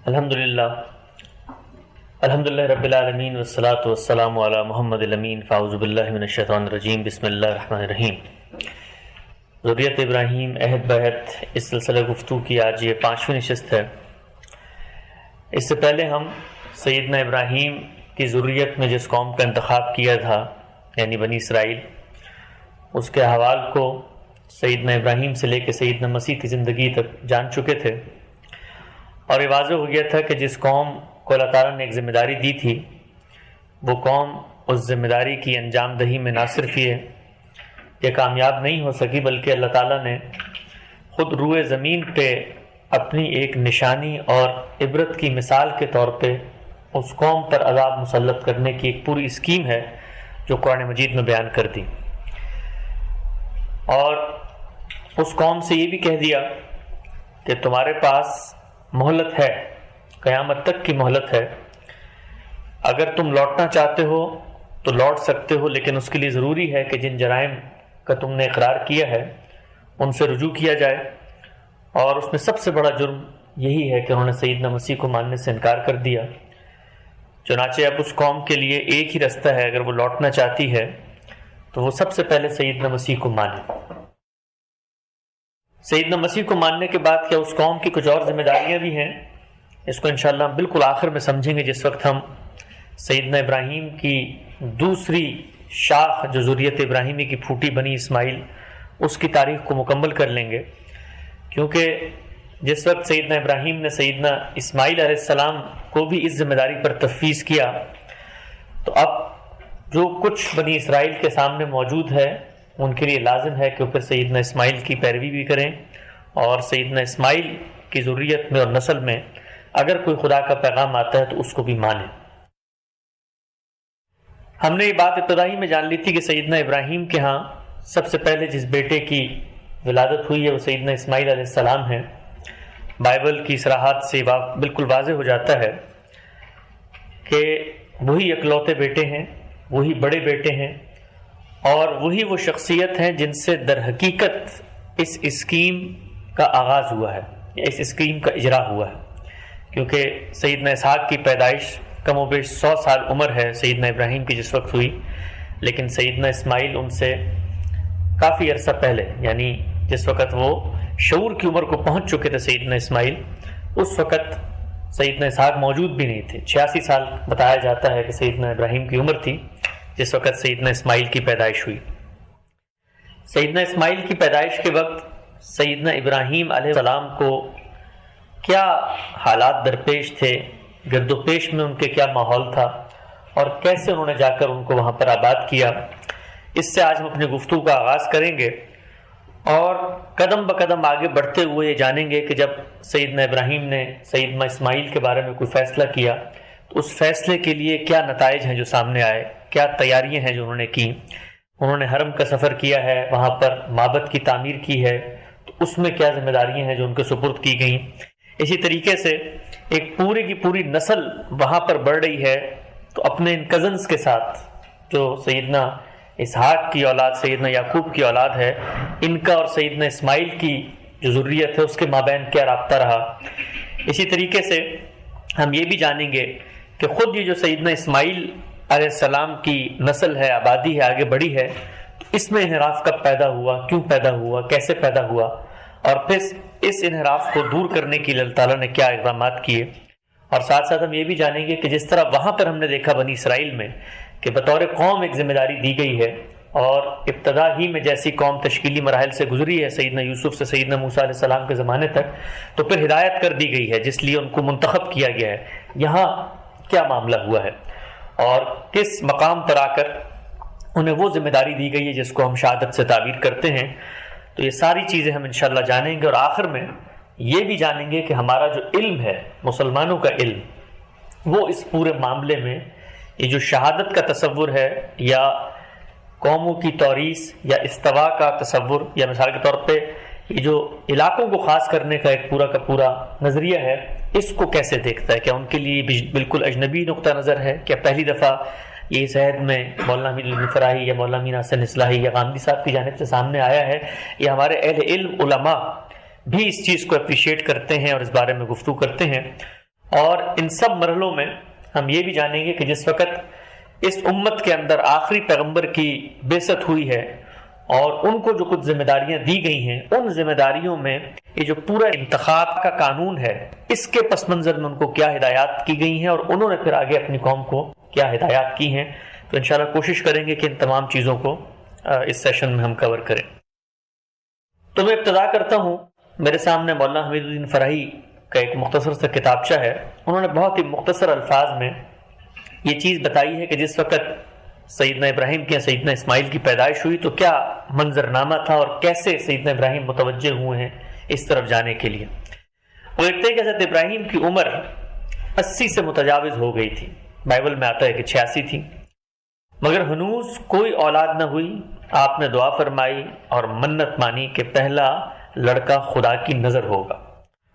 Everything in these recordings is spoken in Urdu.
الحمدللہ رب العالمین والصلاة والسلام علی محمد الامین فاعوذ باللہ من الشیطان الرجیم بسم اللہ الرحمن الرحیم۔ ذریت ابراہیم عہد بعہد اس سلسلہ گفتگو کی آج یہ 5ویں نشست ہے۔ اس سے پہلے ہم سیدنا ابراہیم کی ذریت میں جس قوم کا انتخاب کیا تھا یعنی بنی اسرائیل، اس کے احوال کو سیدنا ابراہیم سے لے کے سیدنا مسیح کی زندگی تک جان چکے تھے، اور یہ واضح ہو گیا تھا کہ جس قوم کو اللہ تعالیٰ نے ایک ذمہ داری دی تھی، وہ قوم اس ذمہ داری کی انجام دہی میں نہ صرف یہ کامیاب نہیں ہو سکی، بلکہ اللہ تعالیٰ نے خود روئے زمین پہ اپنی ایک نشانی اور عبرت کی مثال کے طور پہ اس قوم پر عذاب مسلط کرنے کی ایک پوری اسکیم ہے جو قرآن مجید میں بیان کر دی، اور اس قوم سے یہ بھی کہہ دیا کہ تمہارے پاس مہلت ہے، قیامت تک کی مہلت ہے، اگر تم لوٹنا چاہتے ہو تو لوٹ سکتے ہو، لیکن اس کے لیے ضروری ہے کہ جن جرائم کا تم نے اقرار کیا ہے ان سے رجوع کیا جائے، اور اس میں سب سے بڑا جرم یہی ہے کہ انہوں نے سیدنا مسیح کو ماننے سے انکار کر دیا۔ چنانچہ اب اس قوم کے لیے ایک ہی رستہ ہے، اگر وہ لوٹنا چاہتی ہے تو وہ سب سے پہلے سیدنا مسیح کو مانے۔ سیدنا مسیح کو ماننے کے بعد کیا اس قوم کی کچھ اور ذمہ داریاں بھی ہیں، اس کو انشاءاللہ ہم بالکل آخر میں سمجھیں گے، جس وقت ہم سیدنا ابراہیم کی دوسری شاخ جو ذریت ابراہیمی کی پھوٹی بنی اسماعیل، اس کی تاریخ کو مکمل کر لیں گے، کیونکہ جس وقت سیدنا ابراہیم نے سیدنا اسماعیل علیہ السلام کو بھی اس ذمہ داری پر تفویض کیا، تو اب جو کچھ بنی اسرائیل کے سامنے موجود ہے ان کے لیے لازم ہے کہ وہ پھر سیدنا اسماعیل کی پیروی بھی کریں، اور سیدنا اسماعیل کی ذریت میں اور نسل میں اگر کوئی خدا کا پیغام آتا ہے تو اس کو بھی مانیں۔ ہم نے یہ بات ابتدائی میں جان لی تھی کہ سیدنا ابراہیم کے ہاں سب سے پہلے جس بیٹے کی ولادت ہوئی ہے وہ سیدنا اسماعیل علیہ السلام ہیں۔ بائبل کی صراحات سے بالکل واضح ہو جاتا ہے کہ وہی اکلوتے بیٹے ہیں، وہی بڑے بیٹے ہیں، اور وہی وہ شخصیت ہیں جن سے در حقیقت اس اسکیم کا آغاز ہوا ہے، اس اسکیم کا اجرا ہوا ہے، کیونکہ سیدنا اسحاق کی پیدائش کم و بیش 100 سال عمر ہے سیدنا ابراہیم کی جس وقت ہوئی، لیکن سیدنا اسماعیل ان سے کافی عرصہ پہلے، یعنی جس وقت وہ شعور کی عمر کو پہنچ چکے تھے سیدنا اسماعیل، اس وقت سیدنا اسحاق موجود بھی نہیں تھے۔ 86 سال بتایا جاتا ہے کہ سیدنا ابراہیم کی عمر تھی جس وقت سیدنا اسماعیل کی پیدائش ہوئی۔ سیدنا اسماعیل کی پیدائش کے وقت سیدنا ابراہیم علیہ السلام کو کیا حالات درپیش تھے، گرد و پیش میں ان کے کیا ماحول تھا، اور کیسے انہوں نے جا کر ان کو وہاں پر آباد کیا، اس سے آج ہم اپنے گفتگو کا آغاز کریں گے، اور قدم بقدم آگے بڑھتے ہوئے یہ جانیں گے کہ جب سیدنا ابراہیم نے سیدنا اسماعیل کے بارے میں کوئی فیصلہ کیا تو اس فیصلے کے لیے کیا نتائج ہیں جو سامنے آئے، کیا تیاریاں ہیں جو انہوں نے کی۔ انہوں نے حرم کا سفر کیا ہے، وہاں پر معبد کی تعمیر کی ہے، تو اس میں کیا ذمہ داریاں ہیں جو ان کے سپرد کی گئیں۔ اسی طریقے سے ایک پوری کی پوری نسل وہاں پر بڑھ رہی ہے، تو اپنے ان کزنز کے ساتھ جو سیدنا اسحاق کی اولاد، سیدنا یعقوب کی اولاد ہے، ان کا اور سیدنا اسماعیل کی جو ذریت ہے اس کے مابین کیا رابطہ رہا۔ اسی طریقے سے ہم یہ بھی جانیں گے کہ خود یہ جو سیدنا اسماعیل علیہ السلام کی نسل ہے، آبادی ہے، آگے بڑھی ہے، اس میں انحراف کب پیدا ہوا، کیوں پیدا ہوا، کیسے پیدا ہوا، اور پھر اس انحراف کو دور کرنے کے لیے اللہ تعالیٰ نے کیا اقدامات کیے۔ اور ساتھ ساتھ ہم یہ بھی جانیں گے کہ جس طرح وہاں پر ہم نے دیکھا بنی اسرائیل میں کہ بطور قوم ایک ذمہ داری دی گئی ہے، اور ابتدا ہی میں جیسی قوم تشکیلی مراحل سے گزری ہے سیدنا یوسف سے سیدنا موسیٰ علیہ السلام کے زمانے تک، تو پھر ہدایت کر دی گئی ہے جس لیے ان کو منتخب کیا گیا ہے۔ یہاں کیا معاملہ ہوا ہے اور کس مقام پر آ کر انہیں وہ ذمہ داری دی گئی ہے جس کو ہم شہادت سے تعبیر کرتے ہیں، تو یہ ساری چیزیں ہم انشاءاللہ جانیں گے، اور آخر میں یہ بھی جانیں گے کہ ہمارا جو علم ہے، مسلمانوں کا علم، وہ اس پورے معاملے میں یہ جو شہادت کا تصور ہے، یا قوموں کی توریث، یا استوا کا تصور، یا مثال کے طور پہ یہ جو علاقوں کو خاص کرنے کا ایک پورا کا پورا نظریہ ہے، اس کو کیسے دیکھتا ہے؟ کیا ان کے لیے بالکل اجنبی نقطہ نظر ہے؟ کیا پہلی دفعہ یہ اس عہد میں مولانا امین الفراحی یا مولانا امین حسن اصلاحی یا غامدی صاحب کی جانب سے سامنے آیا ہے، یا ہمارے اہل علم علماء بھی اس چیز کو اپریشیٹ کرتے ہیں اور اس بارے میں گفتگو کرتے ہیں؟ اور ان سب مرحلوں میں ہم یہ بھی جانیں گے کہ جس وقت اس امت کے اندر آخری پیغمبر کی بعثت ہوئی ہے اور ان کو جو کچھ ذمہ داریاں دی گئی ہیں، ان ذمہ داریوں میں یہ جو پورا انتخاب کا قانون ہے، اس کے پس منظر میں ان کو کیا ہدایات کی گئی ہیں اور انہوں نے پھر آگے اپنی قوم کو کیا ہدایات کی ہیں. تو انشاءاللہ کوشش کریں گے کہ ان تمام چیزوں کو اس سیشن میں ہم کور کریں. تو میں ابتدا کرتا ہوں. میرے سامنے مولانا حمید الدین فراہی کا ایک مختصر سا کتابچہ ہے. انہوں نے بہت ہی مختصر الفاظ میں یہ چیز بتائی ہے کہ جس وقت سیدنا ابراہیم کے سیدنا اسماعیل کی پیدائش ہوئی تو کیا منظرنامہ تھا اور کیسے سیدنا ابراہیم متوجہ ہوئے ہیں اس طرف جانے کے لیے. وہ لکھتے ہیں کہ حضرت ابراہیم کی عمر 80 سے متجاوز ہو گئی تھی. بائبل میں آتا ہے کہ 86 تھی، مگر ہنوز کوئی اولاد نہ ہوئی. آپ نے دعا فرمائی اور منت مانی کہ پہلا لڑکا خدا کی نظر ہوگا.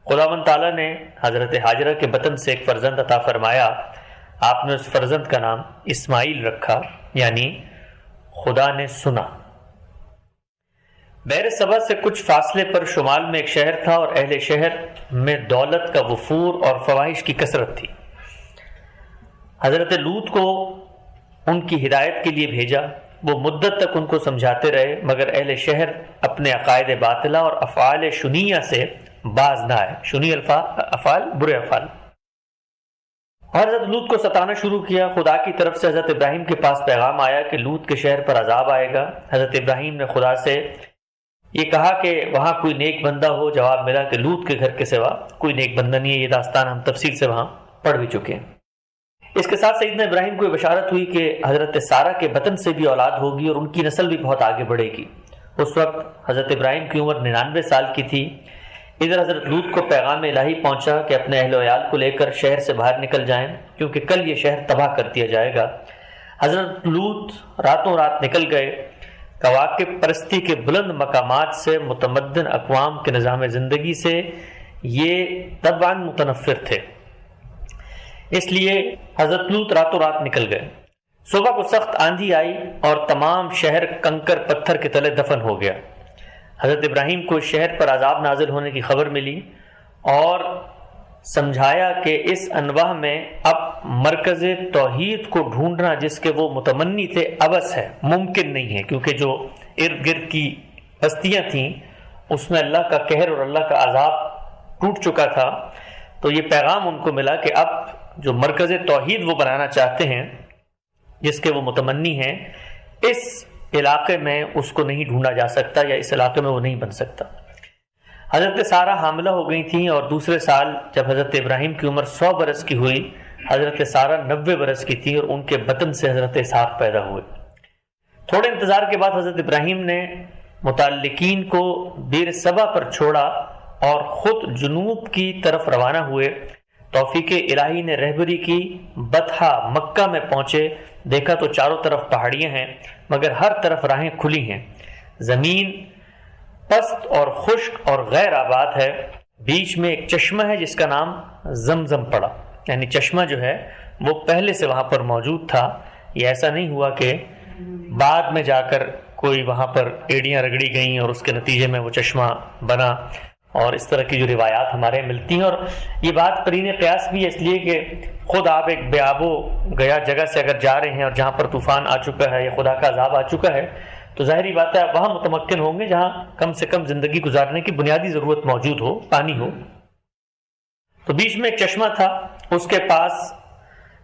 خداوند تعالیٰ نے حضرت ہاجرہ کے بطن سے ایک فرزند عطا فرمایا. آپ نے اس فرزند کا نام اسماعیل رکھا، یعنی خدا نے سنا. بحر صبا سے کچھ فاصلے پر شمال میں ایک شہر تھا اور اہل شہر میں دولت کا وفور اور فواہش کی کثرت تھی. حضرت لوط کو ان کی ہدایت کے لیے بھیجا. وہ مدت تک ان کو سمجھاتے رہے، مگر اہل شہر اپنے عقائد باطلہ اور افعال شنیہ سے باز نہ آئے. شنی افعال برے افعال. اور حضرت لوط کو ستانا شروع کیا. خدا کی طرف سے حضرت ابراہیم کے پاس پیغام آیا کہ لوط کے شہر پر عذاب آئے گا. حضرت ابراہیم نے خدا سے یہ کہا کہ وہاں کوئی نیک بندہ ہو. جواب ملا کہ لوط کے گھر کے سوا کوئی نیک بندہ نہیں ہے. یہ داستان ہم تفصیل سے وہاں پڑھ بھی چکے ہیں. اس کے ساتھ سیدنا ابراہیم کو یہ بشارت ہوئی کہ حضرت سارہ کے بطن سے بھی اولاد ہوگی اور ان کی نسل بھی بہت آگے بڑھے گی. اس وقت حضرت ابراہیم کی عمر 99 سال کی تھی. ادھر حضرت لوط کو پیغام الہی پہنچا کہ اپنے اہل و عیال کو لے کر شہر سے باہر نکل جائیں، کیونکہ کل یہ شہر تباہ کر دیا جائے گا. حضرت لوط راتوں رات نکل گئے. کواکب پرستی کے بلند مقامات سے، متمدن اقوام کے نظام زندگی سے یہ طبعاً متنفر تھے، اس لیے حضرت لوط راتوں رات نکل گئے. صبح کو سخت آندھی آئی اور تمام شہر کنکر پتھر کے تلے دفن ہو گیا. حضرت ابراہیم کو شہر پر عذاب نازل ہونے کی خبر ملی اور سمجھایا کہ اس انواع میں اب مرکز توحید کو ڈھونڈنا جس کے وہ متمنی تھے عبث ہے، ممکن نہیں ہے، کیونکہ جو ارد گرد کی ہستیاں تھیں اس میں اللہ کا قہر اور اللہ کا عذاب ٹوٹ چکا تھا. تو یہ پیغام ان کو ملا کہ اب جو مرکز توحید وہ بنانا چاہتے ہیں جس کے وہ متمنی ہیں، اس علاقے میں اس کو نہیں ڈھونڈا جا سکتا یا اس علاقے میں وہ نہیں بن سکتا. حضرت سارہ حاملہ ہو گئی تھیں اور دوسرے سال جب حضرت ابراہیم کی عمر 100 برس کی ہوئی، حضرت سارہ 90 برس کی تھی اور ان کے بطن سے حضرت اسحاق پیدا ہوئے. تھوڑے انتظار کے بعد حضرت ابراہیم نے متعلقین کو بیر صبا پر چھوڑا اور خود جنوب کی طرف روانہ ہوئے. توفیق الہی نے رہبری کی. بطحہ مکہ میں پہنچے. دیکھا تو چاروں طرف پہاڑیاں ہیں مگر ہر طرف راہیں کھلی ہیں. زمین پست اور خشک اور غیر آباد ہے. بیچ میں ایک چشمہ ہے جس کا نام زمزم پڑا، یعنی چشمہ جو ہے وہ پہلے سے وہاں پر موجود تھا. یہ ایسا نہیں ہوا کہ بعد میں جا کر کوئی وہاں پر ایڑیاں رگڑی گئیں اور اس کے نتیجے میں وہ چشمہ بنا، اور اس طرح کی جو روایات ہمارے ملتی ہیں. اور یہ بات قرین قیاس بھی ہے، اس لیے کہ خود آپ ایک بے آب و گیا جگہ سے اگر جا رہے ہیں اور جہاں پر طوفان آ چکا ہے یا خدا کا عذاب آ چکا ہے تو ظاہری بات ہے آپ وہاں متمکن ہوں گے جہاں کم سے کم زندگی گزارنے کی بنیادی ضرورت موجود ہو، پانی ہو. تو بیچ میں ایک چشمہ تھا، اس کے پاس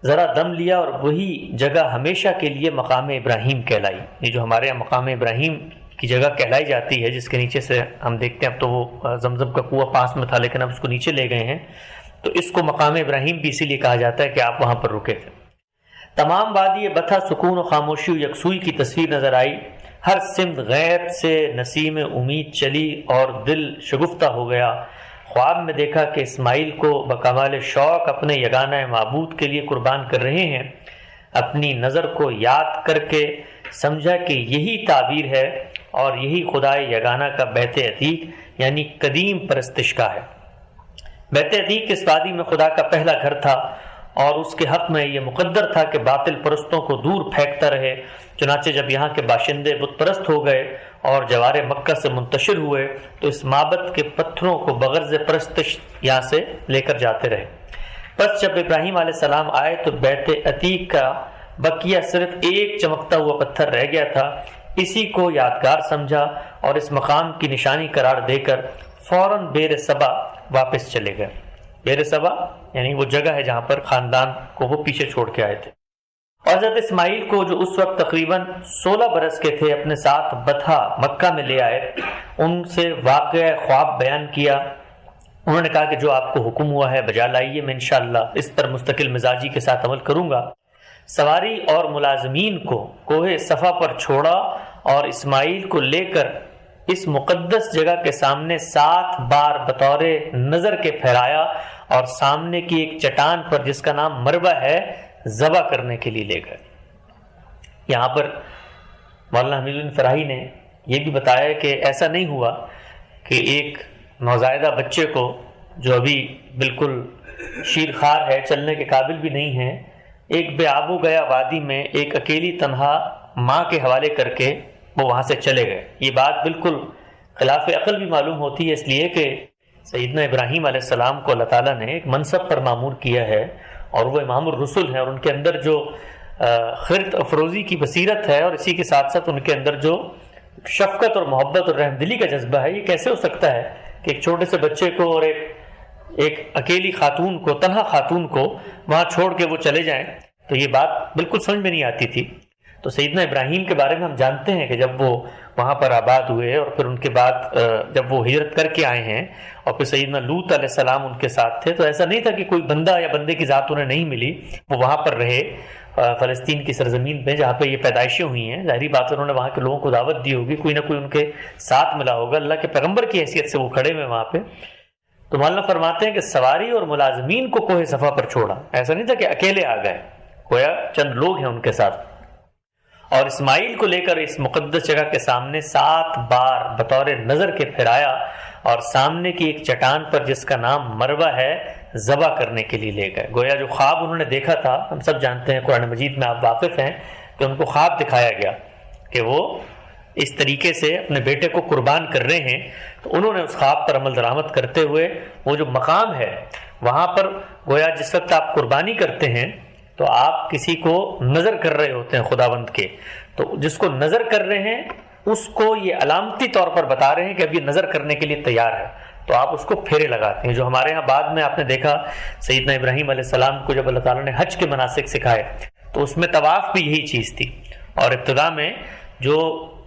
ذرا دم لیا اور وہی جگہ ہمیشہ کے لیے مقام ابراہیم کہلائی. یہ جو ہمارے یہاں مقام ابراہیم کی جگہ کہلائی جاتی ہے جس کے نیچے سے ہم دیکھتے ہیں، اب تو وہ زمزم کا کنواں پاس میں تھا لیکن اب اس کو نیچے لے گئے ہیں، تو اس کو مقام ابراہیم بھی اسی لیے کہا جاتا ہے کہ آپ وہاں پر رکے تھے. تمام وادی بتھا سکون و خاموشی و یکسوئی کی تصویر نظر آئی. ہر سمت غیب سے نسیم امید چلی اور دل شگفتہ ہو گیا. خواب میں دیکھا کہ اسماعیل کو بکمال شوق اپنے یگانہ معبود کے لیے قربان کر رہے ہیں. اپنی نظر کو یاد کر کے سمجھا کہ یہی تعبیر ہے اور یہی خدا یگانہ کا بیت عتیق یعنی قدیم پرستش کا ہے. بیت عتیق اس وادی میں خدا کا پہلا گھر تھا اور اس کے حق میں یہ مقدر تھا کہ باطل پرستوں کو دور پھینکتا رہے. چنانچہ جب یہاں کے باشندے بت پرست ہو گئے اور جوار مکہ سے منتشر ہوئے تو اس معبد کے پتھروں کو بغرض پرستش یہاں سے لے کر جاتے رہے. بس جب ابراہیم علیہ السلام آئے تو بیت عتیق کا بقیہ صرف ایک چمکتا ہوا پتھر رہ گیا تھا، اسی کو یادگار سمجھا اور اس مقام کی نشانی قرار دے کر فوراً بیر سبا واپس چلے گئے۔ بیر سبا یعنی وہ جگہ ہے جہاں پر خاندان کو وہ پیچھے چھوڑ کے آئے تھے۔ اور حضرت اسماعیل کو جو اس وقت تقریباً 16 برس کے تھے اپنے ساتھ بطحا مکہ میں لے آئے، ان سے واقع خواب بیان کیا۔ انہوں نے کہا کہ جو آپ کو حکم ہوا ہے بجا لائیے، میں انشاءاللہ اس پر مستقل مزاجی کے ساتھ عمل کروں گا۔ سواری اور ملازمین کو کوہ صفا پر چھوڑا اور اسماعیل کو لے کر اس مقدس جگہ کے سامنے 7 بار بطور نظر کے پھیرایا اور سامنے کی ایک چٹان پر جس کا نام مربع ہے ذبح کرنے کے لیے لے گئے۔ یہاں پر مولانا حمید الدین فراہی نے یہ بھی بتایا کہ ایسا نہیں ہوا کہ ایک نوزائیدہ بچے کو جو ابھی بالکل شیرخوار ہے، چلنے کے قابل بھی نہیں ہے، ایک بے آب و گیا وادی میں ایک اکیلی تنہا ماں کے حوالے کر کے وہ وہاں سے چلے گئے۔ یہ بات بالکل خلاف عقل بھی معلوم ہوتی ہے، اس لیے کہ سیدنا ابراہیم علیہ السلام کو اللہ تعالیٰ نے ایک منصب پر معمور کیا ہے اور وہ امام الرسل ہیں، اور ان کے اندر جو خرد افروزی کی بصیرت ہے اور اسی کے ساتھ ساتھ ان کے اندر جو شفقت اور محبت اور رحم دلی کا جذبہ ہے، یہ کیسے ہو سکتا ہے کہ ایک چھوٹے سے بچے کو اور ایک اکیلی خاتون کو، تنہا خاتون کو وہاں چھوڑ کے وہ چلے جائیں؟ تو یہ بات بالکل سمجھ میں نہیں آتی تھی۔ تو سیدنا ابراہیم کے بارے میں ہم جانتے ہیں کہ جب وہ وہاں پر آباد ہوئے اور پھر ان کے بعد جب وہ ہجرت کر کے آئے ہیں اور پھر سیدنا لوط علیہ السلام ان کے ساتھ تھے، تو ایسا نہیں تھا کہ کوئی بندہ یا بندے کی ذات انہیں نہیں ملی، وہ وہاں پر رہے فلسطین کی سرزمین پہ جہاں پہ یہ پیدائشیں ہوئی ہیں۔ ظاہری بات ہے انہوں نے وہاں کے لوگوں کو دعوت دی ہوگی، کوئی نہ کوئی ان کے ساتھ ملا ہوگا، اللہ کے پیغمبر کی حیثیت سے وہ کھڑے ہوئے وہاں پہ۔ تو مولانا فرماتے ہیں کہ سواری اور ملازمین کو کوہ صفا پر چھوڑا، ایسا نہیں تھا کہ اکیلے آ گئے، گویا چند لوگ ہیں ان کے ساتھ، اور اسماعیل کو لے کر اس مقدس جگہ کے سامنے 7 بار بطور نظر کے پھیرایا اور سامنے کی ایک چٹان پر جس کا نام مربع ہے ذبح کرنے کے لیے لے گئے۔ گویا جو خواب انہوں نے دیکھا تھا، ہم سب جانتے ہیں، قرآن مجید میں آپ واقف ہیں کہ ان کو خواب دکھایا گیا کہ وہ اس طریقے سے اپنے بیٹے کو قربان کر رہے ہیں، تو انہوں نے اس خواب پر عمل درآمد کرتے ہوئے وہ جو مقام ہے وہاں پر گویا جس وقت آپ قربانی کرتے ہیں تو آپ کسی کو نظر کر رہے ہوتے ہیں خداوند کے، تو جس کو نظر کر رہے ہیں اس کو یہ علامتی طور پر بتا رہے ہیں کہ اب یہ نظر کرنے کے لیے تیار ہے، تو آپ اس کو پھیرے لگاتے ہیں۔ جو ہمارے ہاں بعد میں آپ نے دیکھا سیدنا ابراہیم علیہ السلام کو جب اللہ تعالیٰ نے حج کے مناسک سکھائے تو اس میں طواف بھی یہی چیز تھی، اور ابتدا میں جو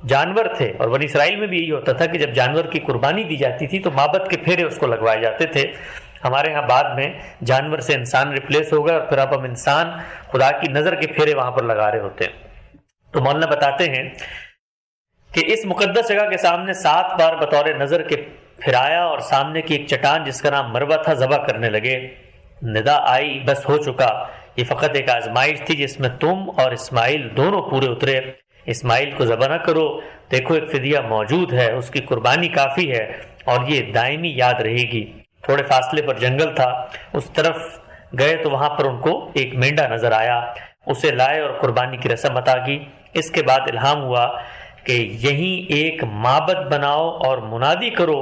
جانور تھے، اور بنی اسرائیل میں بھی یہی ہوتا تھا کہ جب جانور کی قربانی دی جاتی تھی تو مابت کے پھیرے اس کو لگوائے جاتے تھے۔ ہمارے ہاں بعد میں جانور سے انسان ریپلیس ہو گئے اور پھر اب ہم انسان خدا کی نظر کے پھیرے وہاں پر لگا رہے ہوتے ہیں۔ تو مولانا بتاتے ہیں کہ اس مقدس جگہ کے سامنے 7 بار بطور نظر کے پھرایا اور سامنے کی ایک چٹان جس کا نام مربع تھا ذبح کرنے لگے۔ ندا آئی، بس ہو چکا، یہ فقط ایک آزمائش تھی جس میں تم اور اسماعیل دونوں پورے اترے۔ اسماعیل کو ذبح نہ کرو، دیکھو ایک فدیہ موجود ہے، اس کی قربانی کافی ہے اور یہ دائمی یاد رہے گی۔ تھوڑے فاصلے پر جنگل تھا، اس طرف گئے تو وہاں پر ان کو ایک مینڈا نظر آیا، اسے لائے اور قربانی کی رسم ادا کی۔ اس کے بعد الہام ہوا کہ یہیں ایک معبد بناؤ اور منادی کرو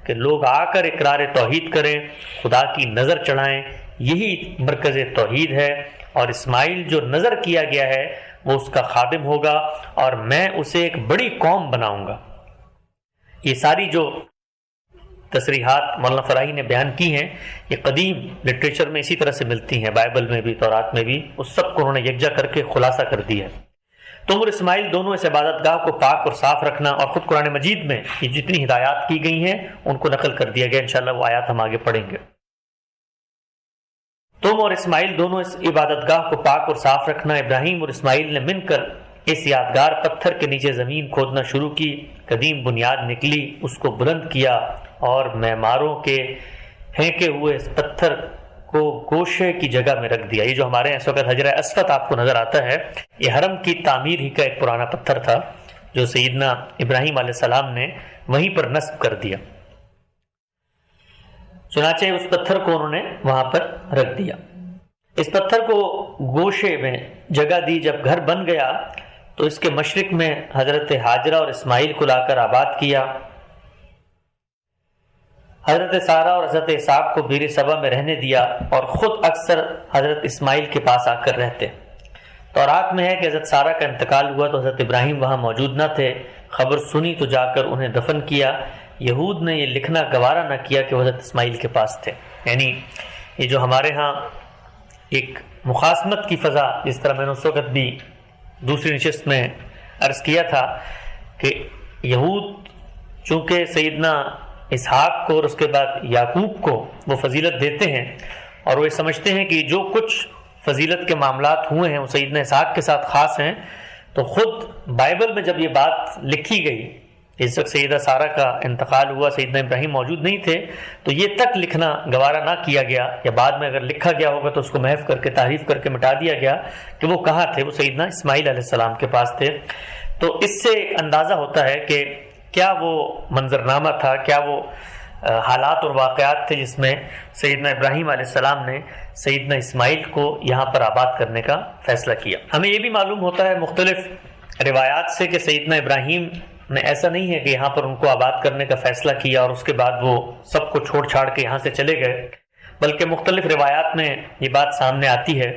کہ لوگ آ کر اقرار توحید کریں، خدا کی نظر چڑھائیں، یہی مرکز توحید ہے، اور اسماعیل جو نظر کیا گیا ہے وہ اس کا خادم ہوگا اور میں اسے ایک بڑی قوم بناؤں گا۔ یہ ساری جو تصریحات مولانا فراہی نے بیان کی ہیں یہ قدیم لٹریچر میں اسی طرح سے ملتی ہیں، بائبل میں بھی، تورات میں بھی، اس سب کو انہوں نے یکجا کر کے خلاصہ کر دیا ہے۔ تم اور اسماعیل دونوں اس عبادت گاہ کو پاک اور صاف رکھنا، اور خود قرآن مجید میں یہ جتنی ہدایات کی گئی ہیں ان کو نقل کر دیا گیا، انشاءاللہ وہ آیات ہم آگے پڑھیں گے۔ تم اور اسماعیل دونوں اس عبادت گاہ کو پاک اور صاف رکھنا۔ ابراہیم اور اسماعیل نے مل کر اس یادگار پتھر کے نیچے زمین کھودنا شروع کی، قدیم بنیاد نکلی، اس کو بلند کیا اور معماروں کے پھینکے ہوئے اس پتھر کو گوشے کی جگہ میں رکھ دیا۔ یہ جو ہمارے اس وقت حجر اسود آپ کو نظر آتا ہے، یہ حرم کی تعمیر ہی کا ایک پرانا پتھر تھا جو سیدنا ابراہیم علیہ السلام نے وہیں پر نصب کر دیا۔ چنانچہ اس پتھر کو انہوں نے وہاں پر رکھ دیا، اس پتھر کو گوشے میں جگہ دی۔ جب گھر بن گیا تو اس کے مشرق میں حضرت ہاجرہ اور اسماعیل کو لا کر آباد کیا۔ حضرت سارہ اور حضرت اسحاق کو بیر سبا میں رہنے دیا اور خود اکثر حضرت اسماعیل کے پاس آ کر رہتے۔ تورات میں ہے کہ حضرت سارہ کا انتقال ہوا تو حضرت ابراہیم وہاں موجود نہ تھے، خبر سنی تو جا کر انہیں دفن کیا۔ یہود نے یہ لکھنا گوارا نہ کیا کہ وہ حضرت اسماعیل کے پاس تھے۔ یعنی یہ جو ہمارے ہاں ایک مخاصمت کی فضا، جس طرح میں نے اس وقت بھی دوسری نشست میں عرض کیا تھا کہ یہود چونکہ سیدنا اسحاق کو اور اس کے بعد یعقوب کو وہ فضیلت دیتے ہیں، اور وہ یہ سمجھتے ہیں کہ جو کچھ فضیلت کے معاملات ہوئے ہیں وہ سیدنا اسحاق کے ساتھ خاص ہیں، تو خود بائبل میں جب یہ بات لکھی گئی، اس وقت سیدہ سارہ کا انتقال ہوا، سیدنا ابراہیم موجود نہیں تھے، تو یہ تک لکھنا گوارا نہ کیا گیا، یا بعد میں اگر لکھا گیا ہوگا تو اس کو محو کر کے تحریف کر کے مٹا دیا گیا کہ وہ کہاں تھے، وہ سیدنا اسماعیل علیہ السلام کے پاس تھے۔ تو اس سے اندازہ ہوتا ہے کہ کیا وہ منظرنامہ تھا، کیا وہ حالات اور واقعات تھے جس میں سیدنا ابراہیم علیہ السلام نے سیدنا اسماعیل کو یہاں پر آباد کرنے کا فیصلہ کیا۔ ہمیں یہ بھی معلوم ہوتا ہے مختلف روایات سے کہ سیدنا ابراہیم نے ایسا نہیں ہے کہ یہاں پر ان کو آباد کرنے کا فیصلہ کیا اور اس کے بعد وہ سب کو چھوڑ چھاڑ کے یہاں سے چلے گئے، بلکہ مختلف روایات میں یہ بات سامنے آتی ہے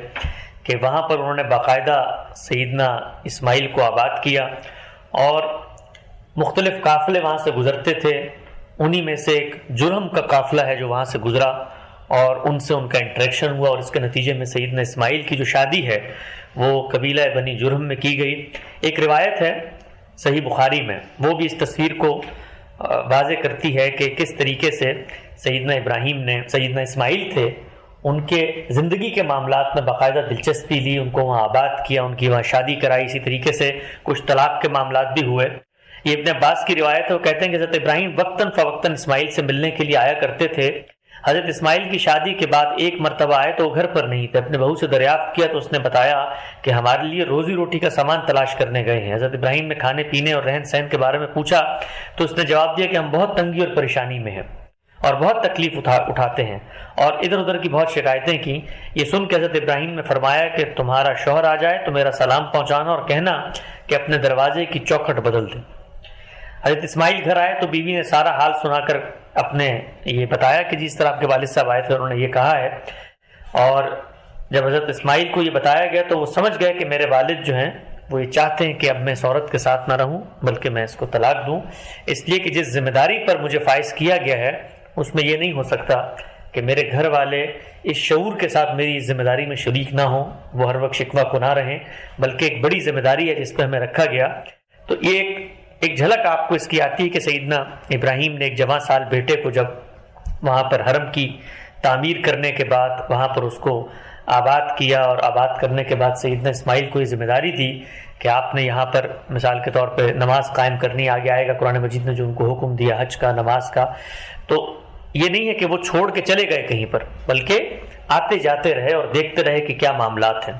کہ وہاں پر انہوں نے باقاعدہ سیدنا اسماعیل کو آباد کیا، اور مختلف قافلے وہاں سے گزرتے تھے۔ انہی میں سے ایک جرہم کا قافلہ ہے جو وہاں سے گزرا، اور ان سے ان کا انٹریکشن ہوا، اور اس کے نتیجے میں سیدنا اسماعیل کی جو شادی ہے وہ قبیلہ بنی جرہم میں کی گئی۔ ایک روایت ہے صحیح بخاری میں، وہ بھی اس تصویر کو واضح کرتی ہے کہ کس طریقے سے سیدنا ابراہیم نے، سیدنا اسماعیل تھے، ان کے زندگی کے معاملات میں باقاعدہ دلچسپی لی، ان کو وہاں آباد کیا، ان کی وہاں شادی کرائی، اسی طریقے سے کچھ طلاق کے معاملات بھی ہوئے۔ یہ ابن عباس کی روایت ہے، وہ کہتے ہیں کہ حضرت ابراہیم وقتاً فوقتاً اسماعیل سے ملنے کے لیے آیا کرتے تھے۔ حضرت اسماعیل کی شادی کے بعد ایک مرتبہ آئے تو وہ گھر پر نہیں تھے، اپنے بہو سے دریافت کیا تو اس نے بتایا کہ ہمارے لیے روزی روٹی کا سامان تلاش کرنے گئے ہیں۔ حضرت ابراہیم نے کھانے پینے اور رہن سہن کے بارے میں پوچھا تو اس نے جواب دیا کہ ہم بہت تنگی اور پریشانی میں ہیں اور بہت تکلیف اٹھاتے ہیں، اور ادھر ادھر کی بہت شکایتیں کی۔ یہ سن کے حضرت ابراہیم نے فرمایا کہ تمہارا شوہر آ جائے تو میرا سلام پہنچانا اور کہنا کہ اپنے دروازے کی چوکھٹ بدل دیں۔ حضرت اسماعیل گھر آئے تو بیوی نے سارا حال سنا کر اپنے یہ بتایا کہ جس طرح آپ کے والد صاحب آئے تھے انہوں نے یہ کہا ہے، اور جب حضرت اسماعیل کو یہ بتایا گیا تو وہ سمجھ گئے کہ میرے والد جو ہیں وہ یہ چاہتے ہیں کہ اب میں اس عورت کے ساتھ نہ رہوں بلکہ میں اس کو طلاق دوں، اس لیے کہ جس ذمہ داری پر مجھے فائز کیا گیا ہے اس میں یہ نہیں ہو سکتا کہ میرے گھر والے اس شعور کے ساتھ میری ذمہ داری میں شریک نہ ہوں، وہ ہر وقت شکوہ کو نہ رہیں، بلکہ ایک بڑی ذمہ داری ہے جس پہ ہمیں رکھا گیا۔ تو یہ ایک جھلک آپ کو اس کی آتی ہے کہ سیدنا ابراہیم نے ایک جوان سال بیٹے کو جب وہاں پر حرم کی تعمیر کرنے کے بعد وہاں پر اس کو آباد کیا، اور آباد کرنے کے بعد سیدنا اسماعیل کو یہ ذمہ داری دی کہ آپ نے یہاں پر مثال کے طور پہ نماز قائم کرنی، آگے آئے گا قرآن مجید نے جو ان کو حکم دیا حج کا، نماز کا۔ تو یہ نہیں ہے کہ وہ چھوڑ کے چلے گئے کہیں پر، بلکہ آتے جاتے رہے اور دیکھتے رہے کہ کیا معاملات ہیں۔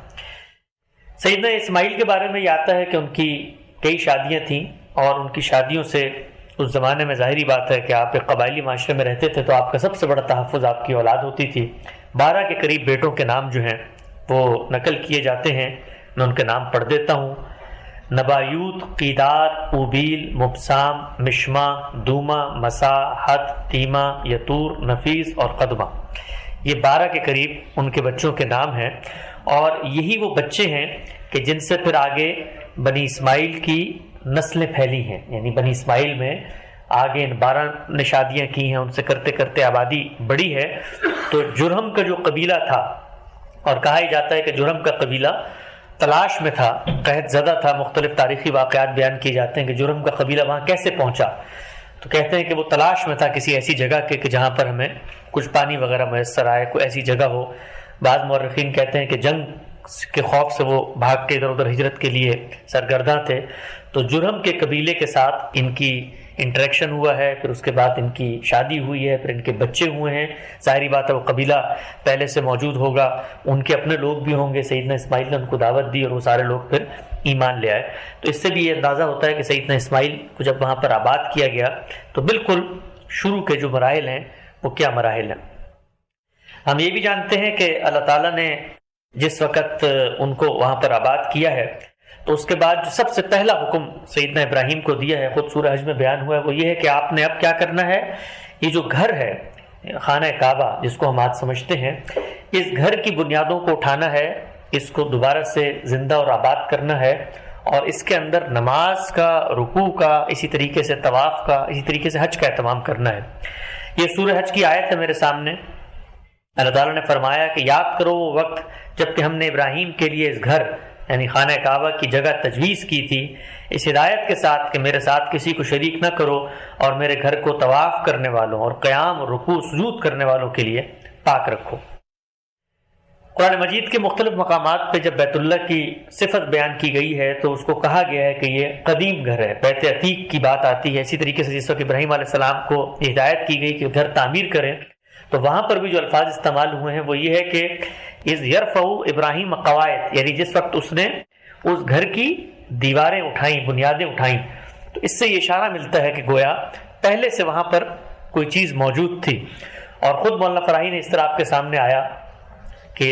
سیدنا اسماعیل کے بارے میں یہ آتا ہے کہ ان کی کئی شادیاں تھیں، اور ان کی شادیوں سے اس زمانے میں ظاہری بات ہے کہ آپ ایک قبائلی معاشرے میں رہتے تھے تو آپ کا سب سے بڑا تحفظ آپ کی اولاد ہوتی تھی۔ 12 کے قریب بیٹوں کے نام جو ہیں وہ نقل کیے جاتے ہیں، میں ان کے نام پڑھ دیتا ہوں۔ نبایوت، قیدار، اوبیل، مبسام، مشما، دوما، مسا، حد، تیما، یتور، نفیس اور قدمہ، یہ 12 کے قریب ان کے بچوں کے نام ہیں، اور یہی وہ بچے ہیں کہ جن سے پھر آگے بنی اسماعیل کی نسلیں پھیلی ہیں، یعنی بنی اسماعیل میں آگے ان 12 نے شادیاں کی ہیں، ان سے کرتے کرتے آبادی بڑی ہے۔ تو جرہم کا جو قبیلہ تھا، اور کہا ہی جاتا ہے کہ جرہم کا قبیلہ تلاش میں تھا، قحط زدہ تھا، مختلف تاریخی واقعات بیان کیے جاتے ہیں کہ جرہم کا قبیلہ وہاں کیسے پہنچا، تو کہتے ہیں کہ وہ تلاش میں تھا کسی ایسی جگہ کے کہ جہاں پر ہمیں کچھ پانی وغیرہ میسر آئے، کوئی ایسی جگہ ہو۔ بعض مورخین کہتے ہیں کہ جنگ کے خوف سے وہ بھاگ کے ادھر ادھر ہجرت کے لیے سرگرداں تھے، تو جرہم کے قبیلے کے ساتھ ان کی انٹریکشن ہوا ہے، پھر اس کے بعد ان کی شادی ہوئی ہے، پھر ان کے بچے ہوئے ہیں۔ ظاہری بات ہے وہ قبیلہ پہلے سے موجود ہوگا، ان کے اپنے لوگ بھی ہوں گے، سیدنا اسماعیل نے ان کو دعوت دی اور وہ سارے لوگ پھر ایمان لے آئے۔ تو اس سے بھی یہ اندازہ ہوتا ہے کہ سیدنا اسماعیل کو جب وہاں پر آباد کیا گیا تو بالکل شروع کے جو مراحل ہیں وہ کیا مراحل ہیں۔ ہم یہ بھی جانتے ہیں کہ اللہ تعالیٰ نے جس وقت ان کو وہاں پر آباد کیا ہے تو اس کے بعد جو سب سے پہلا حکم سیدنا ابراہیم کو دیا ہے، خود سورہ حج میں بیان ہوا ہے، وہ یہ ہے کہ آپ نے اب کیا کرنا ہے، یہ جو گھر ہے خانہ کعبہ جس کو ہم آج سمجھتے ہیں، اس گھر کی بنیادوں کو اٹھانا ہے، اس کو دوبارہ سے زندہ اور آباد کرنا ہے، اور اس کے اندر نماز کا، رکوع کا، اسی طریقے سے طواف کا، اسی طریقے سے حج کا اہتمام کرنا ہے۔ یہ سورہ حج کی آیت ہے میرے سامنے۔ اللہ تعالیٰ نے فرمایا کہ یاد کرو وہ وقت جب کہ ہم نے ابراہیم کے لیے اس گھر یعنی خانہ کعبہ کی جگہ تجویز کی تھی، اس ہدایت کے ساتھ کہ میرے ساتھ کسی کو شریک نہ کرو، اور میرے گھر کو طواف کرنے والوں اور قیام اور رکوع سجود کرنے والوں کے لیے پاک رکھو۔ قرآن مجید کے مختلف مقامات پہ جب بیت اللہ کی صفت بیان کی گئی ہے تو اس کو کہا گیا ہے کہ یہ قدیم گھر ہے، بیت عتیق کی بات آتی ہے۔ اسی طریقے سے جس وقت ابراہیم علیہ السلام کو یہ ہدایت کی گئی کہ گھر تعمیر کریں، تو وہاں پر بھی جو الفاظ استعمال ہوئے ہیں وہ یہ ہے کہ اذ یرفع ابراہیم قواعد، یعنی جس وقت اس نے اس گھر کی دیواریں اٹھائیں، بنیادیں اٹھائیں، تو اس سے یہ اشارہ ملتا ہے کہ گویا پہلے سے وہاں پر کوئی چیز موجود تھی۔ اور خود مولانا فراہی نے اس طرح آپ کے سامنے آیا کہ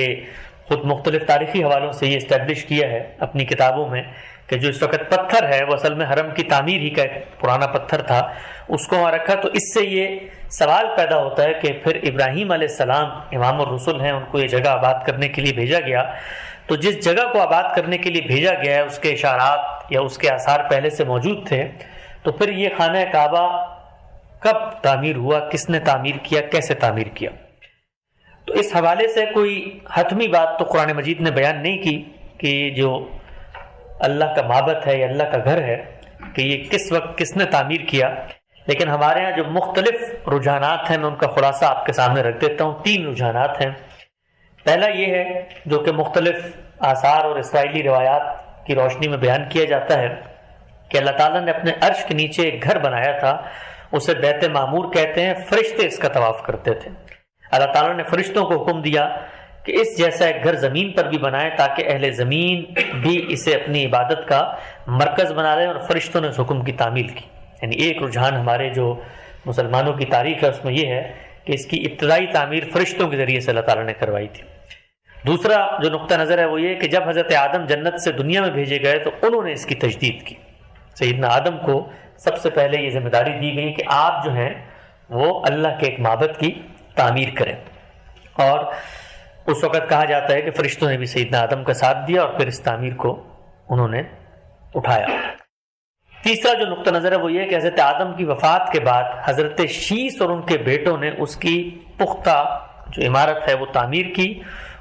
خود مختلف تاریخی حوالوں سے یہ اسٹیبلش کیا ہے اپنی کتابوں میں کہ جو اس وقت پتھر ہے وہ اصل میں حرم کی تعمیر ہی کا ایک پرانا پتھر تھا، اس کو وہاں رکھا۔ تو اس سے یہ سوال پیدا ہوتا ہے کہ پھر ابراہیم علیہ السلام امام الرسل ہیں، ان کو یہ جگہ آباد کرنے کے لیے بھیجا گیا، تو جس جگہ کو آباد کرنے کے لیے بھیجا گیا ہے اس کے اشارات یا اس کے آثار پہلے سے موجود تھے، تو پھر یہ خانہ کعبہ کب تعمیر ہوا، کس نے تعمیر کیا، کیسے تعمیر کیا؟ تو اس حوالے سے کوئی حتمی بات تو قرآن مجید نے بیان نہیں کی کہ جو اللہ کا معبد ہے یا اللہ کا گھر ہے کہ یہ کس وقت کس نے تعمیر کیا، لیکن ہمارے ہاں جو مختلف رجحانات ہیں میں ان کا خلاصہ آپ کے سامنے رکھ دیتا ہوں۔ 3 رجحانات ہیں۔ پہلا یہ ہے جو کہ مختلف آثار اور اسرائیلی روایات کی روشنی میں بیان کیا جاتا ہے کہ اللہ تعالیٰ نے اپنے عرش کے نیچے ایک گھر بنایا تھا، اسے بیت معمور کہتے ہیں، فرشتے اس کا طواف کرتے تھے۔ اللہ تعالیٰ نے فرشتوں کو حکم دیا کہ اس جیسا ایک گھر زمین پر بھی بنائے تاکہ اہل زمین بھی اسے اپنی عبادت کا مرکز بنا لیں، اور فرشتوں نے اس حکم کی تعمیل کی۔ یعنی ایک رجحان ہمارے جو مسلمانوں کی تاریخ ہے اس میں یہ ہے کہ اس کی ابتدائی تعمیر فرشتوں کے ذریعے سے اللہ تعالیٰ نے کروائی تھی۔ دوسرا جو نقطہ نظر ہے وہ یہ کہ جب حضرت آدم جنت سے دنیا میں بھیجے گئے تو انہوں نے اس کی تجدید کی۔ سیدنا آدم کو سب سے پہلے یہ ذمہ داری دی گئی کہ آپ جو ہیں وہ اللہ کے ایک معبد کی تعمیر کریں، اور اس وقت کہا جاتا ہے کہ فرشتوں نے بھی سیدنا آدم کا ساتھ دیا اور پھر اس تعمیر کو انہوں نے اٹھایا۔ تیسرا جو نقطہ نظر ہے وہ یہ کہ حضرت آدم کی وفات کے بعد حضرت شیس اور ان کے بیٹوں نے اس کی پختہ جو عمارت ہے وہ تعمیر کی،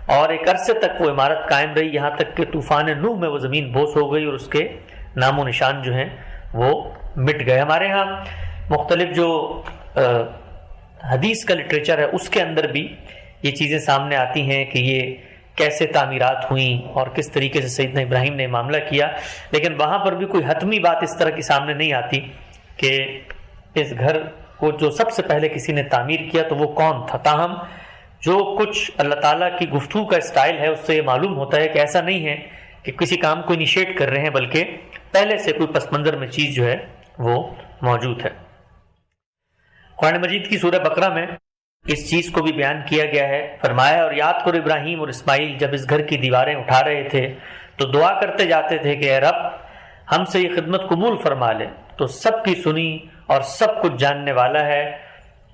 اور ایک عرصے تک وہ عمارت قائم رہی، یہاں تک کہ طوفان نوح میں وہ زمین بوس ہو گئی اور اس کے نام و نشان جو ہیں وہ مٹ گئے۔ ہمارے ہاں مختلف جو حدیث کا لٹریچر ہے اس کے اندر بھی یہ چیزیں سامنے آتی ہیں کہ یہ کیسے تعمیرات ہوئیں اور کس طریقے سے سیدنا ابراہیم نے معاملہ کیا، لیکن وہاں پر بھی کوئی حتمی بات اس طرح کی سامنے نہیں آتی کہ اس گھر کو جو سب سے پہلے کسی نے تعمیر کیا تو وہ کون تھا۔ تاہم جو کچھ اللہ تعالیٰ کی گفتگو کا اسٹائل ہے اس سے یہ معلوم ہوتا ہے کہ ایسا نہیں ہے کہ کسی کام کو انیشیٹ کر رہے ہیں، بلکہ پہلے سے کوئی پس منظر میں چیز جو ہے وہ موجود ہے۔ قرآن مجید کی سورہ بقرہ میں اس چیز کو بھی بیان کیا گیا ہے۔ فرمایا اور یاد کرو ابراہیم اور اسماعیل جب اس گھر کی دیواریں اٹھا رہے تھے تو دعا کرتے جاتے تھے کہ اے رب ہم سے یہ خدمت قبول فرما لے، تو سب کی سنی اور سب کچھ جاننے والا ہے۔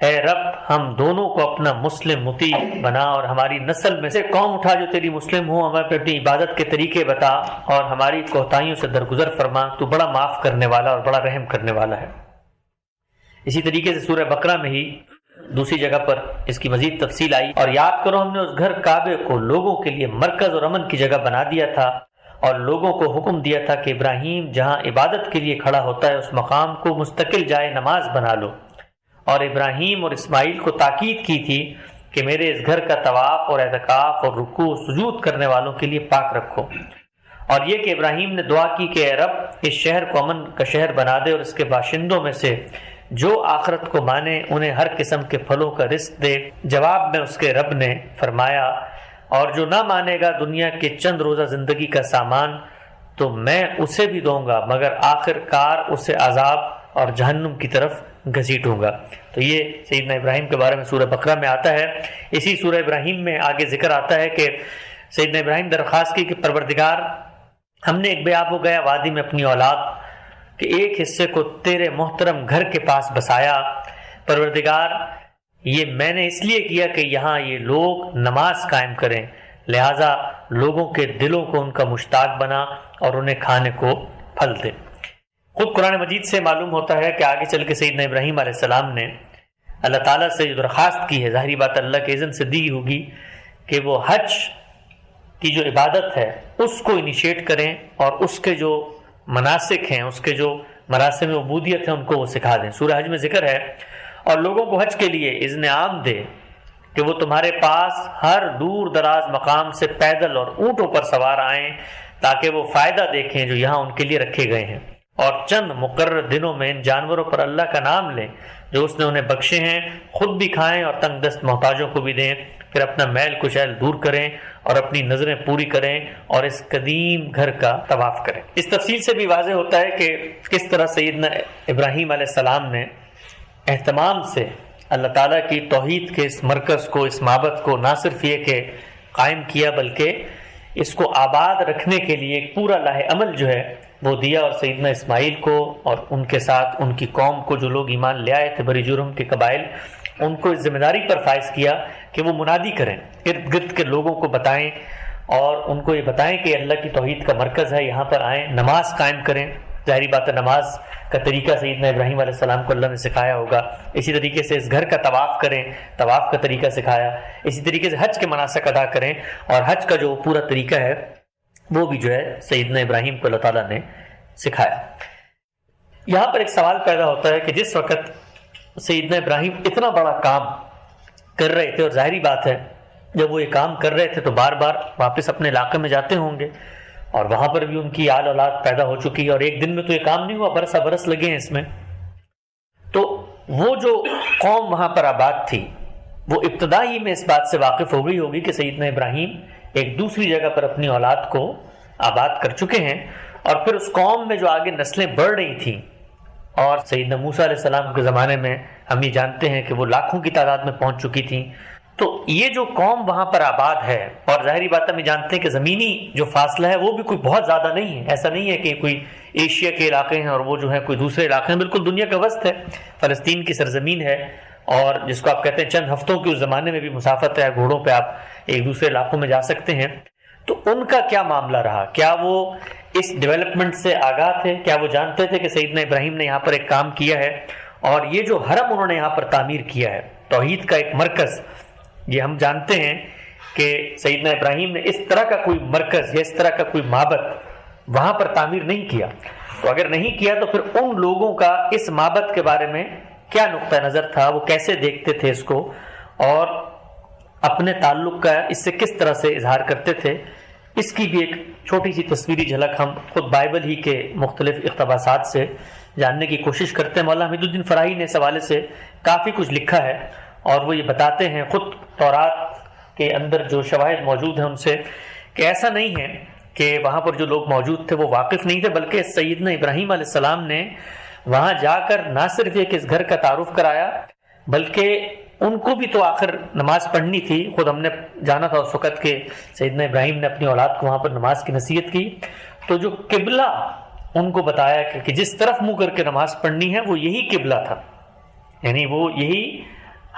اے رب ہم دونوں کو اپنا مسلم مطیع بنا، اور ہماری نسل میں سے قوم اٹھا جو تیری مسلم ہو، ہمیں اپنی عبادت کے طریقے بتا اور ہماری کوتاہیوں سے درگزر فرما، تو بڑا معاف کرنے والا اور بڑا رحم کرنے والا ہے۔ اسی طریقے سے سورہ بقرہ میں ہی دوسری جگہ پر اس کی مزید تفصیل آئی، اور یاد کرو ہم نے اس گھر کعبے کو لوگوں کے لیے مرکز اور امن کی جگہ بنا دیا تھا، اور لوگوں کو حکم دیا تھا کہ ابراہیم جہاں عبادت کے لیے کھڑا ہوتا ہے اس مقام کو مستقل جائے نماز بنا لو، اور ابراہیم اور اسماعیل کو تاکید کی تھی کہ میرے اس گھر کا طواف اور اعتکاف اور رکوع سجود کرنے والوں کے لیے پاک رکھو، اور یہ کہ ابراہیم نے دعا کی کہ اے رب اس شہر کو امن کا شہر بنا دے، اور اس کے باشندوں میں سے جو آخرت کو مانے انہیں ہر قسم کے پھلوں کا رزق دے۔ جواب میں اس کے رب نے فرمایا اور جو نہ مانے گا دنیا کے چند روزہ زندگی کا سامان تو میں اسے بھی دوں گا، مگر آخر کار اسے عذاب اور جہنم کی طرف گھسیٹوں گا۔ تو یہ سیدنا ابراہیم کے بارے میں سورہ بقرہ میں آتا ہے۔ اسی سورہ ابراہیم میں آگے ذکر آتا ہے کہ سیدنا ابراہیم درخواست کی کہ پروردگار ہم نے ایک بے آب و گیا وادی میں اپنی اولاد کے ایک حصے کو تیرے محترم گھر کے پاس بسایا، پروردگار یہ میں نے اس لیے کیا کہ یہاں یہ لوگ نماز قائم کریں، لہٰذا لوگوں کے دلوں کو ان کا مشتاق بنا اور انہیں کھانے کو پھل دے۔ خود قرآن مجید سے معلوم ہوتا ہے کہ آگے چل کے سیدنا ابراہیم علیہ السلام نے اللہ تعالیٰ سے جو درخواست کی ہے، ظاہری بات اللہ کے اذن سے دی ہوگی کہ وہ حج کی جو عبادت ہے اس کو انیشیٹ کریں اور اس کے جو مناسک ہیں، اس کے جو مراسم عبودیت ہیں ان کو وہ سکھا دیں۔ سورہ حج میں ذکر ہے اور لوگوں کو حج کے لیے اذن عام دے کہ وہ تمہارے پاس ہر دور دراز مقام سے پیدل اور اونٹوں پر سوار آئیں تاکہ وہ فائدہ دیکھیں جو یہاں ان کے لیے رکھے گئے ہیں، اور چند مقرر دنوں میں ان جانوروں پر اللہ کا نام لیں جو اس نے انہیں بخشے ہیں، خود بھی کھائیں اور تنگ دست محتاجوں کو بھی دیں، پھر اپنا میل کچیل دور کریں اور اپنی نظریں پوری کریں اور اس قدیم گھر کا طواف کریں۔ اس تفصیل سے بھی واضح ہوتا ہے کہ کس طرح سیدنا ابراہیم علیہ السلام نے اہتمام سے اللہ تعالیٰ کی توحید کے اس مرکز کو، اس معبد کو نہ صرف یہ کہ قائم کیا بلکہ اس کو آباد رکھنے کے لیے ایک پورا لاہ عمل جو ہے وہ دیا، اور سیدنا اسماعیل کو اور ان کے ساتھ ان کی قوم کو جو لوگ ایمان لے آئے تھے بری جرم کے قبائل، ان کو اس ذمہ داری پر فائز کیا کہ وہ منادی کریں، ارد گرد کے لوگوں کو بتائیں اور ان کو یہ بتائیں کہ اللہ کی توحید کا مرکز ہے، یہاں پر آئیں، نماز قائم کریں۔ ظاہری بات ہے نماز کا طریقہ سیدنا ابراہیم علیہ السلام کو اللہ نے سکھایا ہوگا، اسی طریقے سے اس گھر کا طواف کریں، طواف کا طریقہ سکھایا، اسی طریقے سے حج کے مناسک ادا کریں، اور حج کا جو پورا طریقہ ہے وہ بھی جو ہے سیدنا ابراہیم کو اللہ تعالیٰ نے سکھایا۔ یہاں پر ایک سوال پیدا ہوتا ہے کہ جس وقت سیدنا ابراہیم اتنا بڑا کام کر رہے تھے، اور ظاہری بات ہے جب وہ یہ کام کر رہے تھے تو بار بار واپس اپنے علاقے میں جاتے ہوں گے، اور وہاں پر بھی ان کی آل اولاد پیدا ہو چکی ہے، اور ایک دن میں تو یہ کام نہیں ہوا، برسہ برس لگے ہیں اس میں، تو وہ جو قوم وہاں پر آباد تھی وہ ابتدائی میں اس بات سے واقف ہو گئی ہوگی کہ سیدنا ابراہیم ایک دوسری جگہ پر اپنی اولاد کو آباد کر چکے ہیں، اور پھر اس قوم میں جو آگے نسلیں بڑھ رہی تھیں، اور سیدنا موسیٰ علیہ السلام کے زمانے میں ہم یہ جانتے ہیں کہ وہ لاکھوں کی تعداد میں پہنچ چکی تھیں، تو یہ جو قوم وہاں پر آباد ہے، اور ظاہری بات ہم یہ جانتے ہیں کہ زمینی جو فاصلہ ہے وہ بھی کوئی بہت زیادہ نہیں ہے، ایسا نہیں ہے کہ کوئی ایشیا کے علاقے ہیں اور وہ جو ہے کوئی دوسرے علاقے ہیں، بالکل دنیا کا وسط ہے، فلسطین کی سرزمین ہے، اور جس کو آپ کہتے ہیں چند ہفتوں کی اس زمانے میں بھی مسافت ہے، گھوڑوں پہ آپ ایک دوسرے علاقوں میں جا سکتے ہیں۔ تو ان کا کیا معاملہ رہا؟ کیا وہ اس ڈیولپمنٹ سے آگاہ تھے؟ کیا وہ جانتے تھے کہ سیدنا ابراہیم نے یہاں پر ایک کام کیا ہے، اور یہ جو حرم انہوں نے یہاں پر تعمیر کیا ہے، توحید کا ایک مرکز، یہ ہم جانتے ہیں کہ سیدنا ابراہیم نے اس طرح کا کوئی مرکز یا اس طرح کا کوئی معبد وہاں پر تعمیر نہیں کیا، تو اگر نہیں کیا تو پھر ان لوگوں کا اس معبد کے بارے میں کیا نقطہ نظر تھا، وہ کیسے دیکھتے تھے اس کو، اور اپنے تعلق کا اس سے کس طرح سے اظہار کرتے تھے، اس کی بھی ایک چھوٹی سی تصویری جھلک ہم خود بائبل ہی کے مختلف اقتباسات سے جاننے کی کوشش کرتے ہیں۔ مولانا حمید الدین فراہی نے اس حوالے سے کافی کچھ لکھا ہے، اور وہ یہ بتاتے ہیں خود تورات کے اندر جو شواہد موجود ہیں ان سے، کہ ایسا نہیں ہے کہ وہاں پر جو لوگ موجود تھے وہ واقف نہیں تھے، بلکہ سیدنا ابراہیم علیہ السلام نے وہاں جا کر نہ صرف یہ کہ اس گھر کا تعارف کرایا، بلکہ ان کو بھی تو آخر نماز پڑھنی تھی۔ خود ہم نے جانا تھا اس وقت کہ سیدنا ابراہیم نے اپنی اولاد کو وہاں پر نماز کی نصیحت کی، تو جو قبلہ ان کو بتایا کہ جس طرف منہ کر کے نماز پڑھنی ہے وہ یہی قبلہ تھا، یعنی وہ یہی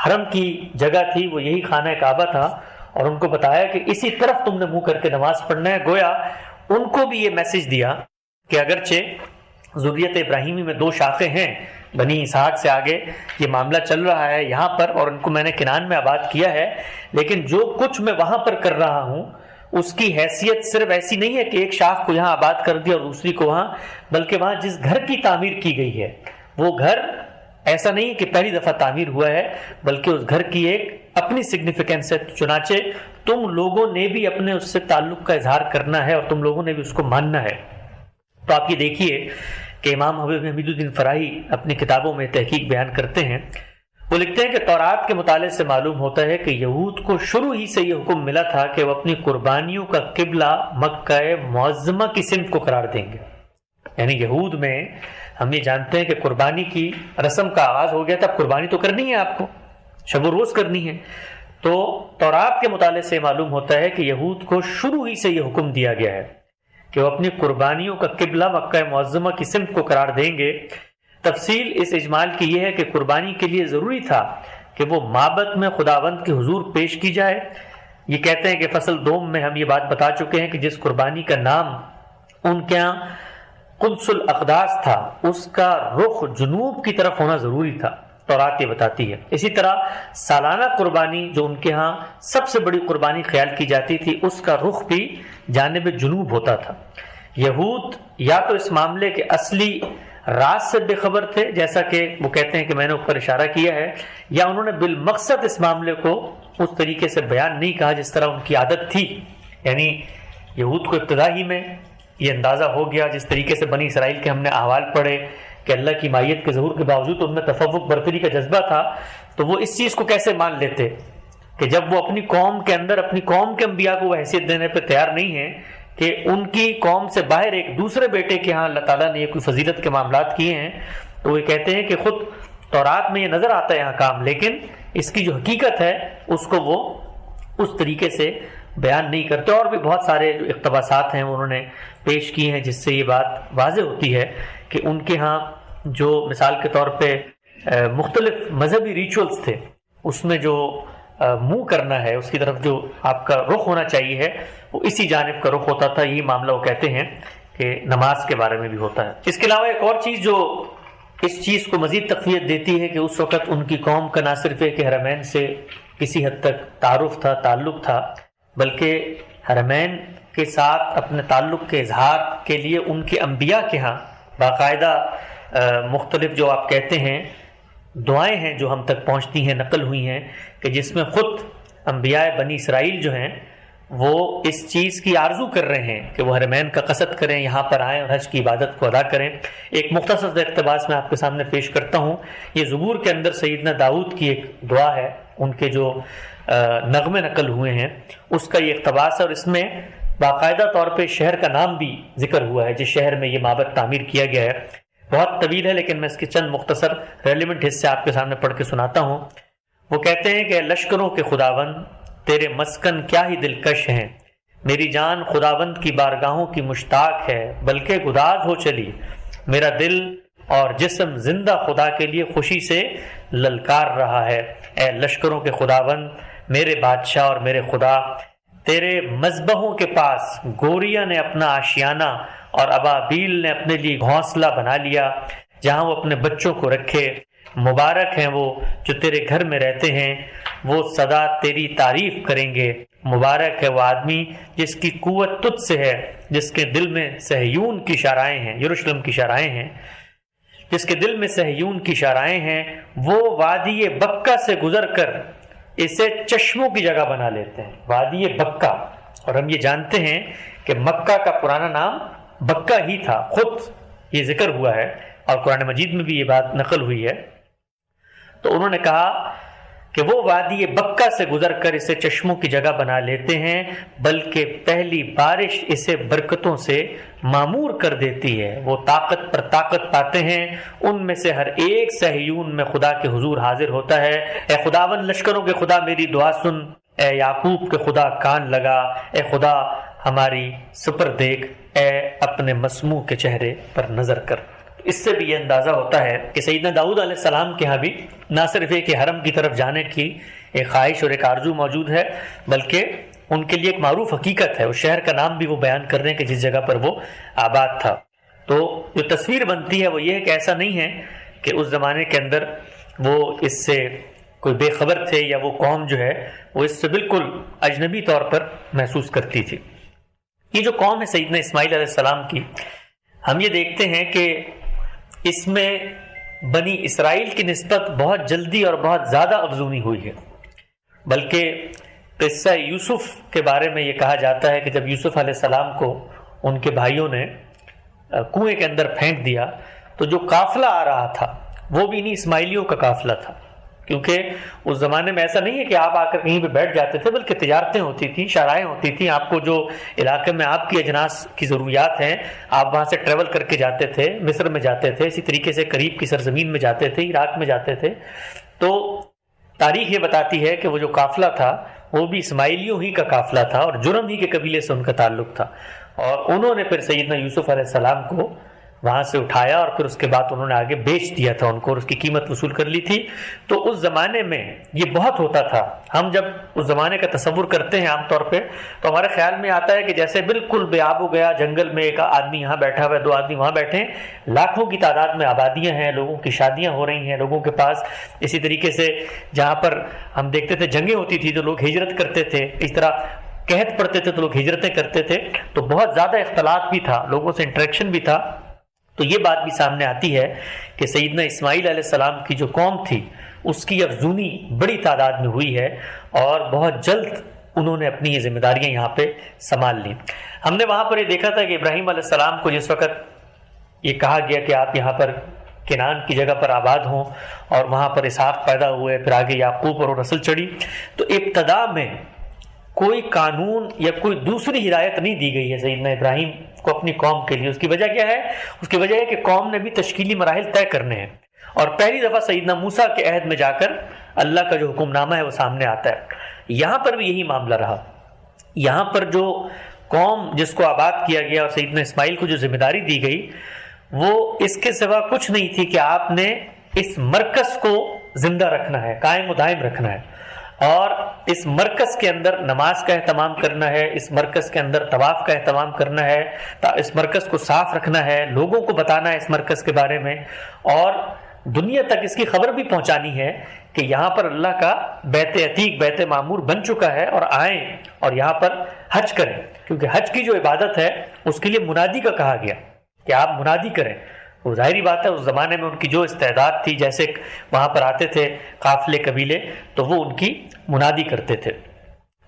حرم کی جگہ تھی، وہ یہی خانہ کعبہ تھا، اور ان کو بتایا کہ اسی طرف تم نے منہ کر کے نماز پڑھنا ہے۔ گویا ان کو بھی یہ میسج دیا کہ اگرچہ ذریت ابراہیمی میں دو شاخیں ہیں، بنی اسحاق سے آگے یہ معاملہ چل رہا ہے یہاں پر، اور ان کو میں نے کنعان میں آباد کیا ہے، لیکن جو کچھ میں وہاں پر کر رہا ہوں اس کی حیثیت صرف ایسی نہیں ہے کہ ایک شاخ کو یہاں آباد کر دیا اور دوسری کو وہاں، بلکہ وہاں جس گھر کی تعمیر کی گئی ہے وہ گھر ایسا نہیں کہ پہلی دفعہ تعمیر ہوا ہے، بلکہ اس گھر کی ایک اپنی سگنیفیکنس ہے، چنانچہ تم لوگوں نے بھی اپنے اس سے تعلق کا اظہار کرنا ہے اور تم لوگوں نے بھی اس کو ماننا ہے۔ تو آپ یہ دیکھیے کہ امام حمید الدین فراہی اپنی کتابوں میں تحقیق بیان کرتے ہیں، وہ لکھتے ہیں کہ تورات کے مطالعے سے معلوم ہوتا ہے کہ یہود کو شروع ہی سے یہ حکم ملا تھا کہ وہ اپنی قربانیوں کا قبلہ مکہ معظمہ کی سمت کو قرار دیں گے، یعنی یہود میں ہم یہ جانتے ہیں کہ قربانی کی رسم کا آغاز ہو گیا تھا، اب قربانی تو کرنی ہے، آپ کو شب و روز کرنی ہے، تو تورات کے مطالعے سے معلوم ہوتا ہے کہ یہود کو شروع ہی سے یہ حکم دیا گیا ہے کہ وہ اپنی قربانیوں کا قبلہ مکہ معظمہ کی سمت کو قرار دیں گے، تفصیل اس اجمال کی یہ ہے کہ قربانی کے لیے ضروری تھا کہ وہ معبد میں خداوند کے حضور پیش کی جائے۔ یہ کہتے ہیں کہ فصل دوم میں ہم یہ بات بتا چکے ہیں کہ جس قربانی کا نام ان کے یہاں قدس الاقداس تھا اس کا رخ جنوب کی طرف ہونا ضروری تھا، تورات یہ بتاتی ہے۔ اسی طرح سالانہ قربانی جو ان کے ہاں سب سے بڑی قربانی خیال کی جاتی تھی اس کا رخ بھی جانب جنوب ہوتا تھا۔ یہود یا تو اس معاملے کے اصلی راز سے بے خبر تھے، جیسا کہ وہ کہتے ہیں کہ میں نے اوپر اشارہ کیا ہے، یا انہوں نے بالمقصد اس معاملے کو اس طریقے سے بیان نہیں کہا جس طرح ان کی عادت تھی۔ یعنی یہود کو ابتدا ہی میں یہ اندازہ ہو گیا، جس طریقے سے بنی اسرائیل کے ہم نے احوال پڑھے کہ اللہ کی مائیت کے ظہور کے باوجود ان میں تفوق برتری کا جذبہ تھا، تو وہ اس چیز کو کیسے مان لیتے کہ جب وہ اپنی قوم کے اندر اپنی قوم کے انبیاء کو وہ حیثیت دینے پہ تیار نہیں ہیں کہ ان کی قوم سے باہر ایک دوسرے بیٹے کے ہاں اللہ تعالیٰ نے یہ کوئی فضیلت کے معاملات کیے ہیں، تو وہ کہتے ہیں کہ خود تورات میں یہ نظر آتا ہے یہاں کام، لیکن اس کی جو حقیقت ہے اس کو وہ اس طریقے سے بیان نہیں کرتے۔ اور بھی بہت سارے جو اقتباسات ہیں انہوں نے پیش کی ہیں جس سے یہ بات واضح ہوتی ہے کہ ان کے ہاں جو مثال کے طور پہ مختلف مذہبی ریچولز تھے، اس میں جو منہ کرنا ہے، اس کی طرف جو آپ کا رخ ہونا چاہیے ہے وہ اسی جانب کا رخ ہوتا تھا۔ یہی معاملہ وہ کہتے ہیں کہ نماز کے بارے میں بھی ہوتا ہے۔ اس کے علاوہ ایک اور چیز جو اس چیز کو مزید تقویت دیتی ہے کہ اس وقت ان کی قوم کا نہ صرف ایک حرمین سے کسی حد تک تعارف تھا، تعلق تھا، بلکہ حرمین کے ساتھ اپنے تعلق کے اظہار کے لیے ان کے انبیاء کے ہاں باقاعدہ مختلف جو آپ کہتے ہیں دعائیں ہیں جو ہم تک پہنچتی ہیں، نقل ہوئی ہیں، کہ جس میں خود انبیاء بنی اسرائیل جو ہیں وہ اس چیز کی آرزو کر رہے ہیں کہ وہ حرمین کا قصد کریں، یہاں پر آئیں اور حج کی عبادت کو ادا کریں۔ ایک مختصر اقتباس میں آپ کے سامنے پیش کرتا ہوں۔ یہ زبور کے اندر سیدنا داؤد کی ایک دعا ہے، ان کے جو نغمے نقل ہوئے ہیں اس کا یہ اقتباس ہے، اور اس میں باقاعدہ طور پہ شہر کا نام بھی ذکر ہوا ہے جس شہر میں یہ معبد تعمیر کیا گیا ہے۔ بہت طویل ہے لیکن میں اس کے چند مختصر ریلیونٹ حصے آپ کے سامنے پڑھ کے سناتا ہوں۔ وہ کہتے ہیں کہ لشکروں کے خداوند تیرے مسکن کیا ہی دلکش ہیں، میری جان خداوند کی بارگاہوں کی مشتاق ہے، بلکہ گداز ہو چلی، میرا دل اور جسم زندہ خدا کے لیے خوشی سے للکار رہا ہے۔ اے لشکروں کے خداوند، میرے بادشاہ اور میرے خدا، تیرے مذبحوں کے پاس گوریا نے اپنا آشیانہ اور ابابیل نے اپنے لیے گھونسلہ بنا لیا جہاں وہ اپنے بچوں کو رکھے۔ مبارک ہیں وہ جو تیرے گھر میں رہتے ہیں، وہ سدا تیری تعریف کریں گے۔ مبارک ہے وہ آدمی جس کی قوت تجھ سے ہے، جس کے دل میں صہیون کی شاہراہیں ہیں، یروشلم کی شاہراہیں ہیں، جس کے دل میں صہیون کی شاہراہیں ہیں۔ وہ وادی بکہ سے گزر کر اسے چشموں کی جگہ بنا لیتے ہیں۔ وادی بکہ، اور ہم یہ جانتے ہیں کہ مکہ کا پرانا نام بکہ ہی تھا، خود یہ ذکر ہوا ہے اور قرآن مجید میں بھی یہ بات نقل ہوئی ہے۔ تو انہوں نے کہا کہ وہ وادی بکہ سے گزر کر اسے چشموں کی جگہ بنا لیتے ہیں، بلکہ پہلی بارش اسے برکتوں سے معمور کر دیتی ہے۔ وہ طاقت پر طاقت پاتے ہیں، ان میں سے ہر ایک صہیون میں خدا کے حضور حاضر ہوتا ہے۔ اے خداوند لشکروں کے خدا میری دعا سن، اے یعقوب کے خدا کان لگا، اے خدا ہماری سپر دیکھ، اے اپنے مسموع کے چہرے پر نظر کر۔ اس سے بھی یہ اندازہ ہوتا ہے کہ سیدنا داؤد علیہ السلام کے ہاں بھی نہ صرف ایک حرم کی طرف جانے کی ایک خواہش اور ایک آرزو موجود ہے، بلکہ ان کے لیے ایک معروف حقیقت ہے، اس شہر کا نام بھی وہ بیان کر رہے ہیں کہ جس جگہ پر وہ آباد تھا۔ تو جو تصویر بنتی ہے وہ یہ ہے کہ ایسا نہیں ہے کہ اس زمانے کے اندر وہ اس سے کوئی بے خبر تھے یا وہ قوم جو ہے وہ اس سے بالکل اجنبی طور پر محسوس کرتی تھی۔ یہ جو قوم ہے سیدنا اسماعیل علیہ السلام کی، ہم یہ دیکھتے ہیں کہ اس میں بنی اسرائیل کی نسبت بہت جلدی اور بہت زیادہ افزونی ہوئی ہے، بلکہ قصہ یوسف کے بارے میں یہ کہا جاتا ہے کہ جب یوسف علیہ السلام کو ان کے بھائیوں نے کنویں کے اندر پھینک دیا تو جو قافلہ آ رہا تھا وہ بھی انہیں اسماعیلیوں کا قافلہ تھا، کیونکہ اس زمانے میں ایسا نہیں ہے کہ آپ آ کر کہیں پہ بیٹھ جاتے تھے، بلکہ تجارتیں ہوتی تھیں، شاہراہیں ہوتی تھیں، آپ کو جو علاقے میں آپ کی اجناس کی ضروریات ہیں آپ وہاں سے ٹریول کر کے جاتے تھے، مصر میں جاتے تھے، اسی طریقے سے قریب کی سرزمین میں جاتے تھے، عراق میں جاتے تھے۔ تو تاریخ یہ بتاتی ہے کہ وہ جو قافلہ تھا وہ بھی اسماعیلیوں ہی کا قافلہ تھا اور جرم ہی کے قبیلے سے ان کا تعلق تھا، اور انہوں نے پھر سیدنا یوسف علیہ السلام کو وہاں سے اٹھایا اور پھر اس کے بعد انہوں نے آگے بیچ دیا تھا ان کو اور اس کی قیمت وصول کر لی تھی۔ تو اس زمانے میں یہ بہت ہوتا تھا۔ ہم جب اس زمانے کا تصور کرتے ہیں عام طور پہ تو ہمارے خیال میں آتا ہے کہ جیسے بالکل بے آب و گیا جنگل میں ایک آدمی یہاں بیٹھا ہوا ہے، 2 آدمی وہاں بیٹھے ہیں، لاکھوں کی تعداد میں آبادیاں ہیں، لوگوں کی شادیاں ہو رہی ہیں لوگوں کے پاس۔ اسی طریقے سے جہاں پر ہم دیکھتے تھے جنگیں ہوتی تھی تو لوگ ہجرت کرتے تھے، اس طرح قحط پڑتے تھے تو لوگ ہجرتیں کرتے تھے، تو بہت زیادہ اختلاط بھی تھا، لوگوں سے انٹریکشن بھی تھا۔ تو یہ بات بھی سامنے آتی ہے کہ سیدنا اسماعیل علیہ السلام کی جو قوم تھی اس کی افزونی بڑی تعداد میں ہوئی ہے اور بہت جلد انہوں نے اپنی یہ ذمہ داریاں یہاں پہ سنبھال لی۔ ہم نے وہاں پر یہ دیکھا تھا کہ ابراہیم علیہ السلام کو جس وقت یہ کہا گیا کہ آپ یہاں پر کنعان کی جگہ پر آباد ہوں اور وہاں پر اسحاق پیدا ہوئے، پھر آگے یعقوب اور نسل چڑھی، تو ابتدا میں کوئی قانون یا کوئی دوسری ہدایت نہیں دی گئی ہے سیدنا ابراہیم کو اپنی قوم کے لیے۔ اس کی وجہ کیا ہے؟ اس کی وجہ ہے کہ قوم نے بھی تشکیلی مراحل طے کرنے ہیں اور پہلی دفعہ سیدنا موسیٰ کے عہد میں جا کر اللہ کا جو حکم نامہ ہے وہ سامنے آتا ہے۔ یہاں پر بھی یہی معاملہ رہا۔ یہاں پر جو قوم جس کو آباد کیا گیا اور سیدنا اسماعیل کو جو ذمہ داری دی گئی وہ اس کے سوا کچھ نہیں تھی کہ آپ نے اس مرکز کو زندہ رکھنا ہے، قائم و دائم رکھنا ہے، اور اس مرکز کے اندر نماز کا اہتمام کرنا ہے، اس مرکز کے اندر طواف کا اہتمام کرنا ہے، اس مرکز کو صاف رکھنا ہے، لوگوں کو بتانا ہے اس مرکز کے بارے میں، اور دنیا تک اس کی خبر بھی پہنچانی ہے کہ یہاں پر اللہ کا بیت عتیق، بیت معمور بن چکا ہے اور آئیں اور یہاں پر حج کریں، کیونکہ حج کی جو عبادت ہے اس کے لیے منادی کا کہا گیا کہ آپ منادی کریں۔ وہ ظاہری بات ہے اس زمانے میں ان کی جو استعداد تھی، جیسے وہاں پر آتے تھے قافلے قبیلے تو وہ ان کی منادی کرتے تھے۔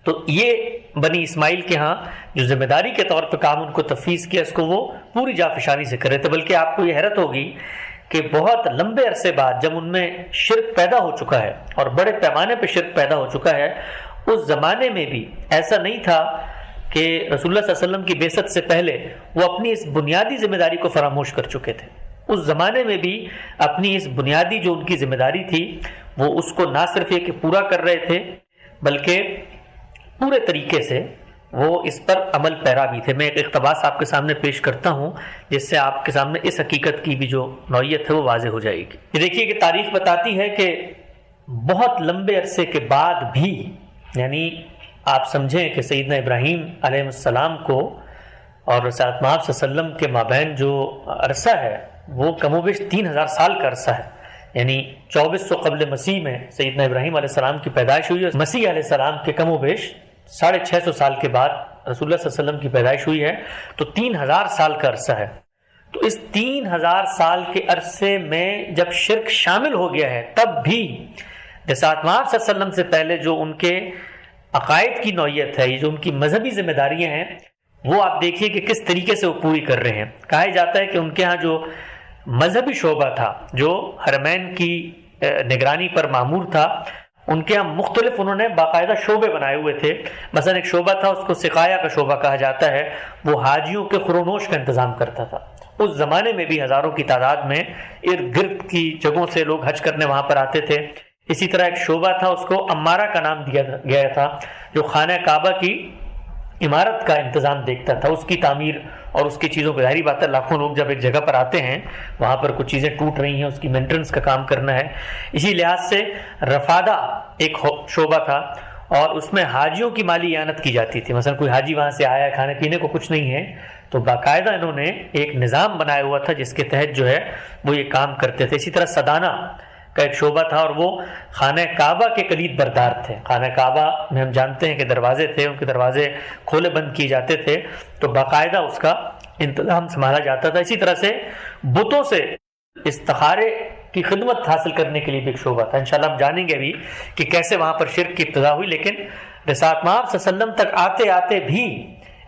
تو یہ بنی اسماعیل کے ہاں جو ذمہ داری کے طور پہ کام ان کو تفویض کیا اس کو وہ پوری جافشانی سے کرے تھے، بلکہ آپ کو یہ حیرت ہوگی کہ بہت لمبے عرصے بعد جب ان میں شرک پیدا ہو چکا ہے اور بڑے پیمانے پہ شرک پیدا ہو چکا ہے، اس زمانے میں بھی ایسا نہیں تھا کہ رسول اللہ صلی اللہ علیہ وسلم کی بعثت سے پہلے وہ اپنی اس بنیادی ذمہ داری کو فراموش کر چکے تھے۔ اس زمانے میں بھی اپنی اس بنیادی جو ان کی ذمہ داری تھی وہ اس کو نہ صرف یہ کہ پورا کر رہے تھے بلکہ پورے طریقے سے وہ اس پر عمل پیرا بھی تھے۔ میں ایک اقتباس آپ کے سامنے پیش کرتا ہوں جس سے آپ کے سامنے اس حقیقت کی بھی جو نوعیت ہے وہ واضح ہو جائے گی۔ یہ دیکھیے کہ تاریخ بتاتی ہے کہ بہت لمبے عرصے کے بعد بھی، یعنی آپ سمجھیں کہ سیدنا ابراہیم علیہ السلام کو اور رسول اللہ صلی اللہ علیہ وسلم کے مابین جو عرصہ ہے وہ کم و بیش 3000 سال کا عرصہ ہے، یعنی 2400 قبل مسیح میں سیدنا ابراہیم علیہ السلام کی پیدائش ہوئی ہے، مسیح علیہ السلام کے کم و بیش 650 سال کے بعد رسول اللہ صلی اللہ علیہ وسلم کی پیدائش ہوئی ہے، تو 3000 سال کا عرصہ ہے۔ تو اس 3000 سال کے عرصے میں جب شرک شامل ہو گیا ہے تب بھی جیسا آپ صلی اللہ علیہ وسلم سے پہلے جو ان کے عقائد کی نوعیت ہے، یہ جو ان کی مذہبی ذمہ داریاں ہیں وہ آپ دیکھیے کہ کس طریقے سے وہ پوری کر رہے ہیں۔ کہا جاتا ہے کہ ان کے ہاں جو مذہبی شعبہ تھا جو حرمین کی نگرانی پر مامور تھا، ان کے ہاں مختلف انہوں نے باقاعدہ شعبے بنائے ہوئے تھے۔ مثلا ایک شعبہ تھا اس کو سقایا کا شعبہ کہا جاتا ہے، وہ حاجیوں کے خورونوش کا انتظام کرتا تھا۔ اس زمانے میں بھی ہزاروں کی تعداد میں ارد گرد کی جگہوں سے لوگ حج کرنے وہاں پر آتے تھے۔ اسی طرح ایک شعبہ تھا اس کو عمارہ کا نام دیا گیا تھا، جو خانہ کعبہ کی عمارت کا انتظام دیکھتا تھا، اس کی تعمیر اور اس کی چیزوں کو۔ ظاہری بات ہے لاکھوں لوگ جب ایک جگہ پر آتے ہیں وہاں پر کچھ چیزیں ٹوٹ رہی ہیں، اس کی مینٹیننس کا کام کرنا ہے۔ اسی لحاظ سے رفادہ ایک شعبہ تھا اور اس میں حاجیوں کی مالی اعانت کی جاتی تھی۔ مثلا کوئی حاجی وہاں سے آیا ہے، کھانے پینے کو کچھ نہیں ہے، تو باقاعدہ انہوں نے ایک نظام بنایا ہوا تھا جس کے تحت جو ہے وہ یہ کام کرتے تھے۔ اسی طرح سدانہ کا ایک شعبہ تھا اور وہ خانہ کعبہ کے کلید بردار تھے۔ خانہ کعبہ میں ہم جانتے ہیں کہ دروازے تھے، ان کے دروازے کھولے بند کیے جاتے تھے، تو باقاعدہ اس کا انتظام سنبھالا جاتا تھا۔ اسی طرح سے بتوں سے استخارے کی خدمت حاصل کرنے کے لیے بھی ایک شعبہ تھا۔ انشاءاللہ ہم جانیں گے ابھی کہ کیسے وہاں پر شرک کی ابتدا ہوئی، لیکن رسالت مآب صلی اللہ علیہ وسلم تک آتے آتے بھی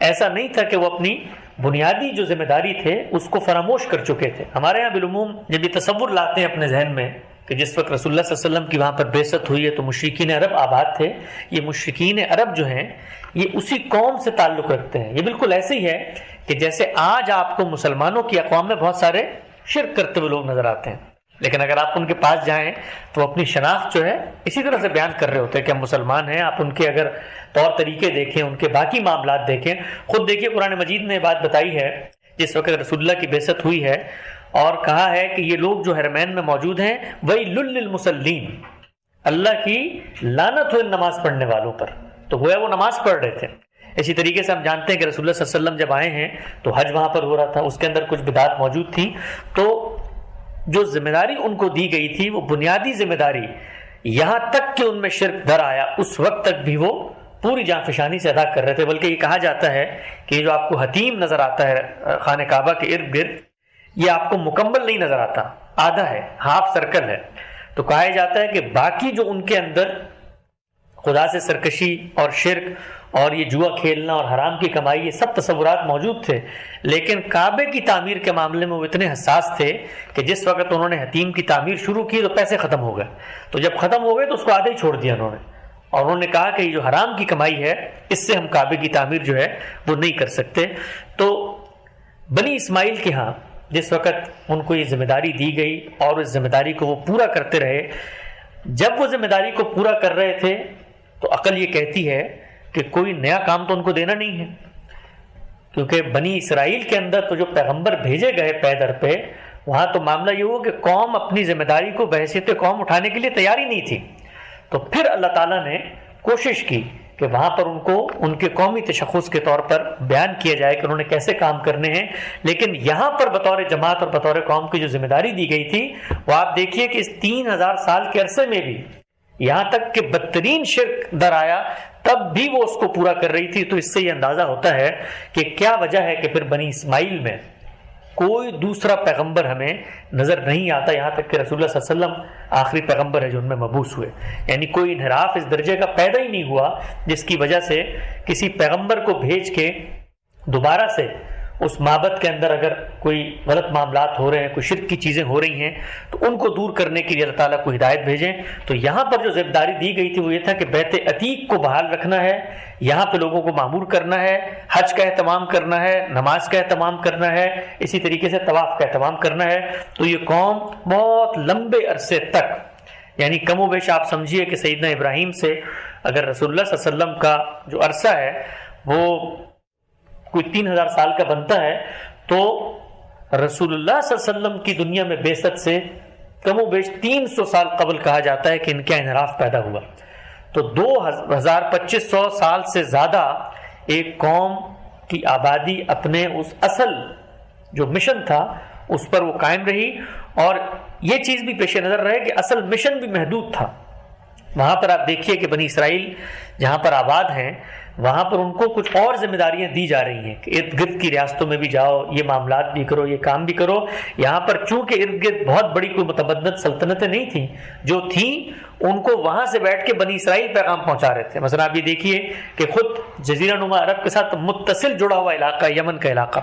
ایسا نہیں تھا کہ وہ اپنی بنیادی جو ذمہ داری تھے اس کو فراموش کر چکے تھے۔ ہمارے یہاں بالعموم جب یہ تصور لاتے ہیں اپنے ذہن میں کہ جس وقت رسول اللہ صلی اللہ علیہ وسلم کی وہاں پر بعثت ہوئی ہے تو مشرکین عرب آباد تھے، یہ مشرکین عرب جو ہیں یہ اسی قوم سے تعلق رکھتے ہیں۔ یہ بالکل ایسے ہی ہے کہ جیسے آج آپ کو مسلمانوں کی اقوام میں بہت سارے شرک کرتے ہوئے لوگ نظر آتے ہیں، لیکن اگر آپ ان کے پاس جائیں تو اپنی شناخت جو ہے اسی طرح سے بیان کر رہے ہوتے ہیں کہ ہم مسلمان ہیں۔ آپ ان کے اگر طور طریقے دیکھیں، ان کے باقی معاملات دیکھیں، خود دیکھیے قرآن مجید نے بات بتائی ہے جس وقت رسول اللہ کی بعثت ہوئی ہے، اور کہا ہے کہ یہ لوگ جو حرمین میں موجود ہیں وَيْلٌ لِّلْمُصَلِّينَ، اللہ کی لعنت ہو ان نماز پڑھنے والوں پر. تو گویا وہ نماز پڑھ رہے تھے. اسی طریقے سے ہم جانتے ہیں کہ رسول اللہ صلی اللہ علیہ وسلم جب آئے ہیں تو حج وہاں پر ہو رہا تھا، اس کے اندر کچھ بدعات موجود تھی. تو جو ذمہ داری ان کو دی گئی تھی وہ بنیادی ذمہ داری، یہاں تک کہ ان میں شرک در آیا اس وقت تک بھی وہ پوری جاں فشانی سے ادا کر رہے تھے. بلکہ یہ کہا جاتا ہے کہ جو آپ کو حتیم نظر آتا ہے خانہ کعبہ کے ارد گرد، یہ آپ کو مکمل نہیں نظر آتا، آدھا ہے، ہاف سرکل ہے. تو کہا جاتا ہے کہ باقی جو ان کے اندر خدا سے سرکشی اور شرک اور یہ جوا کھیلنا اور حرام کی کمائی، یہ سب تصورات موجود تھے، لیکن کعبے کی تعمیر کے معاملے میں وہ اتنے حساس تھے کہ جس وقت انہوں نے حتیم کی تعمیر شروع کی تو پیسے ختم ہو گئے. تو جب ختم ہو گئے تو اس کو آدھا ہی چھوڑ دیا انہوں نے، اور انہوں نے کہا کہ یہ جو حرام کی کمائی ہے اس سے ہم کعبے کی تعمیر جو ہے وہ نہیں کر سکتے. تو بنی اسماعیل کے ہاں جس وقت ان کو یہ ذمہ داری دی گئی اور اس ذمہ داری کو وہ پورا کرتے رہے، جب وہ ذمہ داری کو پورا کر رہے تھے تو عقل یہ کہتی ہے کہ کوئی نیا کام تو ان کو دینا نہیں ہے، کیونکہ بنی اسرائیل کے اندر تو جو پیغمبر بھیجے گئے پے در پہ، وہاں تو معاملہ یہ ہوا کہ قوم اپنی ذمہ داری کو بحیثیت قوم اٹھانے کے لیے تیار ہی نہیں تھی. تو پھر اللہ تعالیٰ نے کوشش کی کہ وہاں پر ان کو ان کے قومی تشخص کے طور پر بیان کیا جائے کہ انہوں نے کیسے کام کرنے ہیں. لیکن یہاں پر بطور جماعت اور بطور قوم کی جو ذمہ داری دی گئی تھی وہ آپ دیکھیے کہ اس 3000 سال کے عرصے میں بھی یہاں تک کہ بدترین شرک در آیا تب بھی وہ اس کو پورا کر رہی تھی. تو اس سے یہ اندازہ ہوتا ہے کہ کیا وجہ ہے کہ پھر بنی اسماعیل میں کوئی دوسرا پیغمبر ہمیں نظر نہیں آتا، یہاں تک کہ رسول اللہ صلی اللہ علیہ وسلم آخری پیغمبر ہے جو ان میں مبعوث ہوئے. یعنی کوئی انحراف اس درجے کا پیدا ہی نہیں ہوا جس کی وجہ سے کسی پیغمبر کو بھیج کے دوبارہ سے اس معبد کے اندر اگر کوئی غلط معاملات ہو رہے ہیں، کوئی شرک کی چیزیں ہو رہی ہیں تو ان کو دور کرنے کے لیے اللہ تعالیٰ کو ہدایت بھیجیں. تو یہاں پر جو ذمہ داری دی گئی تھی وہ یہ تھا کہ بیت عتیق کو بحال رکھنا ہے، یہاں پہ لوگوں کو معمور کرنا ہے، حج کا اہتمام کرنا ہے، نماز کا اہتمام کرنا ہے، اسی طریقے سے طواف کا اہتمام کرنا ہے. تو یہ قوم بہت لمبے عرصے تک، یعنی کم و بیش آپ سمجھیے کہ سیدنا ابراہیم سے اگر رسول اللہ صلی اللہ علیہ وسلم کا جو عرصہ ہے وہ کوئی 3000 سال کا بنتا ہے، تو رسول اللہ صلی اللہ علیہ وسلم کی دنیا میں بعثت سے کم و بیش 300 سال قبل کہا جاتا ہے کہ ان کا انحراف پیدا ہوا. تو 2500 سال سے زیادہ ایک قوم کی آبادی اپنے اس اصل جو مشن تھا اس پر وہ قائم رہی، اور یہ چیز بھی پیش نظر رہے کہ اصل مشن بھی محدود تھا. وہاں پر آپ دیکھیے کہ بنی اسرائیل جہاں پر آباد ہیں وہاں پر ان کو کچھ اور ذمہ داریاں دی جا رہی ہیں کہ ارد گرد کی ریاستوں میں بھی جاؤ، یہ معاملات بھی کرو، یہ کام بھی کرو. یہاں پر چونکہ ارد گرد بہت بڑی کوئی متمدد سلطنتیں نہیں تھیں، جو تھیں ان کو وہاں سے بیٹھ کے بنی اسرائیل پیغام پہنچا رہے تھے. مثلا آپ یہ دیکھیے کہ خود جزیرہ نما عرب کے ساتھ متصل جڑا ہوا علاقہ یمن کا علاقہ،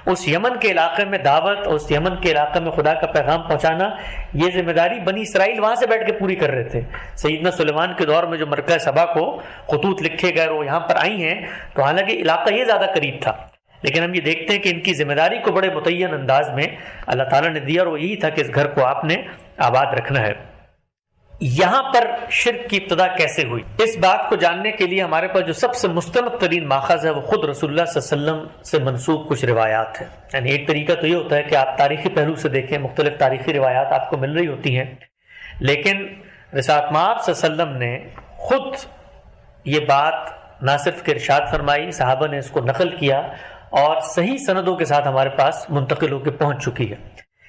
اس یمن کے علاقے میں دعوت، اس یمن کے علاقے میں خدا کا پیغام پہنچانا، یہ ذمہ داری بنی اسرائیل وہاں سے بیٹھ کے پوری کر رہے تھے. سیدنا سلیمان کے دور میں جو مرکز سبا کو خطوط لکھے گئے وہ یہاں پر آئی ہیں، تو حالانکہ علاقہ یہ زیادہ قریب تھا، لیکن ہم یہ دیکھتے ہیں کہ ان کی ذمہ داری کو بڑے متعین انداز میں اللہ تعالیٰ نے دیا، اور وہ یہی تھا کہ اس گھر کو آپ نے آباد رکھنا ہے. یہاں پر شرک کی ابتدا کیسے ہوئی، اس بات کو جاننے کے لیے ہمارے پاس جو سب سے مستند ترین ماخذ ہے وہ خود رسول اللہ صلی اللہ علیہ وسلم سے منسوب کچھ روایات ہیں. یعنی ایک طریقہ تو یہ ہوتا ہے کہ آپ تاریخی پہلو سے دیکھیں، مختلف تاریخی روایات آپ کو مل رہی ہوتی ہیں، لیکن رسالت مآب صلی اللہ علیہ وسلم نے خود یہ بات نہ صرف کہ ارشاد فرمائی، صحابہ نے اس کو نقل کیا اور صحیح سندوں کے ساتھ ہمارے پاس منتقل ہو کے پہنچ چکی ہے.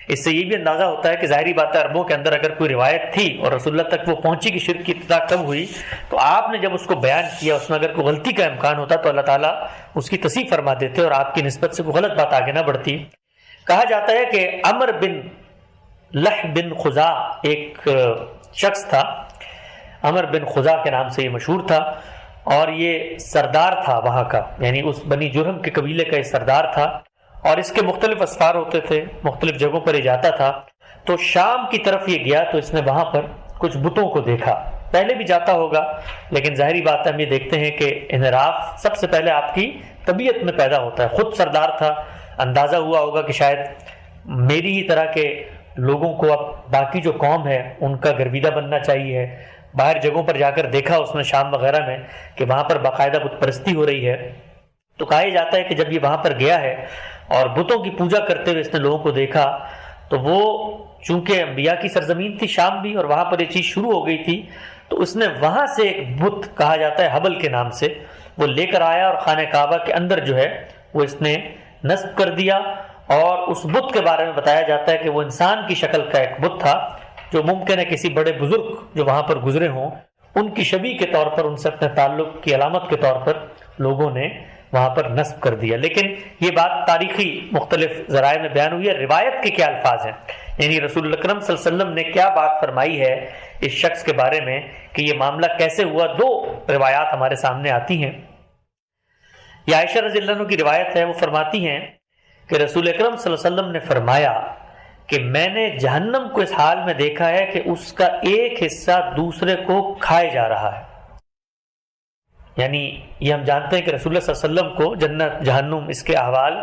اس سے یہ بھی اندازہ ہوتا ہے کہ ظاہری بات ہے عربوں کے اندر اگر کوئی روایت تھی اور رسول اللہ تک وہ پہنچی کہ شرک کی ابتدا کب ہوئی، تو آپ نے جب اس کو بیان کیا اس میں اگر کوئی غلطی کا امکان ہوتا تو اللہ تعالیٰ اس کی تصحیح فرما دیتے اور آپ کی نسبت سے کوئی غلط بات آگے نہ بڑھتی. کہا جاتا ہے کہ عمر بن لح بن خزا ایک شخص تھا، عمر بن خزا کے نام سے یہ مشہور تھا، اور یہ سردار تھا وہاں کا، یعنی اس بنی جرہم کے قبیلے کا یہ سردار تھا، اور اس کے مختلف اسفار ہوتے تھے، مختلف جگہوں پر یہ جاتا تھا. تو شام کی طرف یہ گیا تو اس نے وہاں پر کچھ بتوں کو دیکھا. پہلے بھی جاتا ہوگا لیکن ظاہری بات ہے ہم یہ دیکھتے ہیں کہ انحراف سب سے پہلے آپ کی طبیعت میں پیدا ہوتا ہے. خود سردار تھا، اندازہ ہوا ہوگا کہ شاید میری ہی طرح کے لوگوں کو اب باقی جو قوم ہے ان کا گرویدہ بننا چاہیے. باہر جگہوں پر جا کر دیکھا اس نے شام وغیرہ میں کہ وہاں پر باقاعدہ بت پرستی ہو رہی ہے. تو کہا جاتا ہے کہ جب یہ وہاں پر گیا ہے اور بتوں کی پوجا کرتے ہوئے اس نے لوگوں کو دیکھا تو وہ چونکہ انبیاء کی سرزمین تھی شام بھی، اور وہاں پر یہ چیز شروع ہو گئی تھی، تو اس نے وہاں سے ایک بت کہا جاتا ہے حبل کے نام سے وہ لے کر آیا اور خانہ کعبہ کے اندر جو ہے وہ اس نے نصب کر دیا. اور اس بت کے بارے میں بتایا جاتا ہے کہ وہ انسان کی شکل کا ایک بت تھا جو ممکن ہے کسی بڑے بزرگ جو وہاں پر گزرے ہوں ان کی شبیہ کے طور پر، ان سے اپنے تعلق کی علامت کے طور پر لوگوں نے وہاں پر نصب کر دیا. لیکن یہ بات تاریخی مختلف ذرائع میں بیان ہوئی ہے. روایت کے کیا الفاظ ہیں، یعنی رسول اللہ اکرم صلی اللہ علیہ وسلم نے کیا بات فرمائی ہے اس شخص کے بارے میں کہ یہ معاملہ کیسے ہوا، دو روایات ہمارے سامنے آتی ہیں. یہ عائشہ رضی اللہ عنہ کی روایت ہے، وہ فرماتی ہیں کہ رسول اکرم صلی اللہ علیہ وسلم نے فرمایا کہ میں نے جہنم کو اس حال میں دیکھا ہے کہ اس کا ایک حصہ دوسرے کو کھائے جا رہا ہے. یعنی یہ ہم جانتے ہیں کہ رسول اللہ صلی اللہ علیہ وسلم کو جنت جہنم اس کے احوال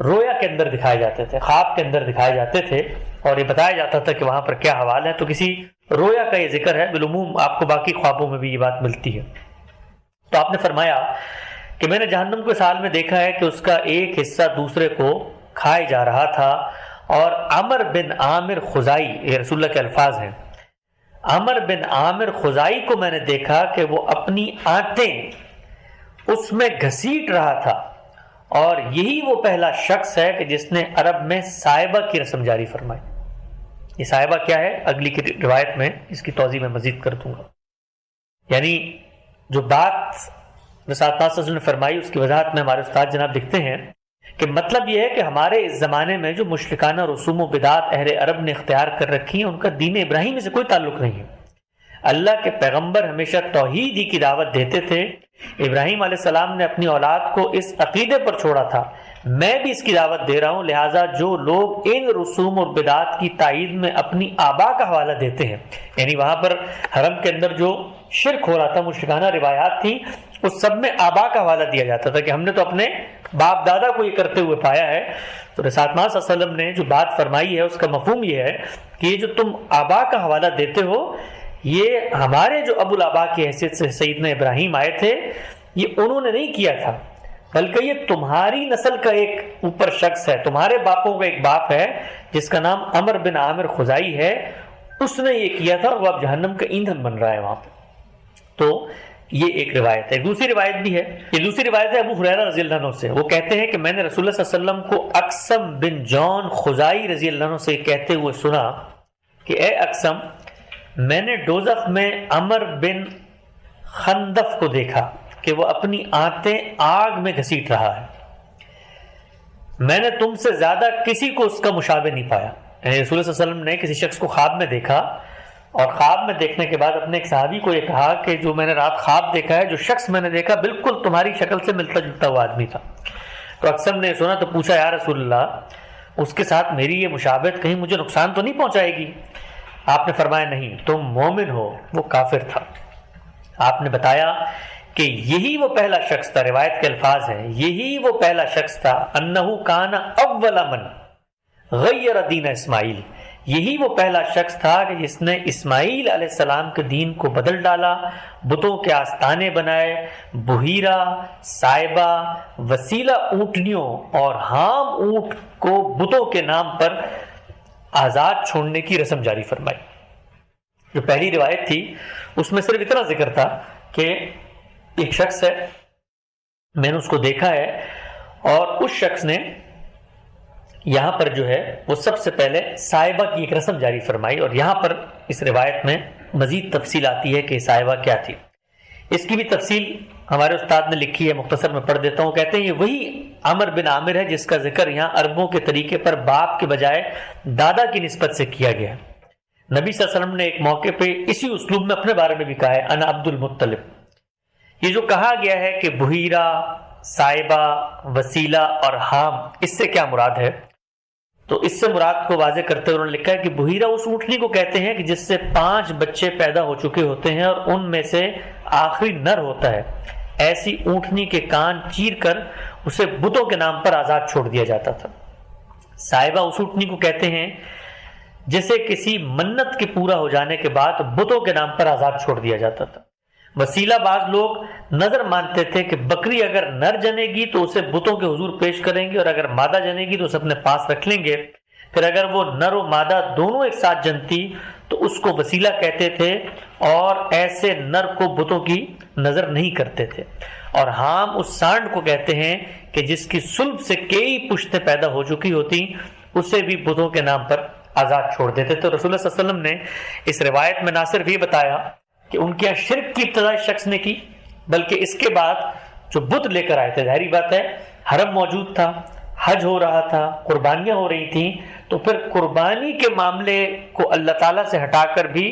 رویا کے اندر دکھائے جاتے تھے، خواب کے اندر دکھائے جاتے تھے، اور یہ بتایا جاتا تھا کہ وہاں پر کیا حوال ہے. تو کسی رویا کا یہ ذکر ہے، بالعموم آپ کو باقی خوابوں میں بھی یہ بات ملتی ہے. تو آپ نے فرمایا کہ میں نے جہنم کو اس حال میں دیکھا ہے کہ اس کا ایک حصہ دوسرے کو کھائے جا رہا تھا. اور عمر بن عامر خزائی، یہ رسول اللہ کے الفاظ ہیں، عمر بن عامر خزائی کو میں نے دیکھا کہ وہ اپنی آنتیں اس میں گھسیٹ رہا تھا، اور یہی وہ پہلا شخص ہے کہ جس نے عرب میں سائبہ کی رسم جاری فرمائی. یہ سائبہ کیا ہے اگلی کی روایت میں اس کی توضیح میں مزید کر دوں گا. یعنی جو بات رسالت صلی اللہ علیہ وسلم نے فرمائی اس کی وضاحت میں ہمارے استاد جناب لکھتے ہیں کہ مطلب یہ ہے کہ ہمارے اس زمانے میں جو مشرکانہ رسوم و بدعات اہل عرب نے اختیار کر رکھی ہیں ان کا دین ابراہیمی سے کوئی تعلق نہیں ہے. اللہ کے پیغمبر ہمیشہ توحید ہی کی دعوت دیتے تھے. ابراہیم علیہ السلام نے اپنی اولاد کو اس عقیدے پر چھوڑا تھا. میں بھی اس کی دعوت دے رہا ہوں، لہٰذا جو لوگ ان رسوم اور بدعات کی تائید میں اپنی آبا کا حوالہ دیتے ہیں، یعنی وہاں پر حرم کے اندر جو شرک ہو رہا تھا، مشرکانہ روایات تھی، اس سب میں آبا کا حوالہ دیا جاتا تھا کہ ہم نے تو اپنے باپ دادا کو یہ کرتے ہوئے پایا ہے. تو رسالت صلی اللہ علیہ وسلم نے جو بات فرمائی ہے اس کا مفہوم یہ ہے کہ یہ جو تم آبا کا حوالہ دیتے ہو، یہ ہمارے جو ابو الآبا کی حیثیت سے سیدنا ابراہیم آئے تھے، یہ انہوں نے نہیں کیا تھا، بلکہ یہ تمہاری نسل کا ایک اوپر شخص ہے، تمہارے باپوں کا ایک باپ ہے جس کا نام عمر بن عامر خزائی ہے، اس نے یہ کیا تھا، اور وہ اب جہنم کا ایندھن بن رہا ہے وہاں پہ. تو یہ ایک روایت ہے. دوسری روایت بھی ہے، یہ دوسری روایت ہے ابو ہریرہ رضی اللہ عنہ سے. وہ کہتے ہیں کہ میں نے رسول اللہ صلی اللہ علیہ وسلم کو اقسم بن جون خزائی رضی اللہ عنہ سے کہتے ہوئے سنا کہ اے اقسم، میں نے دوزخ میں عمر بن خندف کو دیکھا کہ وہ اپنی آنتیں آگ میں گھسیٹ رہا ہے. میں نے تم سے زیادہ کسی کو اس کا مشابہ نہیں پایا. یعنی رسول اللہ صلی اللہ علیہ وسلم نے کسی شخص کو خواب میں دیکھا، اور خواب میں دیکھنے کے بعد اپنے ایک صحابی کو یہ کہا کہ جو میں نے رات خواب دیکھا ہے، جو شخص میں نے دیکھا بالکل تمہاری شکل سے ملتا جلتا ہوا آدمی تھا. تو اقسم نے سنا تو پوچھا یا رسول اللہ، اس کے ساتھ میری یہ مشابہت کہیں مجھے نقصان تو نہیں پہنچائے گی؟ آپ نے فرمایا نہیں، تم مومن ہو. وہ کافر تھا. آپ نے بتایا کہ یہی وہ پہلا شخص تھا، روایت کے الفاظ ہیں، یہی وہ پہلا شخص تھا، انہو کان اول من غیر دین اسماعیل، یہی وہ پہلا شخص تھا کہ جس نے اسماعیل علیہ السلام کے دین کو بدل ڈالا، بتوں کے آستانے بنائے، بحیرہ، سائبہ، وسیلہ اونٹنیوں اور حام اونٹ کو بتوں کے نام پر آزاد چھوڑنے کی رسم جاری فرمائی. جو پہلی روایت تھی اس میں صرف اتنا ذکر تھا کہ ایک شخص ہے، میں نے اس کو دیکھا ہے، اور اس شخص نے یہاں پر جو ہے وہ سب سے پہلے سائبہ کی ایک رسم جاری فرمائی. اور یہاں پر اس روایت میں مزید تفصیل آتی ہے کہ سائبہ کیا تھی. اس کی بھی تفصیل ہمارے استاد نے لکھی ہے، مختصر میں پڑھ دیتا ہوں. کہتے ہیں یہ وہی عمر بن عامر ہے جس کا ذکر یہاں عربوں کے طریقے پر باپ کے بجائے دادا کی نسبت سے کیا گیا. نبی صلی اللہ علیہ وسلم نے ایک موقع پہ اسی اسلوب میں اپنے بارے میں بھی کہا ہے، انا عبد المطلب. یہ جو کہا گیا ہے کہ بحیرہ، سائبہ، وسیلہ اور حام، اس سے کیا مراد ہے؟ تو اس سے مراد کو واضح کرتے ہوئے انہوں نے لکھا ہے کہ بحیرہ اس اونٹنی کو کہتے ہیں کہ جس سے 5 بچے پیدا ہو چکے ہوتے ہیں اور ان میں سے آخری نر ہوتا ہے. ایسی اونٹنی کے کان چیر کر اسے بتوں کے نام پر آزاد چھوڑ دیا جاتا تھا. سائبہ اس اونٹنی کو کہتے ہیں جسے کسی منت کے پورا ہو جانے کے بعد بتوں کے نام پر آزاد چھوڑ دیا جاتا تھا. وسیلہ باز لوگ نظر مانتے تھے کہ بکری اگر نر جنے گی تو اسے بتوں کے حضور پیش کریں گے، اور اگر مادہ جنے گی تو اسے اپنے پاس رکھ لیں گے، پھر اگر وہ نر و مادہ دونوں ایک ساتھ جنتی تو اس کو وسیلہ کہتے تھے، اور ایسے نر کو بتوں کی نظر نہیں کرتے تھے۔ اور حام اس سانڈ کو کہتے ہیں کہ جس کی صلب سے کئی پشتیں پیدا ہو چکی ہوتی، اسے بھی بتوں کے نام پر آزاد چھوڑ دیتے تھے۔ رسول اللہ صلی اللہ علیہ وسلم نے اس روایت میں نہ صرف یہ بتایا کہ ان کے یہاں شرک کی ابتدا اس شخص نے کی، بلکہ اس کے بعد جو بت لے کر آئے تھے، ظاہری بات ہے حرم موجود تھا، حج ہو رہا تھا، قربانیاں ہو رہی تھیں، تو پھر قربانی کے معاملے کو اللہ تعالیٰ سے ہٹا کر بھی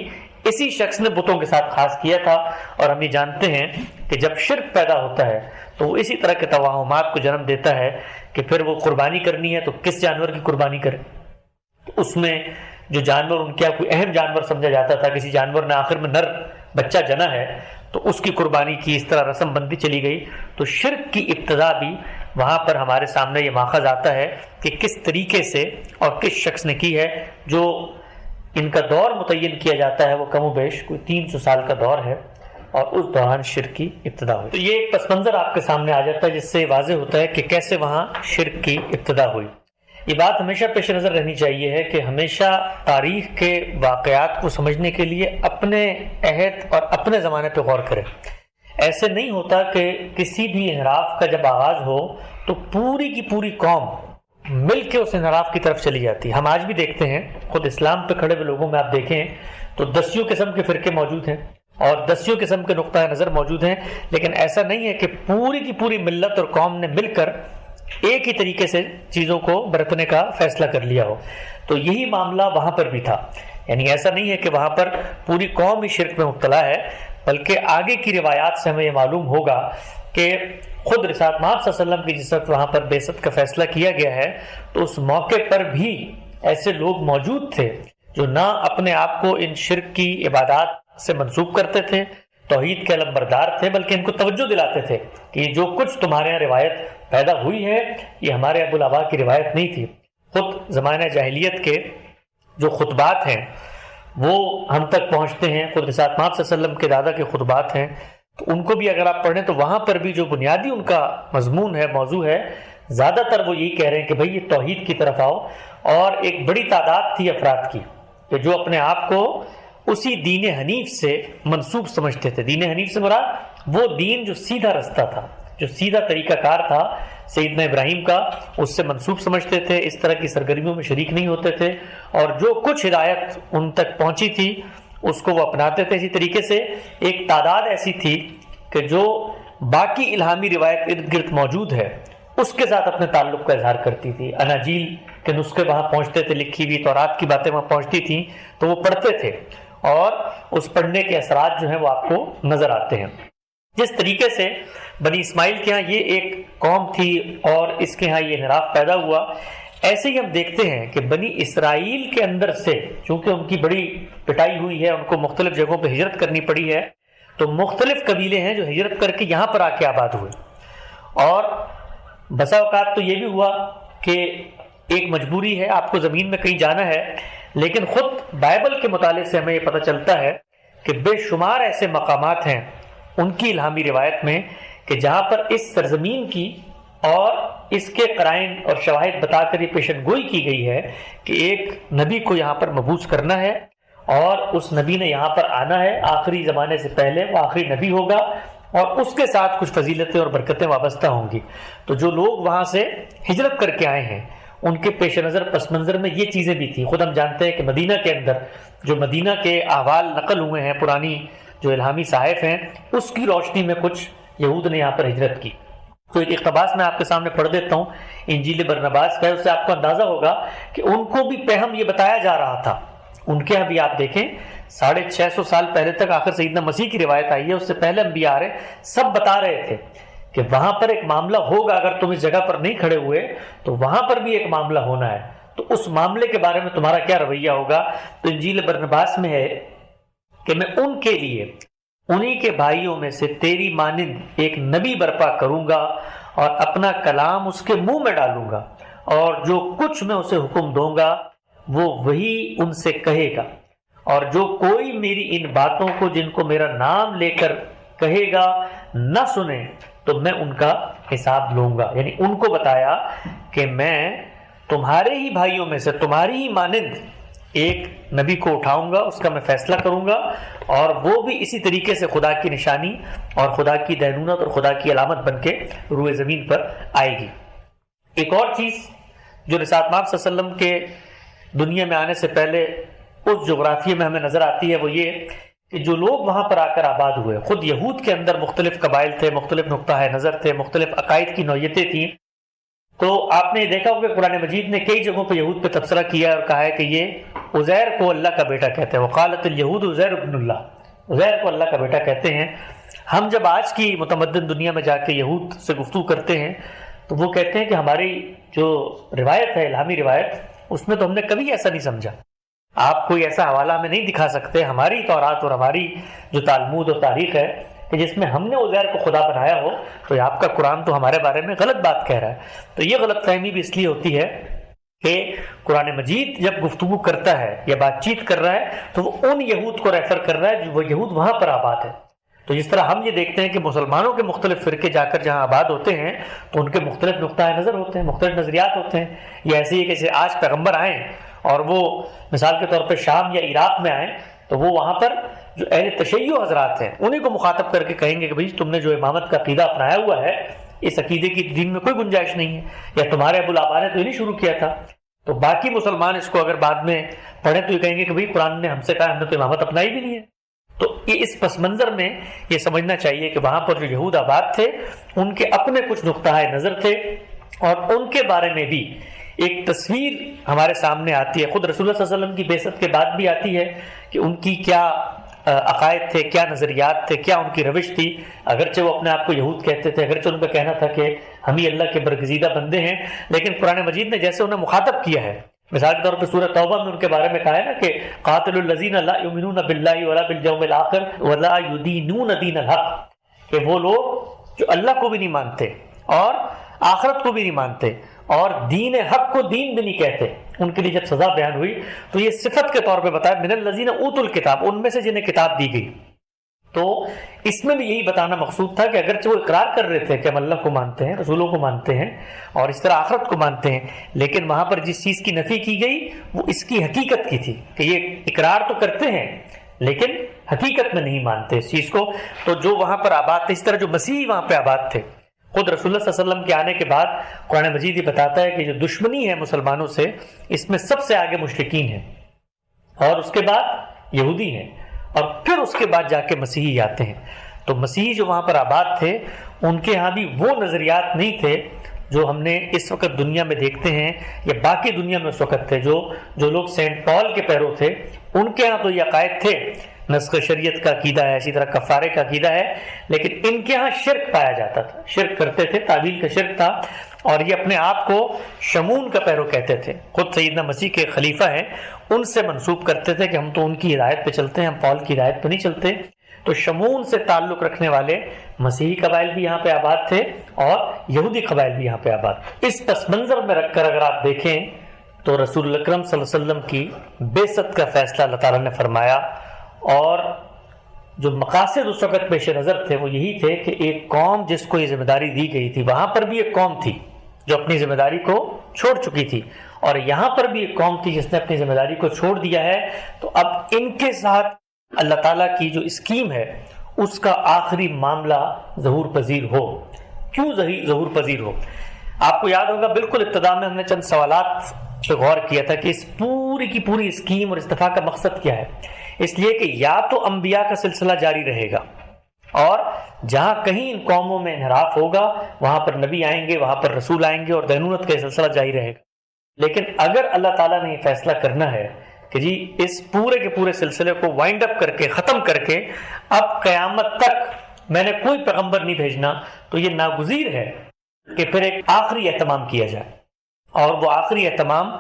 اسی شخص نے بتوں کے ساتھ خاص کیا تھا۔ اور ہم یہ جانتے ہیں کہ جب شرک پیدا ہوتا ہے تو وہ اسی طرح کے توہمات کو جنم دیتا ہے کہ پھر وہ قربانی کرنی ہے تو کس جانور کی قربانی کرے۔ اس میں جو جانور ان کے کوئی اہم جانور سمجھا جاتا تھا، کسی جانور نے آخر میں نر بچہ جنا ہے تو اس کی قربانی کی، اس طرح رسم بندی چلی گئی۔ تو شرک کی ابتدا بھی وہاں پر ہمارے سامنے یہ ماخذ آتا ہے کہ کس طریقے سے اور کس شخص نے کی ہے۔ جو ان کا دور متعین کیا جاتا ہے وہ کم و بیش کوئی 300 سال کا دور ہے، اور اس دوران شرک کی ابتدا ہوئی۔ تو یہ ایک پس منظر آپ کے سامنے آ جاتا ہے جس سے واضح ہوتا ہے کہ کیسے وہاں شرک کی ابتدا ہوئی۔ یہ بات ہمیشہ پیش نظر رہنی چاہیے ہے کہ ہمیشہ تاریخ کے واقعات کو سمجھنے کے لیے اپنے عہد اور اپنے زمانے پہ غور کریں۔ ایسے نہیں ہوتا کہ کسی بھی انحراف کا جب آغاز ہو تو پوری کی پوری قوم مل کے اس انحراف کی طرف چلی جاتی۔ ہم آج بھی دیکھتے ہیں، خود اسلام پہ کھڑے ہوئے لوگوں میں آپ دیکھیں تو دسیوں قسم کے فرقے موجود ہیں اور دسیوں قسم کے نقطہ نظر موجود ہیں، لیکن ایسا نہیں ہے کہ پوری کی پوری ملت اور قوم نے مل کر ایک ہی طریقے سے چیزوں کو برتنے کا فیصلہ کر لیا ہو۔ تو یہی معاملہ وہاں پر بھی تھا، یعنی ایسا نہیں ہے کہ وہاں پر پوری قوم ہی شرک میں مبتلا ہے، بلکہ آگے کی روایات سے ہمیں یہ معلوم ہوگا کہ خود رسالت مآب صلی اللہ علیہ وسلم کی جس وقت وہاں پر بعثت کا فیصلہ کیا گیا ہے تو اس موقع پر بھی ایسے لوگ موجود تھے جو نہ اپنے آپ کو ان شرک کی عبادات سے منسوب کرتے تھے، توحید کے علمبردار تھے، بلکہ ان کو توجہ دلاتے تھے کہ جو کچھ تمہارے یہاں روایت پیدا ہوئی ہے یہ ہمارے ابو الآباء کی روایت نہیں تھی۔ خود زمانہ جاہلیت کے جو خطبات ہیں وہ ہم تک پہنچتے ہیں، خود رسالت مآب صلی اللہ علیہ وسلم کے دادا کے خطبات ہیں، تو ان کو بھی اگر آپ پڑھیں تو وہاں پر بھی جو بنیادی ان کا مضمون ہے، موضوع ہے، زیادہ تر وہ یہی کہہ رہے ہیں کہ بھئی یہ توحید کی طرف آؤ۔ اور ایک بڑی تعداد تھی افراد کی کہ جو اپنے آپ کو اسی دین حنیف سے منسوب سمجھتے تھے۔ دین حنیف سے مراد وہ دین جو سیدھا رستہ تھا، جو سیدھا طریقہ کار تھا سیدنا ابراہیم کا، اس سے منسوب سمجھتے تھے، اس طرح کی سرگرمیوں میں شریک نہیں ہوتے تھے، اور جو کچھ ہدایت ان تک پہنچی تھی اس کو وہ اپناتے تھے۔ اسی طریقے سے ایک تعداد ایسی تھی کہ جو باقی الہامی روایت ارد گرد موجود ہے اس کے ساتھ اپنے تعلق کا اظہار کرتی تھی۔ اناجیل کے نسخے وہاں پہنچتے تھے، لکھی ہوئی تورات کی باتیں وہاں پہنچتی تھیں تو وہ پڑھتے تھے، اور اس پڑھنے کے اثرات جو ہیں وہ آپ کو نظر آتے ہیں۔ جس طریقے سے بنی اسماعیل کے ہاں یہ ایک قوم تھی اور اس کے ہاں یہ انحراف پیدا ہوا، ایسے ہی ہم دیکھتے ہیں کہ بنی اسرائیل کے اندر سے چونکہ ان کی بڑی پٹائی ہوئی ہے، ان کو مختلف جگہوں پہ ہجرت کرنی پڑی ہے، تو مختلف قبیلے ہیں جو ہجرت کر کے یہاں پر آ کے آباد ہوئے، اور بسا اوقات تو یہ بھی ہوا کہ ایک مجبوری ہے، آپ کو زمین میں کہیں جانا ہے، لیکن خود بائبل کے مطالعے سے ہمیں یہ پتہ چلتا ہے کہ بے شمار ایسے مقامات ہیں ان کی الہامی روایت میں کہ جہاں پر اس سرزمین کی اور اس کے قرائن اور شواہد بتا کر یہ پیشن گوئی کی گئی ہے کہ ایک نبی کو یہاں پر مبعوث کرنا ہے، اور اس نبی نے یہاں پر آنا ہے، آخری زمانے سے پہلے وہ آخری نبی ہوگا، اور اس کے ساتھ کچھ فضیلتیں اور برکتیں وابستہ ہوں گی۔ تو جو لوگ وہاں سے ہجرت کر کے آئے ہیں ان کے پیش نظر پس منظر میں یہ چیزیں بھی تھیں۔ خود ہم جانتے ہیں کہ مدینہ کے اندر جو مدینہ کے احوال نقل ہوئے ہیں، پرانی جو الہامی صحائف ہیں، اس کی روشنی میں کچھ یہود نے یہاں پر ہجرت کی۔ تو ایک اقتباس میں آپ کے سامنے پڑھ دیتا ہوں انجیل برنباس کا، اس سے آپ کو اندازہ ہوگا کہ ان کو بھی پہم یہ بتایا جا رہا تھا۔ ان کے ابھی آپ دیکھیں 650 سال پہلے تک آخر سیدنا مسیح کی روایت آئی ہے، اس سے پہلے انبیاء آ رہے سب بتا رہے تھے کہ وہاں پر ایک معاملہ ہوگا، اگر تم اس جگہ پر نہیں کھڑے ہوئے تو وہاں پر بھی ایک معاملہ ہونا ہے، تو اس معاملے کے بارے میں تمہارا کیا رویہ ہوگا۔ تو انجیل برنباس میں ہے کہ میں ان کے لیے انہی کے بھائیوں میں سے تیری مانند ایک نبی برپا کروں گا اور اپنا کلام اس کے منہ میں ڈالوں گا، اور جو کچھ میں اسے حکم دوں گا وہ وہی ان سے کہے گا، اور جو کوئی میری ان باتوں کو جن کو میرا نام لے کر کہے گا نہ سنے تو میں ان کا حساب لوں گا. یعنی ان کو بتایا کہ میں تمہارے ہی بھائیوں میں سے تمہاری ہی مانند ایک نبی کو اٹھاؤں گا، اس کا میں فیصلہ کروں گا، اور وہ بھی اسی طریقے سے خدا کی نشانی اور خدا کی دینونت اور خدا کی علامت بن کے روئے زمین پر آئے گی. ایک اور چیز جو رسالت مآب صلی اللہ علیہ وسلم کے دنیا میں آنے سے پہلے اس جغرافیے میں ہمیں نظر آتی ہے، وہ یہ کہ جو لوگ وہاں پر آ کر آباد ہوئے، خود یہود کے اندر مختلف قبائل تھے، مختلف نقطہ نظر تھے، مختلف عقائد کی نوعیتیں تھیں. تو آپ نے دیکھا ہوگا کہ قرآن مجید نے کئی جگہوں پہ یہود پہ تبصرہ کیا اور کہا ہے کہ یہ عزیر کو اللہ کا بیٹا کہتے ہیں. وقالت الیہود عزیر ابن اللہ، عزیر کو اللہ کا بیٹا کہتے ہیں. ہم جب آج کی متمدن دنیا میں جا کے یہود سے گفتگو کرتے ہیں تو وہ کہتے ہیں کہ ہماری جو روایت ہے، الہامی روایت، اس میں تو ہم نے کبھی ایسا نہیں سمجھا. آپ کوئی ایسا حوالہ ہمیں نہیں دکھا سکتے ہماری تورات اور ہماری جو تالمود اور تاریخ ہے کہ جس میں ہم نے عزیر کو خدا بنایا ہو. تو یہ آپ کا قرآن تو ہمارے بارے میں غلط بات کہہ رہا ہے. تو یہ غلط فہمی بھی اس لیے ہوتی ہے کہ قرآن مجید جب گفتگو کرتا ہے یا بات چیت کر رہا ہے تو وہ ان یہود کو ریفر کر رہا ہے جو وہ یہود وہاں پر آباد ہے. تو جس طرح ہم یہ دیکھتے ہیں کہ مسلمانوں کے مختلف فرقے جا کر جہاں آباد ہوتے ہیں تو ان کے مختلف نقطہ نظر ہوتے ہیں، مختلف نظریات ہوتے ہیں. یہ ایسے ہی کہ آج پیغمبر آئیں اور وہ مثال کے طور پہ شام یا عراق میں آئیں تو وہ وہاں پر جو اہل تشیع حضرات ہیں انہیں کو مخاطب کر کے کہیں گے کہ بھئی تم نے جو امامت کا عقیدہ اپنایا ہوا ہے اس عقیدے کی دین میں کوئی گنجائش نہیں ہے، یا تمہارے ابو الآبا نے تو نہیں شروع کیا تھا. تو باقی مسلمان اس کو اگر بعد میں پڑھیں تو یہ کہیں گے کہ بھئی قرآن نے ہم سے کہا، ہم نے تو امامت اپنائی بھی نہیں ہے. تو یہ اس پس منظر میں یہ سمجھنا چاہیے کہ وہاں پر جو یہود آباد تھے ان کے اپنے کچھ نقطہ نظر تھے، اور ان کے بارے میں بھی ایک تصویر ہمارے سامنے آتی ہے. خود رسول اللہ صلی اللہ علیہ وسلم کی بعثت کے بعد بھی آتی ہے کہ ان کی کیا عقائد تھے، کیا نظریات تھے، کیا ان کی روش تھی. اگرچہ وہ اپنے آپ کو یہود کہتے تھے، اگرچہ ان کا کہنا تھا کہ ہم ہی اللہ کے برگزیدہ بندے ہیں، لیکن قرآن مجید نے جیسے انہیں مخاطب کیا ہے، مثال کے طور پہ سورہ توبہ میں ان کے بارے میں کہا ہے نا کہ قاتل الذین لا یؤمنون باللہ ولا بالیوم الآخر ولا یدینون دین الحق، کہ وہ لوگ جو اللہ کو بھی نہیں مانتے اور آخرت کو بھی نہیں مانتے اور دین حق کو دین بھی نہیں کہتے. ان کے لیے جب سزا بیان ہوئی تو یہ صفت کے طور پہ بتایا من الذین اوتوا الکتاب، ان میں سے جنہیں کتاب دی گئی. تو اس میں بھی یہی بتانا مقصود تھا کہ اگرچہ وہ اقرار کر رہے تھے کہ ہم اللہ کو مانتے ہیں، رسولوں کو مانتے ہیں اور اس طرح آخرت کو مانتے ہیں، لیکن وہاں پر جس چیز کی نفی کی گئی وہ اس کی حقیقت کی تھی کہ یہ اقرار تو کرتے ہیں لیکن حقیقت میں نہیں مانتے اس چیز کو. تو جو وہاں پر آباد تھے، اس طرح جو مسیحی وہاں پہ آباد تھے، خود رسول اللہ صلی اللہ علیہ وسلم کے آنے کے بعد قرآن مجید یہ بتاتا ہے کہ جو دشمنی ہے مسلمانوں سے اس میں سب سے آگے مشرکین ہیں، اور اس کے بعد یہودی ہیں، اور پھر اس کے بعد جا کے مسیحی آتے ہیں. تو مسیحی جو وہاں پر آباد تھے ان کے ہاں بھی وہ نظریات نہیں تھے جو ہم نے اس وقت دنیا میں دیکھتے ہیں یا باقی دنیا میں اس وقت تھے. جو لوگ سینٹ پال کے پیرو تھے ان کے ہاں تو یہ عقائد تھے، نسخ شریعت کا عقیدہ ہے، اسی طرح کفارے کا عقیدہ ہے، لیکن ان کے ہاں شرک پایا جاتا تھا، شرک کرتے تھے، تعویل کا شرک تھا، اور یہ اپنے آپ کو شمون کا پیرو کہتے تھے. خود سیدنا مسیح کے خلیفہ ہیں ان سے منسوب کرتے تھے کہ ہم تو ان کی ہدایت پہ چلتے ہیں، ہم پال کی ہدایت پہ نہیں چلتے. تو شمون سے تعلق رکھنے والے مسیحی قبائل بھی یہاں پہ آباد تھے اور یہودی قبائل بھی یہاں پہ آباد تھے. اس پس منظر میں رکھ کر اگر آپ دیکھیں تو رسول اکرم صلی اللہ علیہ وسلم کی بعثت کا فیصلہ اللہ تعالیٰ نے فرمایا، اور جو مقاصد اس وقت پیش نظر تھے وہ یہی تھے کہ ایک قوم جس کو یہ ذمہ داری دی گئی تھی، وہاں پر بھی ایک قوم تھی جو اپنی ذمہ داری کو چھوڑ چکی تھی، اور یہاں پر بھی ایک قوم تھی جس نے اپنی ذمہ داری کو چھوڑ دیا ہے. تو اب ان کے ساتھ اللہ تعالیٰ کی جو اسکیم ہے اس کا آخری معاملہ ظہور پذیر ہو. کیوں ظہور پذیر ہو؟ آپ کو یاد ہوگا بالکل ابتدا میں ہم نے چند سوالات پہ غور کیا تھا کہ اس پوری کی پوری اسکیم اور اس دفعہ کا مقصد کیا ہے. اس لیے کہ یا تو انبیاء کا سلسلہ جاری رہے گا، اور جہاں کہیں ان قوموں میں انحراف ہوگا وہاں پر نبی آئیں گے، وہاں پر رسول آئیں گے، اور دینونت کا سلسلہ جاری رہے گا. لیکن اگر اللہ تعالیٰ نے یہ فیصلہ کرنا ہے کہ جی اس پورے کے پورے سلسلے کو وائنڈ اپ کر کے ختم کر کے اب قیامت تک میں نے کوئی پیغمبر نہیں بھیجنا، تو یہ ناگزیر ہے کہ پھر ایک آخری اہتمام کیا جائے، اور وہ آخری اہتمام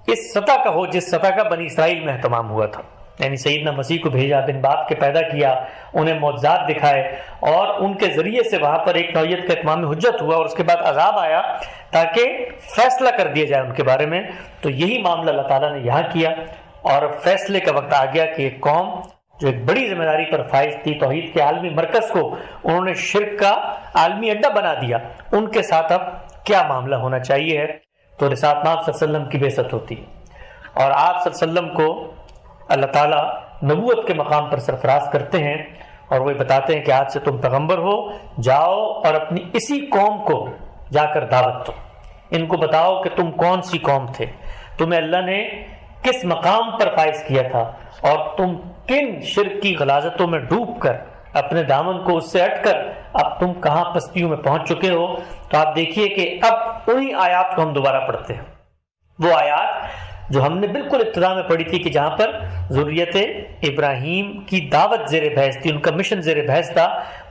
اس سطح کا ہو جس سطح کا بنی اسرائیل میں اہتمام ہوا تھا. یعنی سیدنا مسیح کو بھیجا، بن باپ کے پیدا کیا، انہیں معجزات دکھائے، اور ان کے ذریعے سے وہاں پر ایک نوعیت کا اتمام حجت ہوا، اور اس کے بعد عذاب آیا تاکہ فیصلہ کر دیا جائے ان کے بارے میں. تو یہی معاملہ اللہ تعالیٰ نے یہاں کیا، اور فیصلے کا وقت آ گیا کہ ایک قوم جو ایک بڑی ذمہ داری پر فائز تھی، توحید کے عالمی مرکز کو انہوں نے شرک کا عالمی اڈا بنا دیا، ان کے ساتھ اب کیا معاملہ ہونا چاہیے ہے؟ تو رسالت مآب صلی اللہ علیہ وسلم کی بعثت ہوتی ہے، اور آپ صلی اللہ علیہ وسلم کو اللہ تعالیٰ نبوت کے مقام پر سرفراز کرتے ہیں، اور وہ بتاتے ہیں کہ آج سے تم پیغمبر ہو، جاؤ اور اپنی اسی قوم کو جا کر دعوت دو، ان کو بتاؤ کہ تم کون سی قوم تھے، تمہیں اللہ نے کس مقام پر فائز کیا تھا، اور تم کن شرک کی غلاظتوں میں ڈوب کر اپنے دامن کو اس سے ہٹ کر اب تم کہاں پستیوں میں پہنچ چکے ہو۔ تو آپ دیکھیے کہ اب انہی آیات کو ہم دوبارہ پڑھتے ہیں، وہ آیات جو ہم نے بالکل ابتدا میں پڑھی تھی کہ جہاں پر ذریت ابراہیم کی دعوت زیر بحث تھی، ان کا مشن زیر بحث تھا،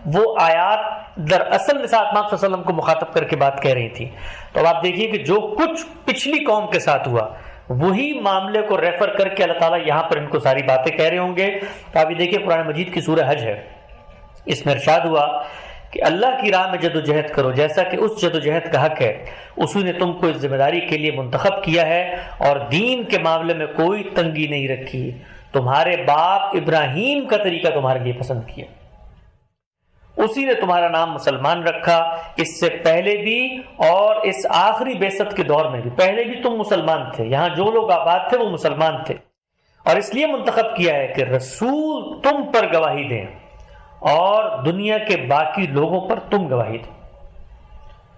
وہ آیات دراصل رسالت مآب صلی اللہ علیہ وسلم کو مخاطب کر کے بات کہہ رہی تھی۔ تو اب آپ دیکھیے کہ جو کچھ پچھلی قوم کے ساتھ ہوا وہی معاملے کو ریفر کر کے اللہ تعالیٰ یہاں پر ان کو ساری باتیں کہہ رہے ہوں گے۔ تو آپ یہ دیکھیے قرآن مجید کی سورہ حج ہے، اس میں ارشاد ہوا کہ اللہ کی راہ میں جدوجہد کرو جیسا کہ اس جدوجہد کا حق ہے، اسی نے تم کو اس ذمہ داری کے لیے منتخب کیا ہے، اور دین کے معاملے میں کوئی تنگی نہیں رکھی، تمہارے باپ ابراہیم کا طریقہ تمہارے لیے پسند کیا، اسی نے تمہارا نام مسلمان رکھا، اس سے پہلے بھی اور اس آخری بعثت کے دور میں بھی، پہلے بھی تم مسلمان تھے، یہاں جو لوگ آباد تھے وہ مسلمان تھے، اور اس لیے منتخب کیا ہے کہ رسول تم پر گواہی دیں اور دنیا کے باقی لوگوں پر تم گواہی دو۔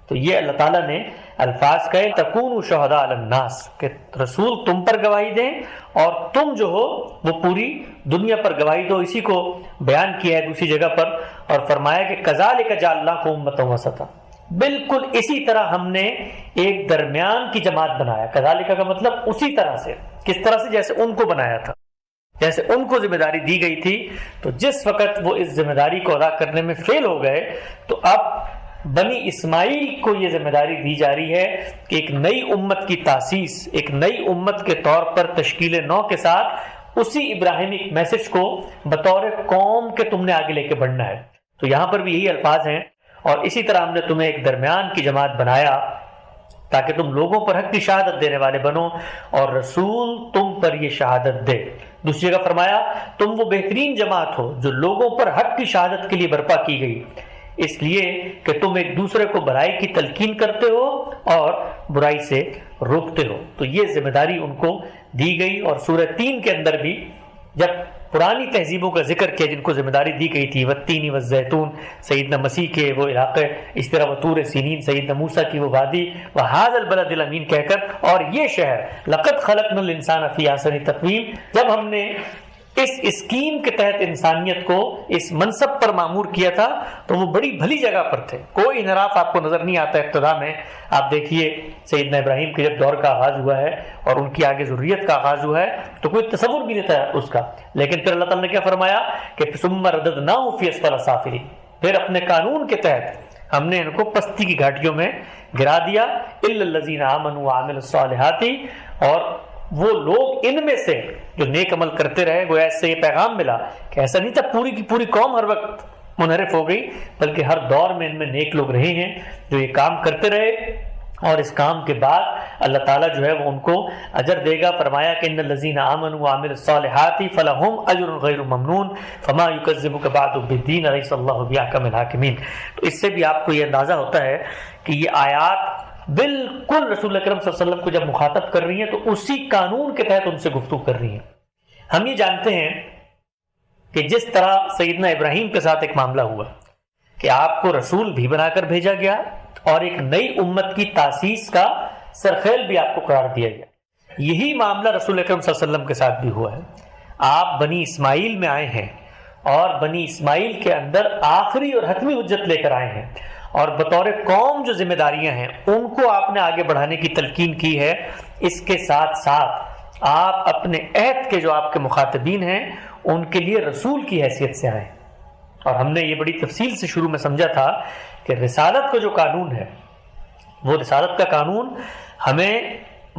تو یہ اللہ تعالیٰ نے الفاظ کہے تکونوا شہداء علی الناس، کہ رسول تم پر گواہی دیں اور تم جو ہو وہ پوری دنیا پر گواہی دو۔ اسی کو بیان کیا ہے دوسری جگہ پر اور فرمایا کہ کذالک جعلناکم امۃ وسطا، بالکل اسی طرح ہم نے ایک درمیان کی جماعت بنایا۔ کذالک کا مطلب اسی طرح سے، کس طرح سے؟ جیسے ان کو بنایا تھا، جیسے ان کو ذمہ داری دی گئی تھی، تو جس وقت وہ اس ذمہ داری کو ادا کرنے میں فیل ہو گئے تو اب بنی اسماعیل کو یہ ذمہ داری دی جا رہی ہے کہ ایک نئی امت کی تاسیس، ایک نئی امت کے طور پر تشکیل نو کے ساتھ اسی ابراہیمی میسج کو بطور قوم کے تم نے آگے لے کے بڑھنا ہے۔ تو یہاں پر بھی یہی الفاظ ہیں، اور اسی طرح ہم نے تمہیں ایک درمیان کی جماعت بنایا تاکہ تم لوگوں پر حق کی شہادت دینے والے بنو، اور رسول تم پر یہ شہادت دے۔ دوسری جگہ فرمایا تم وہ بہترین جماعت ہو جو لوگوں پر حق کی شہادت کے لیے برپا کی گئی، اس لیے کہ تم ایک دوسرے کو برائی کی تلقین کرتے ہو اور برائی سے روکتے ہو۔ تو یہ ذمہ داری ان کو دی گئی، اور سورہ 3 کے اندر بھی جب پرانی تہذیبوں کا ذکر کیا جن کو ذمہ داری دی گئی تھی، والتین والزیتون سیدنا مسیح کے وہ علاقے، اس طرح وطور سینین سیدنا موسیٰ کی وہ وادی، وہذا البلد الامین کہہ کر، اور یہ شہر لقد خلقنا الانسان فی احسن تقویم، جب ہم نے اس اسکیم کے تحت انسانیت کو اس منصب پر مامور کیا تھا تو وہ بڑی بھلی جگہ پر تھے، کوئی انحراف آپ کو نظر نہیں آتا۔ ابتدا میں آپ دیکھیے سیدنا ابراہیم کے جب دور کا آغاز ہوا ہے اور ان کی آگے ذریت کا آغاز ہوا ہے تو کوئی تصور بھی نہیں تھا اس کا، لیکن پھر اللہ تعالیٰ نے کیا فرمایا کہ ثم رددناہ فی اسفل سافلین، پھر اپنے قانون کے تحت ہم نے ان کو پستی کی گھاٹیوں میں گرا دیا، الا الذین آمنوا وعملوا الصالحات، اور وہ لوگ ان میں سے جو نیک عمل کرتے رہے۔ گویا اس سے یہ پیغام ملا کہ ایسا نہیں تھا پوری کی پوری قوم ہر وقت منحرف ہو گئی، بلکہ ہر دور میں ان میں نیک لوگ رہے ہیں جو یہ کام کرتے رہے، اور اس کام کے بعد اللہ تعالیٰ جو ہے وہ ان کو اجر دے گا۔ فرمایا کہ ان الذین آمنوا وعملوا الصالحات فلہم اجر غیر ممنون فما یکذبک بعد بالدین الیس اللہ باحکم الحاکمین۔ تو اس سے بھی آپ کو یہ اندازہ ہوتا ہے کہ یہ آیات بالکل رسول اکرم صلی اللہ علیہ وسلم کو جب مخاطب کر رہی ہیں تو اسی قانون کے تحت ان سے گفتگو کر رہی ہیں۔ ہم یہ جانتے ہیں کہ جس طرح سیدنا ابراہیم کے ساتھ ایک معاملہ ہوا کہ آپ کو رسول بھی بنا کر بھیجا گیا اور ایک نئی امت کی تاسیس کا سرخیل بھی آپ کو قرار دیا گیا، یہی معاملہ رسول اکرم صلی اللہ علیہ وسلم کے ساتھ بھی ہوا ہے۔ آپ بنی اسماعیل میں آئے ہیں اور بنی اسماعیل کے اندر آخری اور حتمی حجت لے کر آئے ہیں، اور بطور قوم جو ذمہ داریاں ہیں ان کو آپ نے آگے بڑھانے کی تلقین کی ہے۔ اس کے ساتھ ساتھ آپ اپنے عہد کے جو آپ کے مخاطبین ہیں ان کے لیے رسول کی حیثیت سے آئے، اور ہم نے یہ بڑی تفصیل سے شروع میں سمجھا تھا کہ رسالت کا جو قانون ہے وہ رسالت کا قانون ہمیں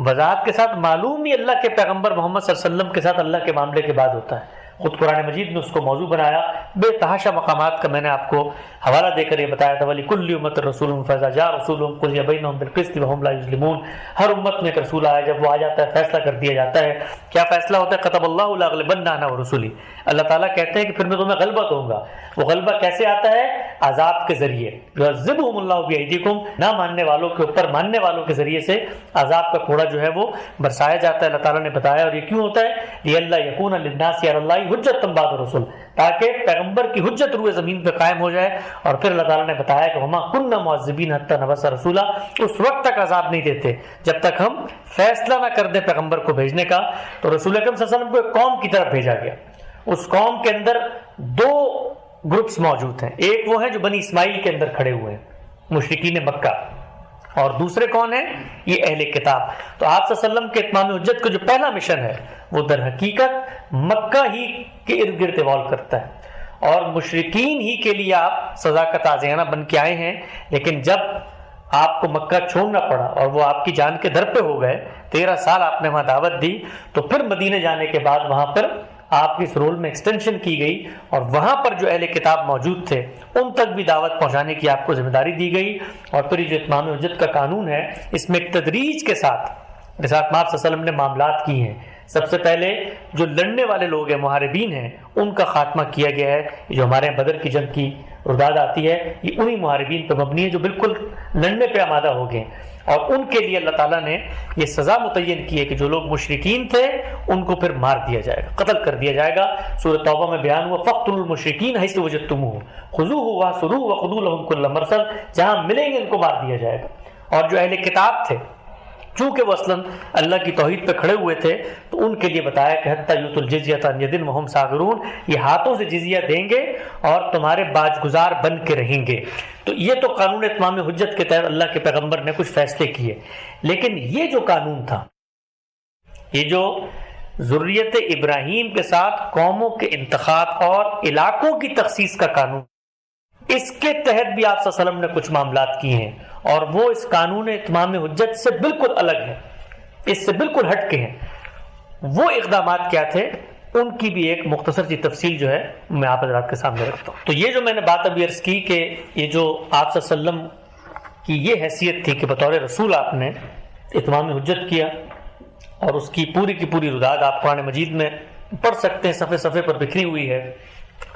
وضاحت کے ساتھ معلوم ہی اللہ کے پیغمبر محمد صلی اللہ علیہ وسلم کے ساتھ اللہ کے معاملے کے بعد ہوتا ہے۔ خود قرآن مجید نے اس کو موضوع بنایا، بے تحاشا مقامات کا میں نے آپ کو حوالہ دے کر یہ بتایا تھا، وَلِكُلِّ أُمَّةٍ رَسُولٌ فَإِذَا جَاءَ رَسُولُهُمْ قُضِيَ بَيْنَهُمْ بِالْقِسْطِ وَهُمْ لَا يُظْلِمُونَ۔ ہر امت میں ایک رسول آیا، جب وہ آ جاتا ہے فیصلہ کر دیا جاتا ہے۔ کیا فیصلہ ہوتا ہے؟ كَتَبَ اللَّهُ لَأَغْلِبَنَّ أَنَا وَرُسُلِي، اللہ تعالیٰ کہتے ہیں کہ پھر میں تمہیں غلبہ دوں گا. وہ غلبہ کیسے آتا ہے؟ عذاب کے ذریعے. یعذبہم اللہ بایدیکم، نہ ماننے والوں کے اوپر ماننے والوں کے ذریعے سے عذاب کا کوڑا جو ہے وہ برسایا جاتا ہے. اللہ تعالیٰ نے بتایا. اور یہ کیوں ہوتا ہے؟ لِأَلَّا يَكُونَ لِلنَّاسِ عَلَى اللَّهِ حُجَّةٌ بَعْدَ الرُّسُلِ، تاکہ پیغمبر کی حجت روئے زمین پہ قائم ہو جائے. اور پھر اللہ تعالیٰ نے بتایا کہ وَمَا كُنَّا مُعَذِّبِينَ حَتَّى نَبْعَثَ رَسُولًا، اس وقت تک عذاب نہیں دیتے جب تک ہم فیصلہ نہ کر دیں پیغمبر کو بھیجنے کا. تو رسول اکرم صلی اللہ علیہ وسلم کو ایک قوم کی طرف بھیجا گیا. اس قوم کے اندر دو گروپس موجود ہیں. ایک وہ ہیں جو بنی اسماعیل کے اندر کھڑے ہوئے ہیں، مشرکین مکہ، اور دوسرے کون ہیں؟ یہ اہل کتاب. تو آپ صلی اللہ علیہ وسلم کے اتمام حجت کا جو پہلا مشن ہے وہ در حقیقت مکہ ہی کے ارد گرد ایوالو کرتا ہے، اور مشرکین ہی کے لیے آپ سزا کا تازیانہ بن کے آئے ہیں. لیکن جب آپ کو مکہ چھوڑنا پڑا اور وہ آپ کی جان کے در پہ ہو گئے، 13 سال آپ نے وہاں دعوت دی، تو پھر مدینے جانے کے بعد وہاں پر آپ کی اس رول میں ایکسٹینشن کی گئی، اور وہاں پر جو اہل کتاب موجود تھے ان تک بھی دعوت پہنچانے کی آپ کو ذمہ داری دی گئی. اور پھر یہ جو اتمام حجت کا قانون ہے، اس میں ایک تدریج کے ساتھ رسالت مآب صلی اللہ علیہ وسلم نے معاملات کی ہیں. سب سے پہلے جو لڑنے والے لوگ ہیں، محاربین ہیں، ان کا خاتمہ کیا گیا ہے. جو ہمارے یہاں بدر کی جنگ کی رداد آتی ہے، یہ انہی محاربین پہ مبنی ہے جو بالکل لڑنے پہ آمادہ ہو گئے. اور ان کے لیے اللہ تعالیٰ نے یہ سزا متعین کی ہے کہ جو لوگ مشرکین تھے ان کو پھر مار دیا جائے گا، قتل کر دیا جائے گا. سورۃ توبہ میں بیان ہوا فَاقْتُلُوا الْمُشْرِكِينَ حَيْثُ وَجَدتُّمُوهُمْ خُذُوهُ وَاحْصُرُوهُ وَخُذُوا لَهُمْ كُلَّ مَرْصَدٍ، جہاں ملیں گے ان کو مار دیا جائے گا. اور جو اہل کتاب تھے، چونکہ وہ اصلاً اللہ کی توحید پہ کھڑے ہوئے تھے، تو ان کے لیے بتایا کہ حتیٰ یؤتوا الجزیۃ عن ید وہم صاغرون، یہ ہاتھوں سے جزیہ دیں گے اور تمہارے باج گزار بن کے رہیں گے. تو یہ تو قانون اتمام حجت کے تحت اللہ کے پیغمبر نے کچھ فیصلے کیے. لیکن یہ جو قانون تھا، یہ جو ذریت ابراہیم کے ساتھ قوموں کے انتخاب اور علاقوں کی تخصیص کا قانون، اس کے تحت بھی آپ صلی اللہ علیہ وسلم نے کچھ معاملات کیے ہیں، اور وہ اس قانون اتمام حجت سے بالکل الگ ہے، اس سے بالکل ہٹ کے ہیں. وہ اقدامات کیا تھے، ان کی بھی ایک مختصر سی تفصیل جو ہے میں آپ حضرات کے سامنے رکھتا ہوں. تو یہ جو میں نے بات ابھی عرض کی کہ یہ جو آپ صلی اللہ علیہ وسلم کی یہ حیثیت تھی کہ بطور رسول آپ نے اتمام حجت کیا، اور اس کی پوری رداد آپ قرآن مجید میں پڑھ سکتے ہیں، صفحے صفحے پر بکھری ہوئی ہے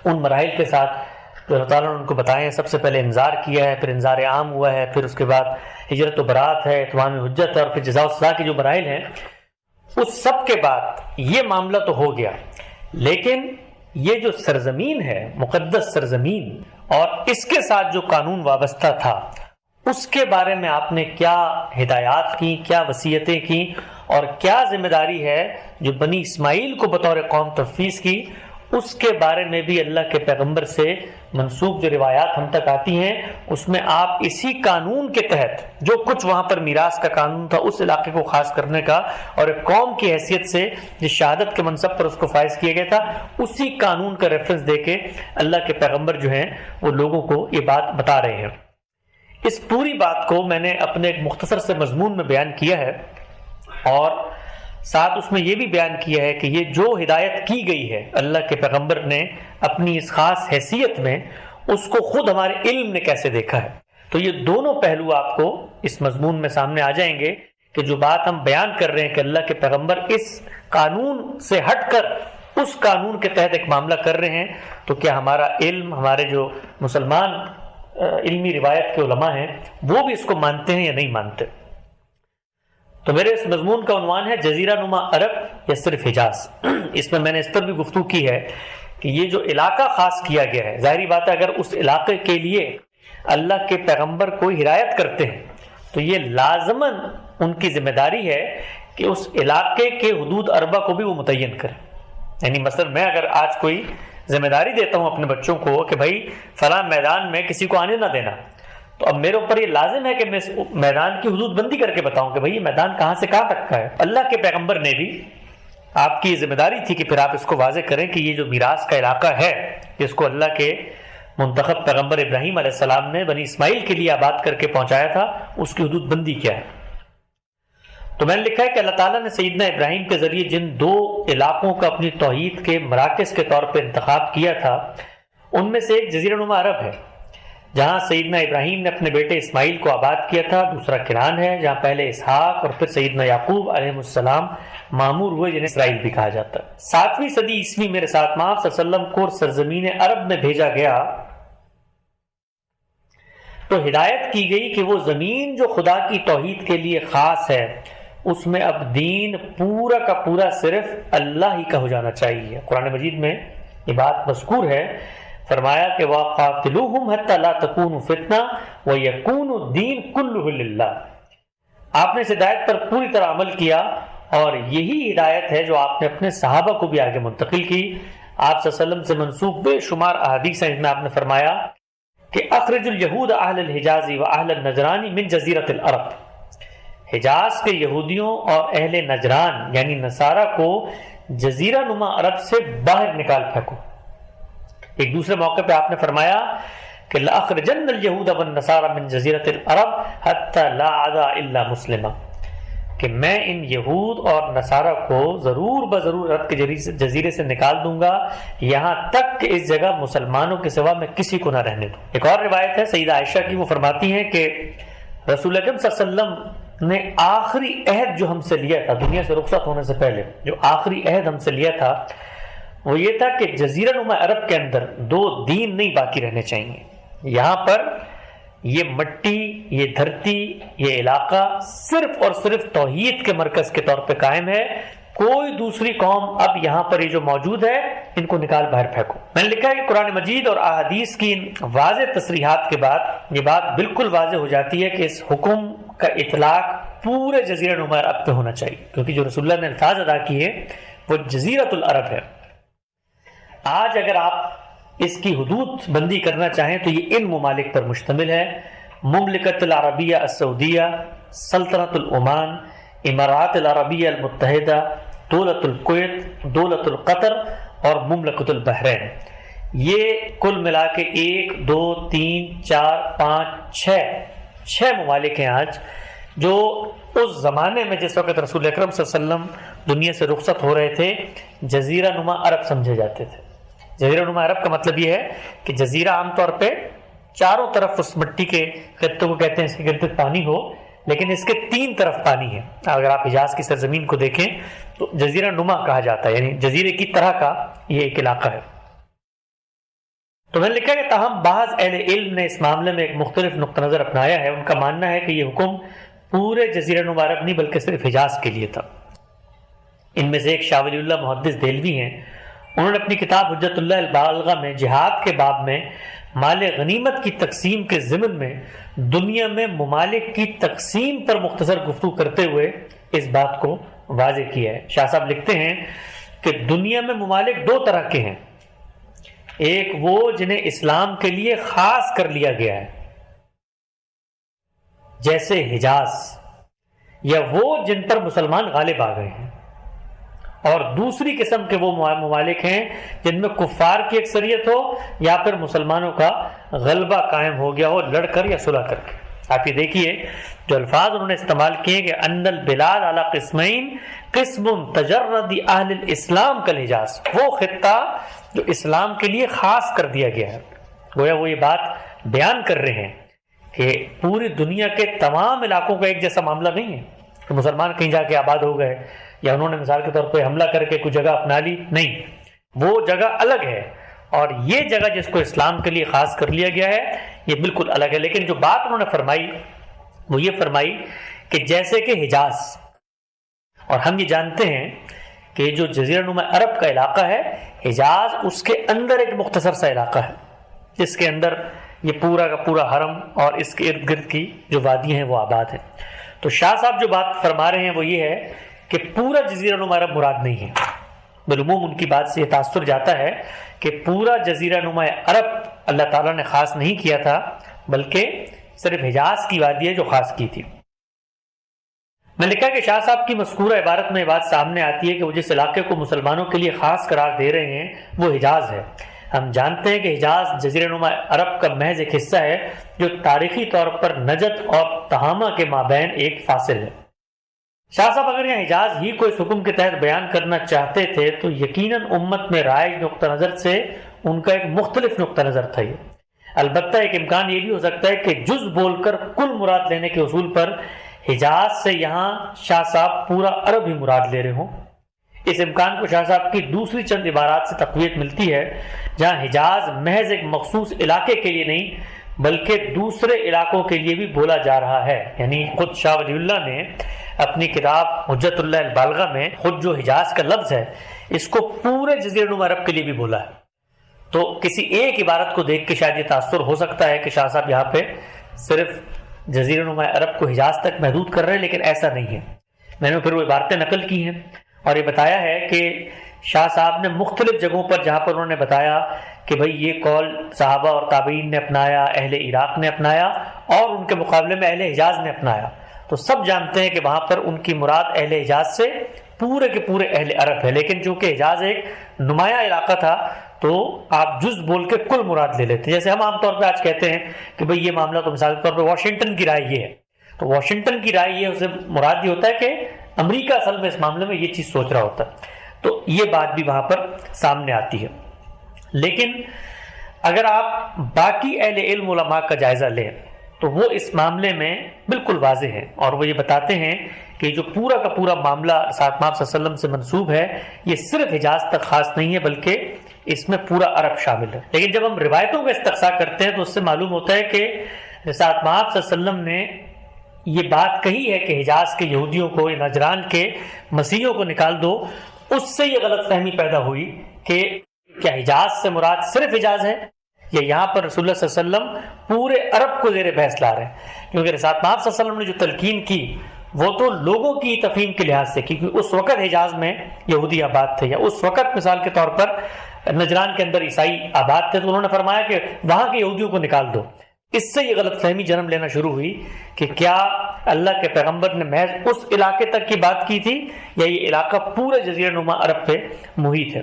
ان مراحل کے ساتھ جو اللہ تعالیٰ نے ان کو بتائے ہیں. سب سے پہلے انذار کیا ہے، پھر انذار عام ہوا ہے، پھر اس کے بعد ہجرت و برات ہے، اتمام حجت ہے، اور پھر جزا و سزا کی جو مراحل ہیں. اس سب کے بعد یہ معاملہ تو ہو گیا، لیکن یہ جو سرزمین ہے، مقدس سرزمین، اور اس کے ساتھ جو قانون وابستہ تھا، اس کے بارے میں آپ نے کیا ہدایات کی، کیا وصیتیں کی، اور کیا ذمہ داری ہے جو بنی اسماعیل کو بطور قوم تفویض کی، اس کے بارے میں بھی اللہ کے پیغمبر سے منسوب جو روایات ہم تک آتی ہیں، اس میں آپ اسی قانون کے تحت جو کچھ وہاں پر میراث کا قانون تھا، اس علاقے کو خاص کرنے کا، اور ایک قوم کی حیثیت سے جس شہادت کے منصب پر اس کو فائز کیا گیا تھا، اسی قانون کا ریفرنس دے کے اللہ کے پیغمبر جو ہیں وہ لوگوں کو یہ بات بتا رہے ہیں. اس پوری بات کو میں نے اپنے ایک مختصر سے مضمون میں بیان کیا ہے، اور ساتھ اس میں یہ بھی بیان کیا ہے کہ یہ جو ہدایت کی گئی ہے اللہ کے پیغمبر نے اپنی اس خاص حیثیت میں، اس کو خود ہمارے علم نے کیسے دیکھا ہے. تو یہ دونوں پہلو آپ کو اس مضمون میں سامنے آ جائیں گے کہ جو بات ہم بیان کر رہے ہیں کہ اللہ کے پیغمبر اس قانون سے ہٹ کر اس قانون کے تحت ایک معاملہ کر رہے ہیں، تو کیا ہمارا علم، ہمارے جو مسلمان علمی روایت کے علماء ہیں، وہ بھی اس کو مانتے ہیں یا نہیں مانتے. تو میرے اس مضمون کا عنوان ہے جزیرہ نما عرب یا صرف حجاز. اس میں نے اس پر بھی گفتگو کی ہے کہ یہ جو علاقہ خاص کیا گیا ہے، ظاہری بات ہے اگر اس علاقے کے لیے اللہ کے پیغمبر کوئی ہدایت کرتے ہیں تو یہ لازماً ان کی ذمہ داری ہے کہ اس علاقے کے حدود اربع کو بھی وہ متعین کریں. یعنی مثلا میں اگر آج کوئی ذمہ داری دیتا ہوں اپنے بچوں کو کہ بھائی فلاں میدان میں کسی کو آنے نہ دینا، تو اب میرے اوپر یہ لازم ہے کہ میں اس میدان کی حدود بندی کر کے بتاؤں کہ بھائی یہ میدان کہاں سے کہاں تک کا ہے. اللہ کے پیغمبر نے بھی آپ کی ذمہ داری تھی کہ پھر آپ اس کو واضح کریں کہ یہ جو میراث کا علاقہ ہے جس کو اللہ کے منتخب پیغمبر ابراہیم علیہ السلام نے بنی اسماعیل کے لیے آباد کر کے پہنچایا تھا، اس کی حدود بندی کیا ہے. تو میں نے لکھا ہے کہ اللہ تعالیٰ نے سیدنا ابراہیم کے ذریعے جن دو علاقوں کا اپنی توحید کے مراکز کے طور پہ انتخاب کیا تھا، ان میں سے ایک جزیرہ نما عرب ہے. جہاں سیدنا ابراہیم نے اپنے بیٹے اسماعیل کو آباد کیا تھا، دوسرا کنعان ہے جہاں پہلے اسحاق اور پھر سیدنا یعقوب علیہ السلام معمور ہوئے جنہیں اسرائیل بھی کہا جاتا ہے۔ 7ویں صدی عیسوی میرے ساتھ ماں صلی اللہ علیہ وسلم کو سرزمین عرب میں بھیجا گیا تو ہدایت کی گئی کہ وہ زمین جو خدا کی توحید کے لیے خاص ہے اس میں اب دین پورا کا پورا صرف اللہ ہی کا ہو جانا چاہیے۔ قرآن مجید میں یہ بات مذکور ہے، فرمایا کہ وَقَاتِلُوهُمْ حَتَّى لَا تَكُونُ فِتْنَةٌ وَيَكُونُ الدِّينُ كُلُّهُ لِلَّهِ۔ آپ نے اس ہدایت پر پوری طرح عمل کیا اور یہی ہدایت ہے جو آپ نے اپنے صحابہ کو بھی آگے منتقل کی۔ آپ صلی اللہ علیہ وسلم سے منسوخ بے شمار احادیث ہیں جن میں آپ نے فرمایا کہ اخرج الیہود اہل الحجاز و اہل النجران من جزیرۃ العرب، حجاز کے یہودیوں اور اہل نجران یعنی نصارہ کو جزیرہ نما عرب سے باہر نکال پھینکو۔ ایک دوسرے موقع پہ آپ نے فرمایا کہ لَأَخْرِجَنَّ الْيَهُودَ وَالنَّصَارَى مِنْ جَزِيرَةِ الْعَرَبِ حَتَّى لَا عَدَى إِلَّا مُسْلِمًا، کہ میں ان یہود اور نصارہ کو ضرور بضرور عرب کے جزیرے سے نکال دوں گا یہاں تک کہ اس جگہ مسلمانوں کے سوا میں کسی کو نہ رہنے دوں۔ ایک اور روایت ہے سیدہ عائشہ کی، وہ فرماتی ہیں کہ رسول اکرم صلی اللہ علیہ وسلم نے آخری عہد جو ہم سے لیا تھا دنیا سے رخصت ہونے سے پہلے، جو آخری عہد ہم سے لیا تھا وہ یہ تھا کہ جزیرہ نما عرب کے اندر 2 دین نہیں باقی رہنے چاہیے۔ یہاں پر یہ مٹی، یہ دھرتی، یہ علاقہ صرف اور صرف توحید کے مرکز کے طور پہ قائم ہے۔ کوئی دوسری قوم اب یہاں پر یہ جو موجود ہے ان کو نکال باہر پھینکو۔ میں نے لکھا ہے کہ قرآن مجید اور احادیث کی ان واضح تصریحات کے بعد یہ بات بالکل واضح ہو جاتی ہے کہ اس حکم کا اطلاق پورے جزیرہ نما عرب پہ ہونا چاہیے، کیونکہ جو رسول اللہ نے الفاظ ادا کیے وہ جزیرۃ العرب ہے۔ آج اگر آپ اس کی حدود بندی کرنا چاہیں تو یہ ان ممالک پر مشتمل ہے: مملکت العربیہ السعودیہ، سلطنت العمان، امارات العربیہ المتحدہ، دولت الکویت، دولت القطر اور مملکت البحرین۔ یہ کل ملا کے 1 2 3 4 5 6 ممالک ہیں آج جو اس زمانے میں جس وقت رسول اکرم صلی اللہ علیہ وسلم دنیا سے رخصت ہو رہے تھے جزیرہ نما عرب سمجھے جاتے تھے۔ جزیرہ نما عرب کا مطلب یہ ہے کہ جزیرہ عام طور پہ چاروں طرف اس مٹی کے خطوں کو کہتے ہیں اس کے گرد پانی ہو، لیکن اس کے 3 طرف پانی ہے۔ اگر آپ حجاز کی سرزمین کو دیکھیں تو جزیرہ نما کہا جاتا ہے، یعنی جزیرے کی طرح کا یہ ایک علاقہ ہے۔ تو میں نے لکھا کہ تاہم بعض اہل علم نے اس معاملے میں ایک مختلف نقطہ نظر اپنایا ہے۔ ان کا ماننا ہے کہ یہ حکم پورے جزیرہ نما عرب نہیں بلکہ صرف حجاز کے لیے تھا۔ ان میں سے ایک شاہ ولی اللہ محدث دہلوی ہیں، انہوں نے اپنی کتاب حجت اللہ البالغہ میں جہاد کے باب میں مال غنیمت کی تقسیم کے ضمن میں دنیا میں ممالک کی تقسیم پر مختصر گفتگو کرتے ہوئے اس بات کو واضح کیا ہے۔ شاہ صاحب لکھتے ہیں کہ دنیا میں ممالک 2 طرح کے ہیں، ایک وہ جنہیں اسلام کے لیے خاص کر لیا گیا ہے جیسے حجاز، یا وہ جن پر مسلمان غالب آ گئے ہیں، اور دوسری قسم کے وہ ممالک ہیں جن میں کفار کی اکثریت ہو یا پھر مسلمانوں کا غلبہ قائم ہو گیا ہو لڑ کر یا صلح کر کے۔ آپ یہ دیکھیے جو الفاظ انہوں نے استعمال کیے کہ ان البلاد علی قسمین قسم تجرد اہل الاسلام کالحجاز، وہ خطہ جو اسلام کے لیے خاص کر دیا گیا ہے۔ گویا وہ یہ بات بیان کر رہے ہیں کہ پوری دنیا کے تمام علاقوں کا ایک جیسا معاملہ نہیں ہے کہ مسلمان کہیں جا کے آباد ہو گئے یا انہوں نے مثال کے طور پہ حملہ کر کے کوئی جگہ اپنا لی، نہیں، وہ جگہ الگ ہے اور یہ جگہ جس کو اسلام کے لیے خاص کر لیا گیا ہے یہ بالکل الگ ہے۔ لیکن جو بات انہوں نے فرمائی وہ یہ فرمائی کہ جیسے کہ حجاز، اور ہم یہ جانتے ہیں کہ جو جزیرہ نما عرب کا علاقہ ہے حجاز اس کے اندر ایک مختصر سا علاقہ ہے جس کے اندر یہ پورا کا پورا حرم اور اس کے ارد گرد کی جو وادیاں ہیں وہ آباد ہیں۔ تو شاہ صاحب جو بات فرما رہے ہیں وہ یہ ہے کہ پورا جزیرہ نما عرب مراد نہیں ہے، بالعموم ان کی بات سے یہ تاثر جاتا ہے کہ پورا جزیرہ نما عرب اللہ تعالیٰ نے خاص نہیں کیا تھا بلکہ صرف حجاز کی وادی ہے جو خاص کی تھی۔ میں لکھا کہ شاہ صاحب کی مذکورہ عبارت میں یہ بات سامنے آتی ہے کہ وہ جس علاقے کو مسلمانوں کے لیے خاص قرار دے رہے ہیں وہ حجاز ہے۔ ہم جانتے ہیں کہ حجاز جزیرہ نما عرب کا محض ایک حصہ ہے جو تاریخی طور پر نجد اور تہامہ کے مابین ایک فاصل ہے۔ شاہ صاحب اگر یہاں حجاز ہی کو اس حکم کے تحت بیان کرنا چاہتے تھے تو یقیناً امت میں رائج نقطہ نظر سے ان کا ایک مختلف نقطہ نظر تھا۔ البتہ ایک امکان یہ بھی ہو سکتا ہے کہ جز بول کر کل مراد لینے کے اصول پر حجاز سے یہاں شاہ صاحب پورا عرب ہی مراد لے رہے ہوں۔ اس امکان کو شاہ صاحب کی دوسری چند عبارات سے تقویت ملتی ہے، جہاں حجاز محض ایک مخصوص علاقے کے لیے نہیں بلکہ دوسرے علاقوں کے لیے بھی بولا جا رہا ہے۔ یعنی خود شاہ ولی اللہ نے اپنی کتاب حجت اللہ البالغہ میں خود جو حجاز کا لفظ ہے اس کو پورے جزیرہ نما عرب کے لیے بھی بولا ہے۔ تو کسی ایک عبارت کو دیکھ کے شاید یہ تاثر ہو سکتا ہے کہ شاہ صاحب یہاں پہ صرف جزیرہ نما عرب کو حجاز تک محدود کر رہے ہیں، لیکن ایسا نہیں ہے۔ میں نے پھر وہ عبارتیں نقل کی ہیں اور یہ بتایا ہے کہ شاہ صاحب نے مختلف جگہوں پر جہاں پر انہوں نے بتایا کہ بھئی یہ قول صحابہ اور تابعین نے اپنایا، اہل عراق نے اپنایا اور ان کے مقابلے میں اہل حجاز نے اپنایا، تو سب جانتے ہیں کہ وہاں پر ان کی مراد اہل حجاز سے پورے کے پورے اہل عرب ہے۔ لیکن چونکہ حجاز ایک نمایاں علاقہ تھا تو آپ جز بول کے کل مراد لے لیتے ہیں۔ جیسے ہم عام طور پہ آج کہتے ہیں کہ بھئی یہ معاملہ تو مثال کے طور پہ واشنگٹن کی رائے یہ ہے، تو واشنگٹن کی رائے یہ اسے مراد یہ ہوتا ہے کہ امریکہ اصل میں اس معاملے میں یہ چیز سوچ رہا ہوتا ہے، تو یہ بات بھی وہاں پر سامنے آتی ہے۔ لیکن اگر آپ باقی اہل علم علماء کا جائزہ لیں تو وہ اس معاملے میں بالکل واضح ہیں، اور وہ یہ بتاتے ہیں کہ جو پورا کا پورا معاملہ ساتھ آپ صلی اللہ علیہ وسلم سے منسوب ہے یہ صرف حجاز تک خاص نہیں ہے بلکہ اس میں پورا عرب شامل ہے۔ لیکن جب ہم روایتوں کا استقصاء کرتے ہیں تو اس سے معلوم ہوتا ہے کہ ساتھ آپ صلی اللہ علیہ وسلم نے یہ بات کہی ہے کہ حجاز کے یہودیوں کو، نجران کے مسیحیوں کو نکال دو، اس سے یہ غلط فہمی پیدا ہوئی کہ کیا حجاز سے مراد صرف حجاز ہے یا یہاں پر رسول اللہ صلی اللہ علیہ وسلم پورے عرب کو زیر بحث لا رہے ہیں، کیونکہ رسالت صلی اللہ علیہ وسلم نے جو تلقین کی وہ تو لوگوں کی تفہیم کے لحاظ سے، کیونکہ اس وقت حجاز میں یہودی آباد تھے یا اس وقت مثال کے طور پر نجران کے اندر عیسائی آباد تھے، تو انہوں نے فرمایا کہ وہاں کے یہودیوں کو نکال دو۔ اس سے یہ غلط فہمی جنم لینا شروع ہوئی کہ کیا اللہ کے پیغمبر نے محض اس علاقے تک کی بات کی تھی یا یہ علاقہ پورے جزیرہ نما عرب پہ محیط ہے۔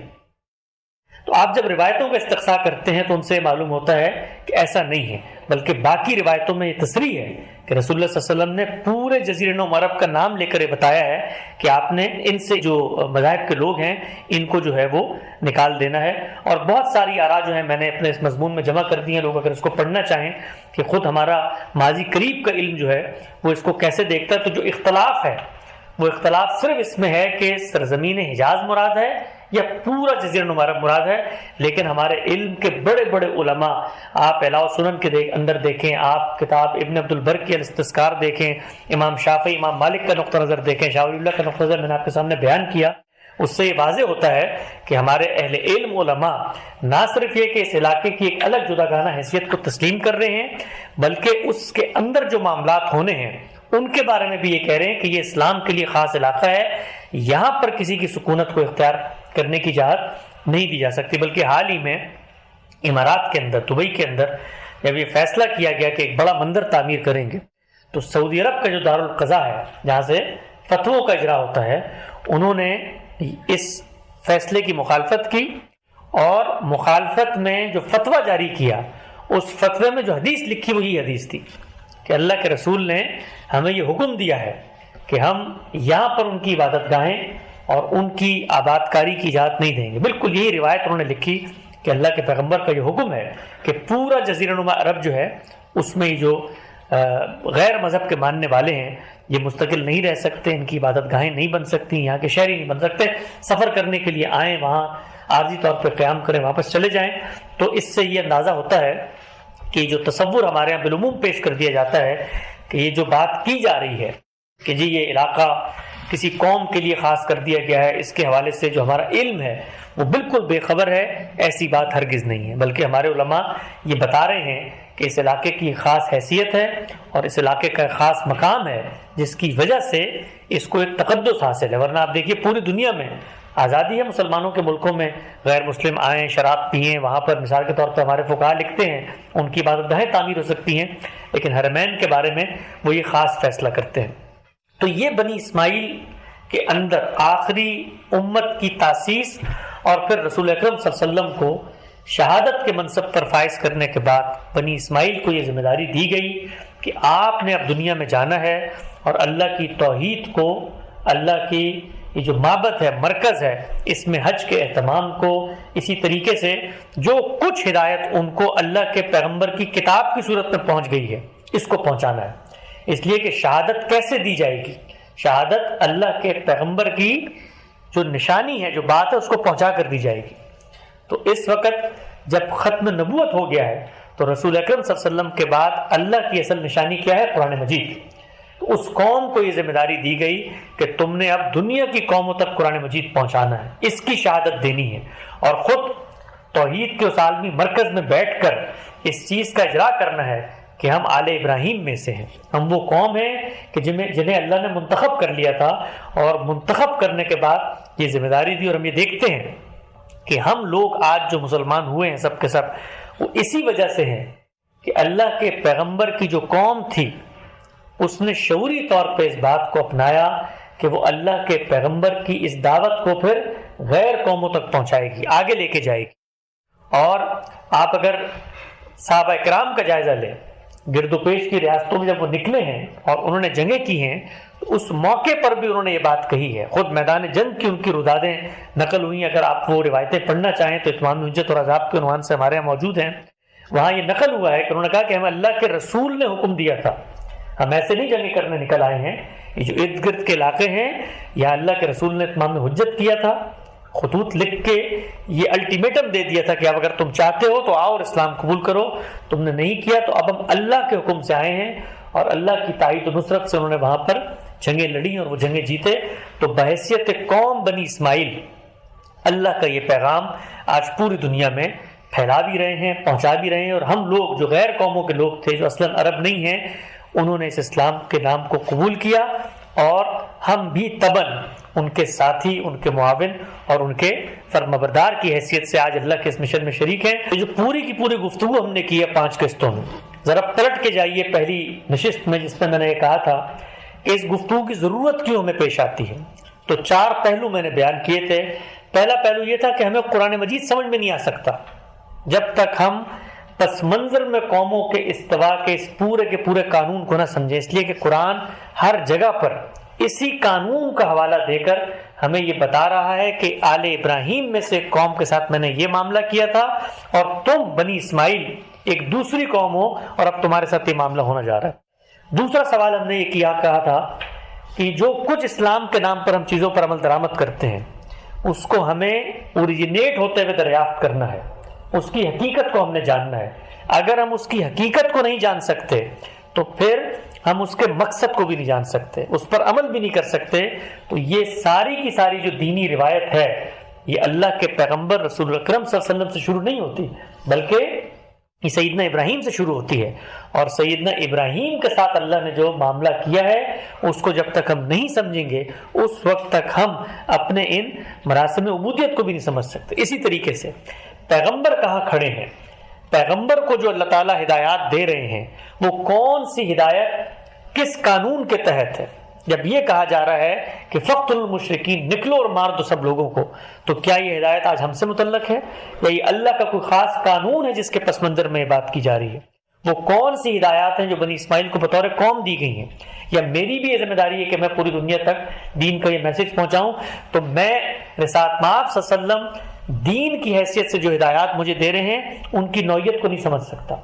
تو آپ جب روایتوں کا استقصاء کرتے ہیں تو ان سے معلوم ہوتا ہے کہ ایسا نہیں ہے، بلکہ باقی روایتوں میں یہ تصریح ہے کہ رسول اللہ صلی اللہ علیہ وسلم نے پورے جزیرہ نما عرب کا نام لے کر یہ بتایا ہے کہ آپ نے ان سے جو مذاہب کے لوگ ہیں ان کو جو ہے وہ نکال دینا ہے۔ اور بہت ساری آراء جو ہیں میں نے اپنے اس مضمون میں جمع کر دی ہیں، لوگ اگر اس کو پڑھنا چاہیں کہ خود ہمارا ماضی قریب کا علم جو ہے وہ اس کو کیسے دیکھتا ہے، تو جو اختلاف ہے وہ اختلاف صرف اس میں ہے کہ سرزمین حجاز مراد ہے یا پورا جزیرہ نما عرب مراد ہے۔ لیکن ہمارے علم کے بڑے بڑے علماء، آپ اعلاء سنن کے اندر دیکھیں، آپ کتاب ابن عبد البر کی الاستذکار دیکھیں، امام شافعی، امام مالک کا نقطہ نظر دیکھیں، شاہ ولی اللہ کا نقطہ نظر میں نے آپ کے سامنے بیان کیا، اس سے یہ واضح ہوتا ہے کہ ہمارے اہل علم علماء نہ صرف یہ کہ اس علاقے کی ایک الگ جداگانہ حیثیت کو تسلیم کر رہے ہیں بلکہ اس کے اندر جو معاملات ہونے ہیں ان کے بارے میں بھی یہ کہہ رہے ہیں کہ یہ اسلام کے لیے خاص علاقہ ہے، یہاں پر کسی کی سکونت کو اختیار کرنے کی اجازت نہیں دی جا سکتی۔ بلکہ حال ہی میں امارات کے اندر، دبئی کے اندر جب یہ فیصلہ کیا گیا کہ ایک بڑا مندر تعمیر کریں گے تو سعودی عرب کا جو دارالقضاء ہے جہاں سے فتووں کا اجرا ہوتا ہے، انہوں نے اس فیصلے کی مخالفت کی اور مخالفت میں جو فتویٰ جاری کیا اس فتوے میں جو حدیث لکھی وہی حدیث تھی کہ اللہ کے رسول نے ہمیں یہ حکم دیا ہے کہ ہم یہاں پر ان کی عبادت گاہیں اور ان کی آباد کاری کی اجازت نہیں دیں گے۔ بالکل یہی روایت انہوں نے لکھی کہ اللہ کے پیغمبر کا یہ حکم ہے کہ پورا جزیرہ نما عرب جو ہے اس میں جو غیر مذہب کے ماننے والے ہیں یہ مستقل نہیں رہ سکتے، ان کی عبادت گاہیں نہیں بن سکتی، یہاں کے شہری نہیں بن سکتے، سفر کرنے کے لیے آئیں، وہاں عارضی طور پہ قیام کریں، واپس چلے جائیں۔ تو اس سے یہ اندازہ ہوتا ہے کہ جو تصور ہمارے یہاں بالعموم پیش کر دیا جاتا ہے کہ یہ جو بات کی جا رہی ہے کہ جی یہ علاقہ کسی قوم کے لیے خاص کر دیا گیا ہے، اس کے حوالے سے جو ہمارا علم ہے وہ بالکل بے خبر ہے، ایسی بات ہرگز نہیں ہے، بلکہ ہمارے علماء یہ بتا رہے ہیں کہ اس علاقے کی خاص حیثیت ہے اور اس علاقے کا خاص مقام ہے جس کی وجہ سے اس کو ایک تقدس حاصل ہے۔ ورنہ آپ دیکھیے پوری دنیا میں آزادی ہے مسلمانوں کے ملکوں میں، غیر مسلم آئیں، شراب پئیں، وہاں پر مثال کے طور پر ہمارے فقہاء لکھتے ہیں ان کی عبادت گاہیں تعمیر ہو سکتی ہیں، لیکن حرمین کے بارے میں وہ یہ خاص فیصلہ کرتے ہیں۔ تو یہ بنی اسماعیل کے اندر آخری امت کی تاسیس اور پھر رسول اکرم صلی اللہ علیہ وسلم کو شہادت کے منصب پر فائز کرنے کے بعد بنی اسماعیل کو یہ ذمہ داری دی گئی کہ آپ نے اب دنیا میں جانا ہے اور اللہ کی توحید کو، اللہ کی یہ جو معبد ہے، مرکز ہے، اس میں حج کے اہتمام کو اسی طریقے سے جو کچھ ہدایت ان کو اللہ کے پیغمبر کی کتاب کی صورت میں پہنچ گئی ہے، اس کو پہنچانا ہے۔ اس لیے کہ شہادت کیسے دی جائے گی؟ شہادت اللہ کے پیغمبر کی جو نشانی ہے، جو بات ہے، اس کو پہنچا کر دی جائے گی۔ تو اس وقت جب ختم نبوت ہو گیا ہے تو رسول اکرم صلی اللہ علیہ وسلم کے بعد اللہ کی اصل نشانی کیا ہے؟ قرآن مجید۔ تو اس قوم کو یہ ذمہ داری دی گئی کہ تم نے اب دنیا کی قوموں تک قرآن مجید پہنچانا ہے، اس کی شہادت دینی ہے، اور خود توحید کے اس عالمی مرکز میں بیٹھ کر اس چیز کا اجرا کرنا ہے کہ ہم آل ابراہیم میں سے ہیں، ہم وہ قوم ہیں کہ جنہیں اللہ نے منتخب کر لیا تھا، اور منتخب کرنے کے بعد یہ ذمہ داری دی۔ اور ہم یہ دیکھتے ہیں کہ ہم لوگ آج جو مسلمان ہوئے ہیں سب کے سب، وہ اسی وجہ سے ہیں کہ اللہ کے پیغمبر کی جو قوم تھی اس نے شعوری طور پہ اس بات کو اپنایا کہ وہ اللہ کے پیغمبر کی اس دعوت کو پھر غیر قوموں تک پہنچائے گی، آگے لے کے جائے گی۔ اور آپ اگر صحابہ کرام کا جائزہ لیں، گرد و پیش کی ریاستوں میں جب وہ نکلے ہیں اور انہوں نے جنگیں کی ہیں تو اس موقع پر بھی انہوں نے یہ بات کہی ہے، خود میدان جنگ کی ان کی رودادیں نقل ہوئی، اگر آپ وہ روایتیں پڑھنا چاہیں تو اتمام حجت اور عذاب کے عنوان سے ہمارے یہاں موجود ہیں، وہاں یہ نقل ہوا ہے کہ انہوں نے کہا کہ ہمیں اللہ کے رسول نے حکم دیا تھا، ہم ایسے نہیں جنگیں کرنے نکل آئے ہیں، یہ جو ارد گرد کے علاقے ہیں یہاں اللہ کے رسول نے اتمام حجت کیا تھا، خطوط لکھ کے یہ الٹیمیٹم دے دیا تھا کہ اب اگر تم چاہتے ہو تو آؤ اور اسلام قبول کرو، تم نے نہیں کیا تو اب ہم اللہ کے حکم سے آئے ہیں، اور اللہ کی تائید و نصرت سے انہوں نے وہاں پر جنگیں لڑی اور وہ جنگیں جیتے۔ تو بحیثیت قوم بنی اسماعیل اللہ کا یہ پیغام آج پوری دنیا میں پھیلا بھی رہے ہیں، پہنچا بھی رہے ہیں، اور ہم لوگ جو غیر قوموں کے لوگ تھے، جو اصلاً عرب نہیں ہیں، انہوں نے اس اسلام کے نام کو قبول کیا، اور ہم بھی تباً ان کے ساتھی، ان کے معاون اور ان کے فرمانبردار کی حیثیت سے آج اللہ کے اس مشن میں شریک ہیں۔ جو پوری کی پوری گفتگو ہم نے کی ہے 5 قسطوں میں، ذرا پلٹ کے جائیے پہلی نشست میں جس میں میں نے یہ کہا تھا کہ اس گفتگو کی ضرورت کیوں ہمیں پیش آتی ہے، تو 4 پہلو میں نے بیان کیے تھے۔ پہلا پہلو یہ تھا کہ ہمیں قرآن مجید سمجھ میں نہیں آ سکتا جب تک ہم پس منظر میں قوموں کے استوا کے اس پورے کے پورے قانون کو نہ سمجھیں، اس لیے کہ قرآن ہر جگہ پر اسی قانون کا حوالہ دے کر ہمیں یہ بتا رہا ہے کہ آل ابراہیم میں سے قوم کے ساتھ میں نے یہ معاملہ کیا تھا، اور تم بنی اسماعیل ایک دوسری قوم ہو اور اب تمہارے ساتھ یہ معاملہ ہونا جا رہا ہے۔ دوسرا سوال ہم نے یہ کہا تھا کہ جو کچھ اسلام کے نام پر ہم چیزوں پر عمل درآمد کرتے ہیں اس کو ہمیں اوریجنیٹ ہوتے ہوئے دریافت کرنا ہے، اس کی حقیقت کو ہم نے جاننا ہے۔ اگر ہم اس کی حقیقت کو نہیں جان سکتے تو پھر ہم اس کے مقصد کو بھی نہیں جان سکتے، اس پر عمل بھی نہیں کر سکتے۔ تو یہ ساری کی ساری جو دینی روایت ہے یہ اللہ کے پیغمبر رسول اکرم صلی اللہ علیہ وسلم سے شروع نہیں ہوتی، بلکہ یہ سیدنا ابراہیم سے شروع ہوتی ہے، اور سیدنا ابراہیم کے ساتھ اللہ نے جو معاملہ کیا ہے اس کو جب تک ہم نہیں سمجھیں گے اس وقت تک ہم اپنے ان مراسم عبودیت کو بھی نہیں سمجھ سکتے۔ اسی طریقے سے پیغمبر کہاں کھڑے ہیں، پیغمبر کو جو اللہ تعالیٰ ہدایات دے رہے ہیں وہ کون سی ہدایت کس قانون کے تحت ہے۔ جب یہ کہا جا رہا ہے کہ فقتل المشرکین، نکلو اور مار دو سب لوگوں کو، تو کیا یہ ہدایت آج ہم سے متعلق ہے یا یہ اللہ کا کوئی خاص قانون ہے جس کے پس منظر میں یہ بات کی جا رہی ہے؟ وہ کون سی ہدایات ہیں جو بنی اسماعیل کو بطور قوم دی گئی ہیں؟ یا میری بھی یہ ذمہ داری ہے کہ میں پوری دنیا تک دین کا یہ میسج پہنچاؤں؟ تو میں رسالت مآب صلی اللہ علیہ وسلم دین کی حیثیت سے جو ہدایات مجھے دے رہے ہیں ان کی نوعیت کو نہیں سمجھ سکتا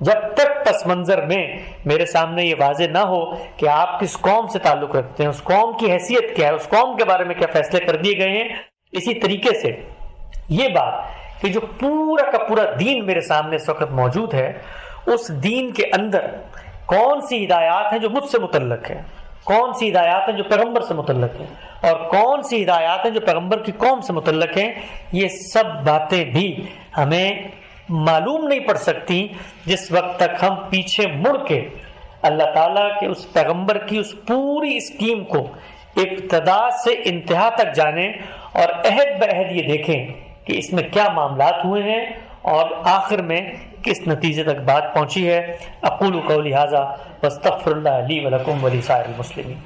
جب تک پس منظر میں میرے سامنے یہ واضح نہ ہو کہ آپ کس قوم سے تعلق رکھتے ہیں، اس قوم کی حیثیت کیا ہے، اس قوم کے بارے میں کیا فیصلے کر دیے گئے ہیں۔ اسی طریقے سے یہ بات کہ جو پورا کا پورا دین میرے سامنے اس وقت موجود ہے، اس دین کے اندر کون سی ہدایات ہیں جو مجھ سے متعلق ہیں، کون سی ہدایات ہیں جو پیغمبر سے متعلق ہیں، اور کون سی ہدایات ہیں جو پیغمبر کی قوم سے متعلق ہیں، یہ سب باتیں بھی ہمیں معلوم نہیں پڑ سکتی جس وقت تک ہم پیچھے مڑ کے اللہ تعالیٰ کے اس پیغمبر کی اس پوری اسکیم کو ابتدا سے انتہا تک جانیں اور عہد بعہد یہ دیکھیں کہ اس میں کیا معاملات ہوئے ہیں اور آخر میں کس نتیجے تک بات پہنچی ہے۔ اقول قولی ھذا واستغفر اللہ لی ولکم ولسائر المسلمین۔